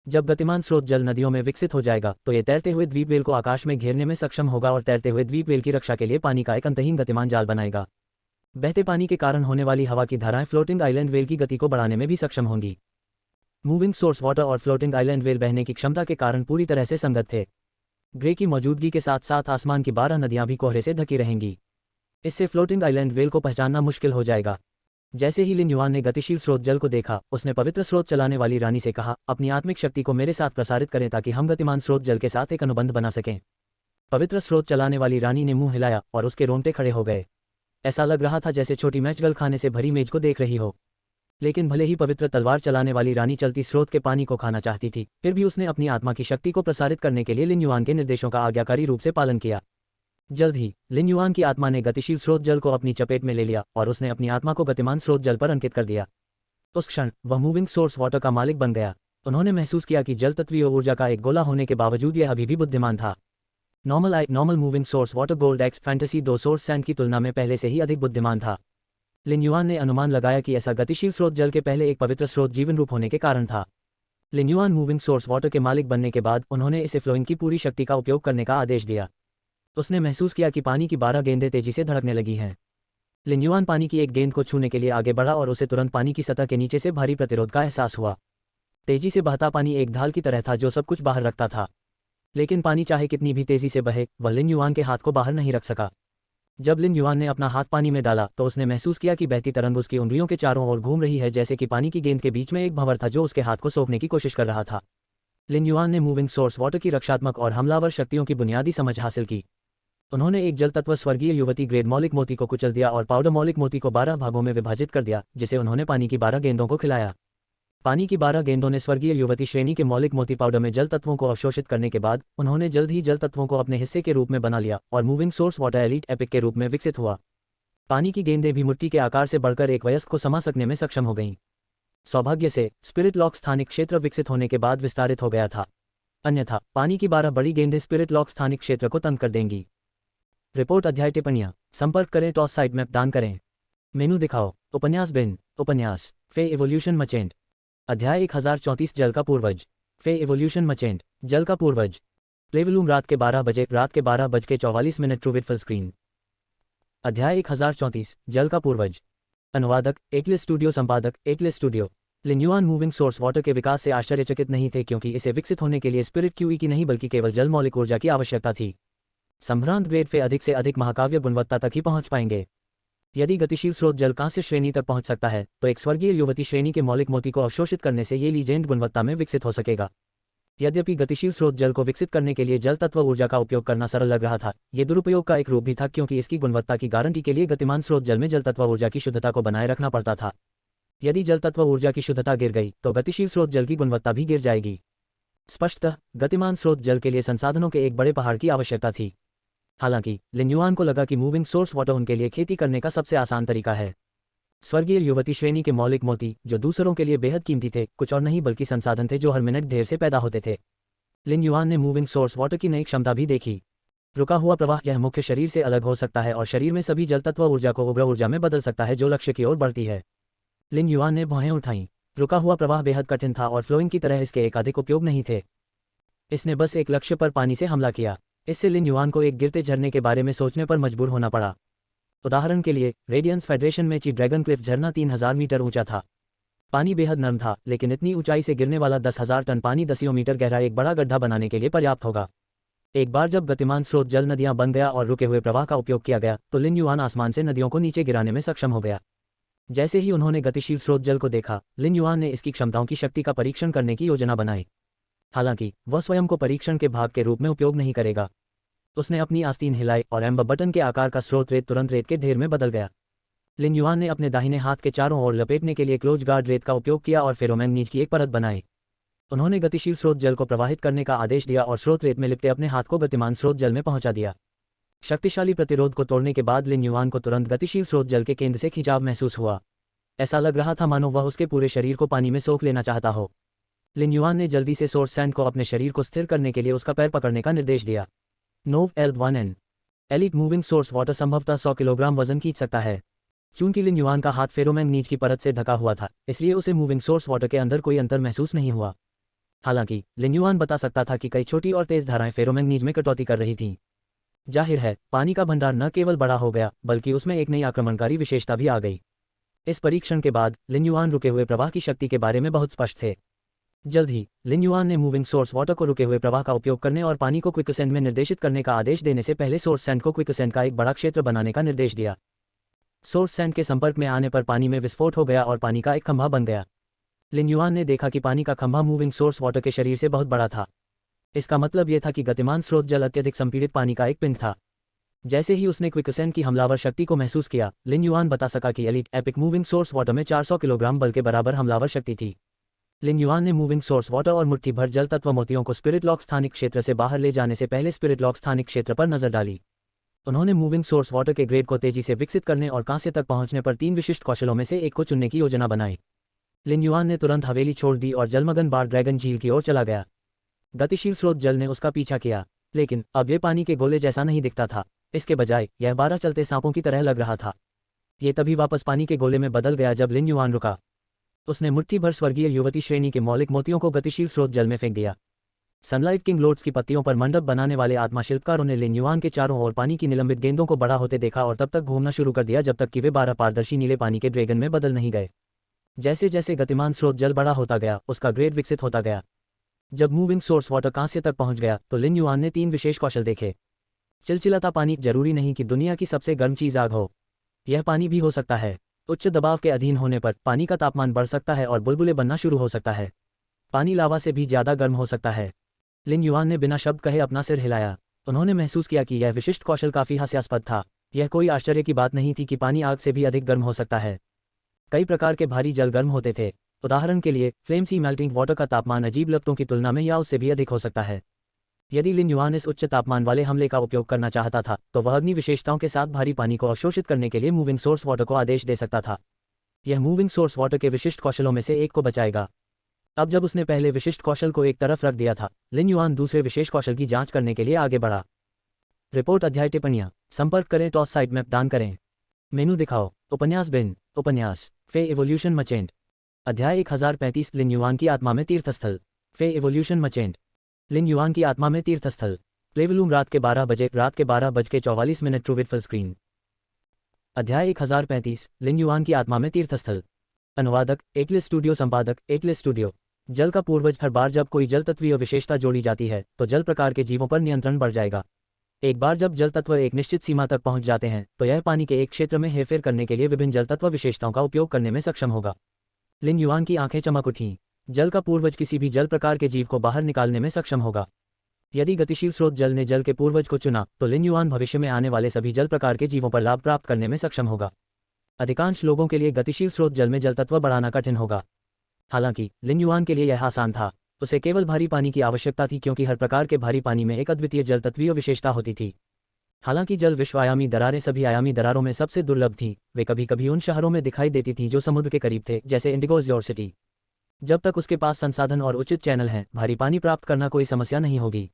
जब गतिमान स्रोत जल नदियों में विकसित हो जाएगा तो ये तैरते हुए द्वीप वेल को आकाश में घेरने में सक्षम होगा और तैरते हुए द्वीप वेल की रक्षा के लिए पानी का एक अंतहीन गतिमान जाल बनाएगा। बहते पानी के कारण होने वाली हवा की धाराएं फ्लोटिंग आइलैंड वेल की गति को बढ़ाने में भी सक्षम होंगी। मूविंग सोर्स वाटर और फ्लोटिंग आइलैंड वेल बहने की क्षमता के कारण पूरी तरह से संगत थे। ग्रे की मौजूदगी के साथ साथ आसमान की 12 नदियां भी कोहरे से ढकी रहेंगी। इससे फ्लोटिंग आइलैंड वेल को पहचानना मुश्किल हो जाएगा। जैसे ही लिन युआन ने गतिशील स्रोत जल को देखा, उसने पवित्र स्रोत चलाने वाली रानी से कहा, अपनी आत्मिक शक्ति को मेरे साथ प्रसारित करें ताकि हम गतिमान स्रोत जल के साथ एक अनुबंध बना सकें। पवित्र स्रोत चलाने वाली रानी ने मुंह हिलाया और उसके रोंगटे खड़े हो गए। ऐसा लग रहा था जैसे छोटी मैचगल खाने से भरी मेज को देख रही हो। लेकिन भले ही पवित्र तलवार चलाने वाली रानी चलती स्रोत के पानी को खाना चाहती थी, फिर भी उसने अपनी आत्मा की शक्ति को प्रसारित करने के लिए लिन युआन के निर्देशों का आज्ञाकारी रूप से पालन किया। जल्द ही लिन युआन की आत्मा ने गतिशील स्रोत जल को अपनी चपेट में ले लिया और उसने अपनी आत्मा को गतिमान स्रोत जल पर अंकित कर दिया। उस क्षण वह मूविंग सोर्स वाटर का मालिक बन गया। उन्होंने महसूस किया कि जल तत्वीय ऊर्जा का एक गोला होने के बावजूद यह अभी भी बुद्धिमान था। Normal moving source water gold x fantasy 2 source sand की तुलना में पहले से ही अधिक बुद्धिमान था। लिन युआन ने अनुमान लगाया कि ऐसा गतिशील स्रोत जल के पहले एक पवित्र स्रोत जीवन रूप होने के कारण था। लिन युआन मूविंग सोर्स वाटर के मालिक बनने के बाद उन्होंने इसे फ्लोइंग की पूरी शक्ति का उपयोग करने का आदेश दिया। उसने महसूस किया कि पानी की 12 गेंदें तेजी से धड़कने लगी हैं। लिन युआन पानी की एक गेंद को छूने के लिए आगे बढ़ा और उसे तुरंत पानी की सतह के नीचे से भारी प्रतिरोध का एहसास हुआ। तेजी से बहता पानी एक ढाल की तरह था जो सब कुछ बाहर रखता था। लेकिन पानी चाहे कितनी भी तेजी से बहे, वह लिन युआन के हाथ को बाहर नहीं रख सका। जब लिन युआन ने अपना हाथ पानी में डाला तो उसने महसूस किया कि बहती तरंग उसकी उंगलियों के चारों ओर घूम रही है, जैसे कि पानी की गेंद के बीच में एक भंवर था जो उसके हाथ को सोखने की कोशिश कर रहा था। लिन युआन ने मूविंग सोर्स वाटर की रक्षात्मक और हमलावर शक्तियों की बुनियादी समझ हासिल की। उन्होंने एक जल तत्व स्वर्गीय युवती ग्रेड मौलिक मोती को कुचल दिया और पाउडर मौलिक मोती को 12 भागों में विभाजित कर दिया, जिसे उन्होंने पानी की 12 गेंदों को खिलाया। पानी की 12 गेंदों ने स्वर्गीय युवती श्रेणी के मौलिक मोती पाउडर में जल तत्वों को अवशोषित करने के बाद उन्होंने जल्द ही जल तत्वों को अपने हिस्से के रूप में बना लिया और moving source water elite epic के रूप में विकसित हुआ। पानी की गेंदें भी मिट्टी के आकार से बढ़कर एक वयस्क को समा सकने में सक्षम हो गईं। सौभाग्य से स्पिरिट लॉक स्थानिक क्षेत्र विकसित होने के बाद विस्तारित हो गया था, अन्यथा पानी की 12 बड़ी गेंदें स्पिरिट लॉक स्थानिक क्षेत्र को तंग कर देंगी। रिपोर्ट अध्याय टिप्पणियां संपर्क करें टॉस साइड मैप दान करें। मेनू दिखाओ। उपन्यास बिन उपन्यास फे इवोल्यूशन मचेंट। अध्याय 1034 जल का पूर्वज। फे इवोल्यूशन मचेंट जल का पूर्वज। प्लेवलूम रात के 12:44 ट्रूविट फुल स्क्रीन। अध्याय 1034 जल का पूर्वज। अनुवादक एटलिस स्टूडियो। संपादक एटलिस स्टूडियो। लिन युआन मूविंग सोर्स वाटर के विकास से आश्चर्यचकित नहीं थे क्योंकि इसे विकसित होने के लिए स्पिरिट क्यूई की नहीं बल्कि केवल जल मौलिक ऊर्जा की आवश्यकता थी। संभ्रांत ग्रेड फे अधिक से अधिक महाकाव्य गुणवत्ता तक ही पहुंच पाएंगे। यदि गतिशील स्रोत जल कांस्य श्रेणी तक पहुंच सकता है तो एक स्वर्गीय युवती श्रेणी के मौलिक मोती को अवशोषित करने से ये लीजेंड गुणवत्ता में विकसित हो सकेगा। यद्यपि गतिशील स्रोत जल को विकसित करने के लिए जल तत्व ऊर्जा का उपयोग करना सरल लग रहा था, ये दुरुपयोग का एक रूप भी था क्योंकि इसकी गुणवत्ता की गारंटी के लिए गतिमान स्रोत जल में जल तत्व ऊर्जा की शुद्धता को बनाए रखना पड़ता था। यदि जल तत्व ऊर्जा की शुद्धता गिर गई तो गतिशील स्रोत जल की गुणवत्ता भी गिर जाएगी। स्पष्टतः गतिमान स्रोत जल के लिए संसाधनों के एक बड़े पहाड़ की आवश्यकता थी। हालांकि लिन युआन को लगा कि मूविंग सोर्स वाटर उनके लिए खेती करने का सबसे आसान तरीका है। स्वर्गीय युवती श्रेणी के मौलिक मोती, जो दूसरों के लिए बेहद कीमती थे, कुछ और नहीं बल्कि संसाधन थे जो हर मिनट ढेर से पैदा होते थे। लिन युआन ने मूविंग सोर्स वाटर की नई क्षमता भी देखी। रुका हुआ प्रवाह। यह मुख्य शरीर से अलग हो सकता है और शरीर में सभी जल तत्व ऊर्जा को उग्र ऊर्जा में बदल सकता है जो लक्ष्य की ओर बढ़ती है। लिन युआन ने भौहें उठाईं। रुका हुआ प्रवाह बेहद कठिन था और फ्लोइंग की तरह इसके एकाधिक उपयोग नहीं थे। इसने बस एक लक्ष्य पर पानी से हमला किया। इससे लिन युआन को एक गिरते झरने के बारे में सोचने पर मजबूर होना पड़ा। उदाहरण के लिए, रेडियंस फेडरेशन में ची ड्रैगन क्लिफ झरना 3000 मीटर ऊंचा था। पानी बेहद नरम था, लेकिन इतनी ऊंचाई से गिरने वाला 10,000 टन पानी 10 मीटर गहरा एक बड़ा गड्ढा बनाने के लिए पर्याप्त होगा। एक बार जब गतिमान स्रोत जल नदियां बन गया और रुके हुए प्रवाह का उपयोग किया गया तो लिन युआन आसमान से नदियों को नीचे गिराने में सक्षम हो गया। जैसे ही उन्होंने गतिशील स्रोत जल को देखा, लिन युआन ने इसकी क्षमताओं की शक्ति का परीक्षण करने की योजना बनाई। हालांकि वह स्वयं को परीक्षण के भाग के रूप में उपयोग नहीं करेगा। उसने अपनी आस्तीन हिलाई और एम्बर बटन के आकार का स्रोत रेत तुरंत रेत के ढेर में बदल गया। लिन युआन ने अपने दाहिने हाथ के चारों ओर लपेटने के लिए क्लोज गार्ड रेत का उपयोग किया और फेरोमैंगनीज की एक परत बनाई। उन्होंने गतिशील स्रोत जल को प्रवाहित करने का आदेश दिया और स्रोत रेत में लिपटे अपने हाथ को गतिमान स्रोत जल में पहुंचा दिया। शक्तिशाली प्रतिरोध को तोड़ने के बाद लिन युआन को तुरंत गतिशील स्रोत जल के केंद्र से खिंचाव महसूस हुआ। ऐसा लग रहा था मानो वह उसके पूरे शरीर को पानी में सोख लेना चाहता हो। लिन युआन ने जल्दी से सोर्स सैंड को अपने शरीर को स्थिर करने के लिए उसका पैर पकड़ने का निर्देश दिया। नोव L1N elite moving source water संभवतः 100 किलोग्राम वजन खींच सकता है। चूंकि लिन युआन का हाथ फेरोमैंगनीज की परत से ढका हुआ था, इसलिए उसे मूविंग सोर्स वाटर के अंदर कोई अंतर महसूस नहीं हुआ। हालांकि लिन युआन बता सकता था कि कई छोटी और तेज धाराएं फेरोमैंगनीज में कटौती कर रही थीं। जाहिर है, पानी का भंडार न केवल बड़ा हो गया, बल्कि उसमें एक नई आक्रमणकारी विशेषता भी आ गई। इस परीक्षण के बाद लिन युआन रुके हुए प्रवाह की शक्ति के बारे में बहुत स्पष्ट थे। जल्द ही लिन युआन ने मूविंग सोर्स वाटर को रुके हुए प्रवाह का उपयोग करने और पानी को क्विकसेंड में निर्देशित करने का आदेश देने से पहले सोर्स सैंड को क्विकसेंड का एक बड़ा क्षेत्र बनाने का निर्देश दिया। सोर्स सैंड के संपर्क में आने पर पानी में विस्फोट हो गया और पानी का एक खंभा बन गया। लिन युआन ने देखा कि पानी का खंभा मूविंग सोर्स वाटर के शरीर से बहुत बड़ा था। इसका मतलब यह था कि गतिमान स्रोत जल अत्यधिक संपीड़ित पानी का एक पिंड था। जैसे ही उसने क्विकसेंड की हमलावर शक्ति को महसूस किया, लिन युआन बता सका कि elite epic moving source water में 400 किलोग्राम बल के बराबर हमलावर शक्ति थी। लिन युआन ने मूविंग सोर्स वाटर और मुट्ठी भर जल तत्व मोतियों को स्पिरिट लॉक स्थानिक क्षेत्र से बाहर ले जाने से पहले स्पिरिट लॉक स्थानिक क्षेत्र पर नजर डाली। उन्होंने मूविंग सोर्स वाटर के ग्रेड को तेजी से विकसित करने और कांस्य तक पहुंचने पर 3 विशिष्ट कौशलों में से एक को चुनने की योजना बनाई। लिन युआन ने तुरंत हवेली छोड़ दी और जलमग्न बार ड्रैगन झील की ओर चला गया। गतिशील स्रोत जल ने उसका पीछा किया, लेकिन अब ये पानी के गोले जैसा नहीं दिखता था। इसके बजाय यह 12 चलते सांपों की तरह लग रहा था। ये तभी वापस पानी के गोले में बदल गया जब लिन युआन रुका। उसने मुट्ठी भर स्वर्गीय युवती श्रेणी के मौलिक मोतियों को गतिशील स्रोत जल में फेंक दिया। सनलाइट किंग लोड्स की पत्तियों पर मंडप बनाने वाले आत्मा शिल्पकारों ने लिन युआन के चारों ओर पानी की निलंबित गेंदों को बड़ा होते देखा और तब तक घूमना शुरू कर दिया जब तक कि वे 12 पारदर्शी नीले पानी के ड्रैगन में बदल नहीं गए। जैसे जैसे गतिमान स्रोत जल बड़ा होता गया, उसका ग्रेड विकसित होता गया। जब मूविंग सोर्स वाटर कांस्य तक पहुंच गया तो लिन युआन ने 3 विशेष कौशल देखे। चिलचिलाता पानी। जरूरी नहीं कि दुनिया की सबसे गर्म चीज आग हो, यह पानी भी हो सकता है। उच्च दबाव के अधीन होने पर पानी का तापमान बढ़ सकता है और बुलबुले बनना शुरू हो सकता है। पानी लावा से भी ज्यादा गर्म हो सकता है। लिन युआन ने बिना शब्द कहे अपना सिर हिलाया। उन्होंने महसूस किया कि यह विशिष्ट कौशल काफी हास्यास्पद था। यह कोई आश्चर्य की बात नहीं थी कि पानी आग से भी अधिक गर्म हो सकता है। कई प्रकार के भारी जल गर्म होते थे। उदाहरण के लिए फ्लेम सी मेल्टिंग वाटर का तापमान अजीब लपटों की तुलना में या उससे भी अधिक हो सकता है। यदि लिन युआन इस उच्च तापमान वाले हमले का उपयोग करना चाहता था तो वह अग्नि विशेषताओं के साथ भारी पानी को अवशोषित करने के लिए मूविंग सोर्स वाटर को आदेश दे सकता था। यह मूविंग सोर्स वाटर के विशिष्ट कौशलों में से एक को बचाएगा। अब जब उसने पहले विशिष्ट कौशल को एक तरफ रख दिया था, लिन युआन दूसरे विशेष कौशल की जांच करने के लिए आगे बढ़ा। रिपोर्ट अध्याय टिप्पणियां। संपर्क करें, टॉस साइट मैप दान करें। मेनू दिखाओ। उपन्यास बिन। उपन्यास फे एवोल्यूशन मचेंट। अध्याय 1035। लिन युआन की आत्मा में तीर्थस्थल। फे एवोल्यूशन मचेंट। लिन युआन की आत्मा में तीर्थस्थल। प्लेवलूम रात के 12 बजे। रात के 12:44 ट्रूविड फुल स्क्रीन। अध्याय 1035। लिन युआन की आत्मा में तीर्थस्थल। अनुवादक एटलिस स्टूडियो। संपादक एटलिस स्टूडियो। जल का पूर्वज। हर बार जब कोई जल तत्वीय विशेषता जोड़ी जाती है तो जल प्रकार के जीवों पर नियंत्रण बढ़ जाएगा। एक बार जब जल तत्व एक निश्चित सीमा तक पहुंच जाते हैं तो यह पानी के एक क्षेत्र में हेरफेर करने के लिए विभिन्न जल तत्व विशेषताओं का उपयोग करने में सक्षम होगा। लिन युआन की आंखें चमक उठीं। जल का पूर्वज किसी भी जल प्रकार के जीव को बाहर निकालने में सक्षम होगा। यदि गतिशील स्रोत जल ने जल के पूर्वज को चुना तो लिन युआन भविष्य में आने वाले सभी जल प्रकार के जीवों पर लाभ प्राप्त करने में सक्षम होगा। अधिकांश लोगों के लिए गतिशील स्रोत जल में जल तत्व बढ़ाना कठिन होगा। हालांकि लिन युआन के लिए यह आसान था। उसे केवल भारी पानी की आवश्यकता थी क्योंकि हर प्रकार के भारी पानी में एक अद्वितीय जल तत्वीय विशेषता होती थी। हालांकि जल विश्वायामी दरारें सभी आयामी दरारों में सबसे दुर्लभ थीं, वे कभी कभी उन शहरों में दिखाई देती थीं जो समुद्र के करीब थे, जैसे इंडिगो ज़्योर सिटी। जब तक उसके पास संसाधन और उचित चैनल हैं, भारी पानी प्राप्त करना कोई समस्या नहीं होगी।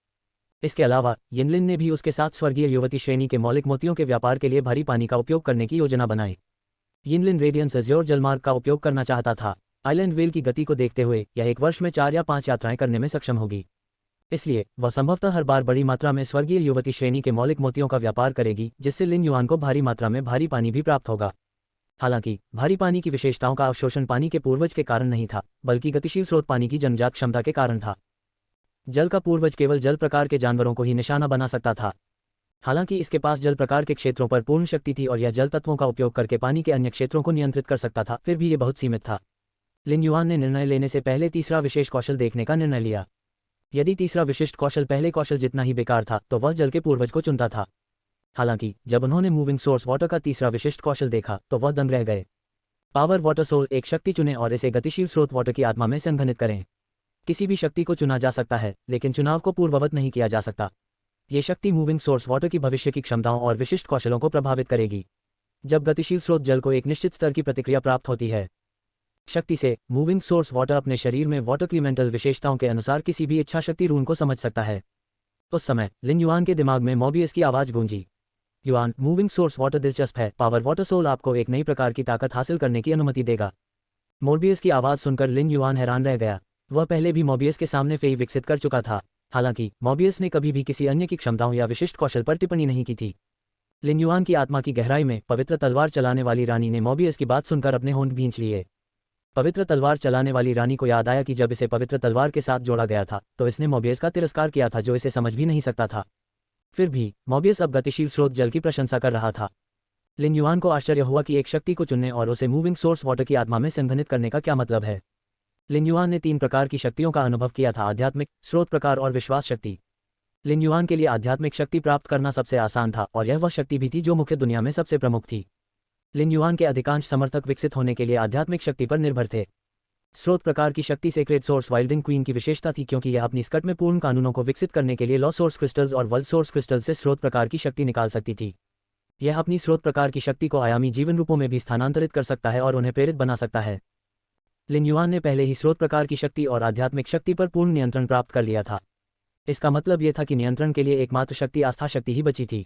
इसके अलावा यिनलिन ने भी उसके साथ स्वर्गीय युवती श्रेणी के मौलिक मोतियों के व्यापार के लिए भारी पानी का उपयोग करने की योजना बनाई। यिनलिन रेडियंस अज़्योर जलमार्ग का उपयोग करना चाहता था। आइलैंड वेल की गति को देखते हुए यह एक वर्ष में 4 या 5 यात्राएं करने में सक्षम होगी। इसलिए वह संभवतः हर बार बड़ी मात्रा में स्वर्गीय युवती श्रेणी के मौलिक मोतियों का व्यापार करेगी, जिससे लिन युआन को भारी मात्रा में भारी पानी भी प्राप्त होगा। हालांकि भारी पानी की विशेषताओं का अवशोषण पानी के पूर्वज के कारण नहीं था, बल्कि गतिशील स्रोत पानी की जन्मजात क्षमता के कारण था। जल का पूर्वज केवल जल प्रकार के जानवरों को ही निशाना बना सकता था। हालांकि इसके पास जल प्रकार के क्षेत्रों पर पूर्ण शक्ति थी और यह जल तत्वों का उपयोग करके पानी के अन्य क्षेत्रों को नियंत्रित कर सकता था, फिर भी ये बहुत सीमित था। लिन युआन ने निर्णय लेने से पहले तीसरा विशेष कौशल देखने का निर्णय लिया। यदि तीसरा विशिष्ट कौशल पहले कौशल जितना ही बेकार था तो वह जल के पूर्वज को चुनता था। हालांकि जब उन्होंने मूविंग सोर्स वाटर का तीसरा विशिष्ट कौशल देखा तो वह दंग रह गए। Power water soul. एक शक्ति चुनें और इसे गतिशील स्रोत वाटर की आत्मा में संघनित करें। किसी भी शक्ति को चुना जा सकता है, लेकिन चुनाव को पूर्ववत नहीं किया जा सकता। ये शक्ति मूविंग सोर्स वाटर की भविष्य की क्षमताओं और विशिष्ट कौशलों को प्रभावित करेगी। जब गतिशील स्रोत जल को एक निश्चित स्तर की प्रतिक्रिया प्राप्त होती है शक्ति से, मूविंग सोर्स वाटर अपने शरीर में वाटर क्लीमेंटल विशेषताओं के अनुसार किसी भी इच्छा शक्ति रून को समझ सकता है। उस समय लिन युआन के दिमाग में मोबियस की आवाज गूंजी। युआन, मूविंग सोर्स वाटर दिलचस्प है। पावर वाटर सोल आपको एक नई प्रकार की ताकत हासिल करने की अनुमति देगा। मोबियस की आवाज सुनकर लिन युआन हैरान रह गया। वह पहले भी मोबियस के सामने फेई विकसित कर चुका था। हालांकि मोबियस ने कभी भी किसी अन्य की क्षमताओं या विशिष्ट कौशल पर टिप्पणी नहीं की थी। लिन युआन की आत्मा की गहराई में पवित्र तलवार चलाने वाली रानी ने मोबियस की बात सुनकर अपने होंठ भींच लिए। पवित्र तलवार चलाने वाली रानी को याद आया कि जब इसे पवित्र तलवार के साथ जोड़ा गया था तो इसने मोबियस का तिरस्कार किया था, जो इसे समझ भी नहीं सकता था। फिर भी मोबियस अब गतिशील स्रोत जल की प्रशंसा कर रहा था। लिन युआन को आश्चर्य हुआ कि एक शक्ति को चुनने और उसे मूविंग सोर्स वाटर की आत्मा में संघनित करने का क्या मतलब है। लिन युआन ने 3 प्रकार की शक्तियों का अनुभव किया था: आध्यात्मिक, स्रोत प्रकार और विश्वास शक्ति। लिन युआन के लिए आध्यात्मिक शक्ति प्राप्त करना सबसे आसान था और यह वह शक्ति भी थी जो मुख्य दुनिया में सबसे प्रमुख थी। लिन युआन के अधिकांश समर्थक विकसित होने के लिए आध्यात्मिक शक्ति पर निर्भर थे। स्रोत प्रकार की शक्ति सेक्रेड सोर्स वाइल्डिंग क्वीन की विशेषता थी, क्योंकि यह अपनी स्कर्ट में पूर्ण कानूनों को विकसित करने के लिए लॉ सोर्स क्रिस्टल्स और वर्ल्ड सोर्स क्रिस्टल से स्रोत प्रकार की शक्ति निकाल सकती थी। यह अपनी स्रोत प्रकार की शक्ति को आयामी जीवन रूपों में भी स्थानांतरित कर सकता है और उन्हें प्रेरित बना सकता है। लिन युआन ने पहले ही स्रोत प्रकार की शक्ति और आध्यात्मिक शक्ति पर पूर्ण नियंत्रण प्राप्त कर लिया था। इसका मतलब यह था कि नियंत्रण के लिए एकमात्र शक्ति आस्था शक्ति ही बची थी।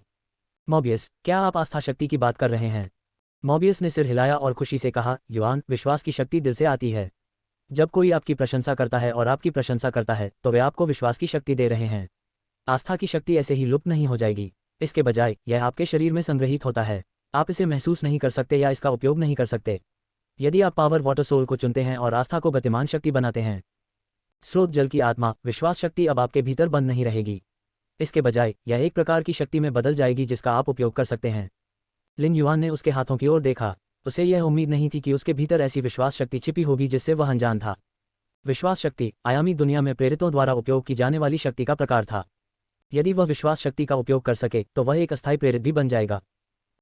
मोबियस, क्या आप आस्था शक्ति की बात कर रहे हैं? मोबियस ने सिर हिलाया और खुशी से कहा, युआन, विश्वास की शक्ति दिल से आती है। जब कोई आपकी प्रशंसा करता है और आपकी प्रशंसा करता है तो वे आपको विश्वास की शक्ति दे रहे हैं। आस्था की शक्ति ऐसे ही लुप्त नहीं हो जाएगी। इसके बजाय यह आपके शरीर में संग्रहित होता है। आप इसे महसूस नहीं कर सकते या इसका उपयोग नहीं कर सकते। यदि आप पावर वाटर सोल को चुनते हैं और आस्था को गतिमान शक्ति बनाते हैं, स्रोत जल की आत्मा, विश्वास शक्ति अब आपके भीतर बंद नहीं रहेगी। इसके बजाय यह एक प्रकार की शक्ति में बदल जाएगी जिसका आप उपयोग कर सकते हैं। लिन युआन ने उसके हाथों की ओर देखा। उसे यह उम्मीद नहीं थी कि उसके भीतर ऐसी विश्वास शक्ति छिपी होगी जिससे वह अनजान था। विश्वास शक्ति आयामी दुनिया में प्रेरितों द्वारा उपयोग की जाने वाली शक्ति का प्रकार था। यदि वह विश्वास शक्ति का उपयोग कर सके तो वह एक अस्थायी प्रेरित भी बन जाएगा।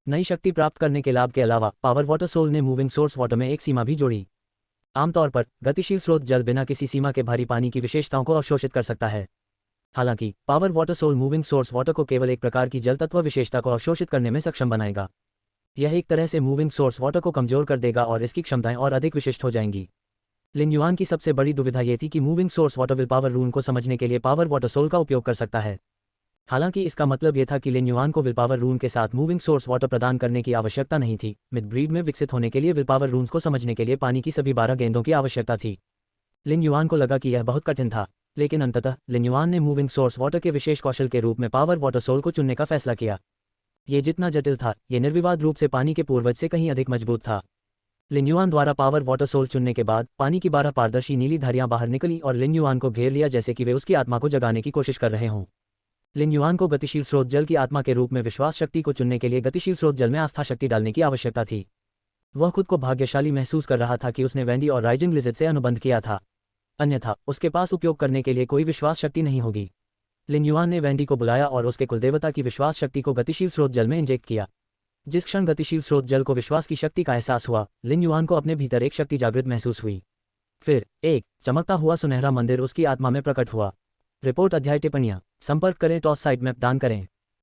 नई शक्ति प्राप्त करने के लाभ के अलावा पावर वाटर सोल ने मूविंग सोर्स वाटर में एक सीमा भी जोड़ी। आमतौर पर गतिशील स्रोत जल बिना किसी सीमा के भारी पानी की विशेषताओं को अवशोषित कर सकता है। हालांकि power water soul moving source water को केवल एक प्रकार की जल तत्व विशेषता को अवशोषित करने में सक्षम बनाएगा। यह एक तरह से मूविंग सोर्स वाटर को कमजोर कर देगा और इसकी क्षमताएं और अधिक विशिष्ट हो जाएंगी। लिन युआन की सबसे बड़ी दुविधा यह थी कि moving source water will power रून को समझने के लिए पावर वाटर सोल का उपयोग कर सकता है। हालांकि इसका मतलब यह था कि लिन युआन को विल पावर रून के साथ मूविंग सोर्स वाटर प्रदान करने की आवश्यकता नहीं थी। मिड ब्रीड में विकसित होने के लिए विल पावर रून्स को समझने के लिए पानी की सभी 12 गेंदों की आवश्यकता थी। लिन युआन को लगा कि यह बहुत कठिन था, लेकिन अंततः लिन युआन ने मूविंग सोर्स वाटर के विशेष कौशल के रूप में पावर वाटर सोल को चुनने का फैसला किया। ये जितना जटिल था, ये निर्विवाद रूप से पानी के पूर्वज से कहीं अधिक मजबूत था। लिन युआन द्वारा पावर वाटर सोल चुनने के बाद पानी की 12 पारदर्शी नीली धारियां बाहर निकली और लिन युआन को घेर लिया, जैसे कि वे उसकी आत्मा को जगाने की कोशिश कर रहे हों। लिन युआन को गतिशील स्रोत जल की आत्मा के रूप में विश्वास शक्ति को चुनने के लिए गतिशील स्रोत जल में आस्था शक्ति डालने की आवश्यकता थी। वह खुद को भाग्यशाली महसूस कर रहा था कि उसने वेंडी और राइजिंग लिजिट से अनुबंध किया था, अन्यथा उसके पास उपयोग करने के लिए कोई विश्वास शक्ति नहीं होगी। लिन युआन ने वेंडी को बुलाया और उसके कुलदेवता की विश्वास शक्ति को गतिशील स्रोत जल में इंजेक्ट किया। जिस क्षण गतिशील स्रोत जल को विश्वास की शक्ति का एहसास हुआ, लिन युआन को अपने भीतर एक शक्ति जागृत महसूस हुई। फिर एक चमकता हुआ सुनहरा मंदिर उसकी आत्मा में प्रकट हुआ। रिपोर्ट अध्याय टिप्पणियां संपर्क करें टॉस साइट मैप दान करें।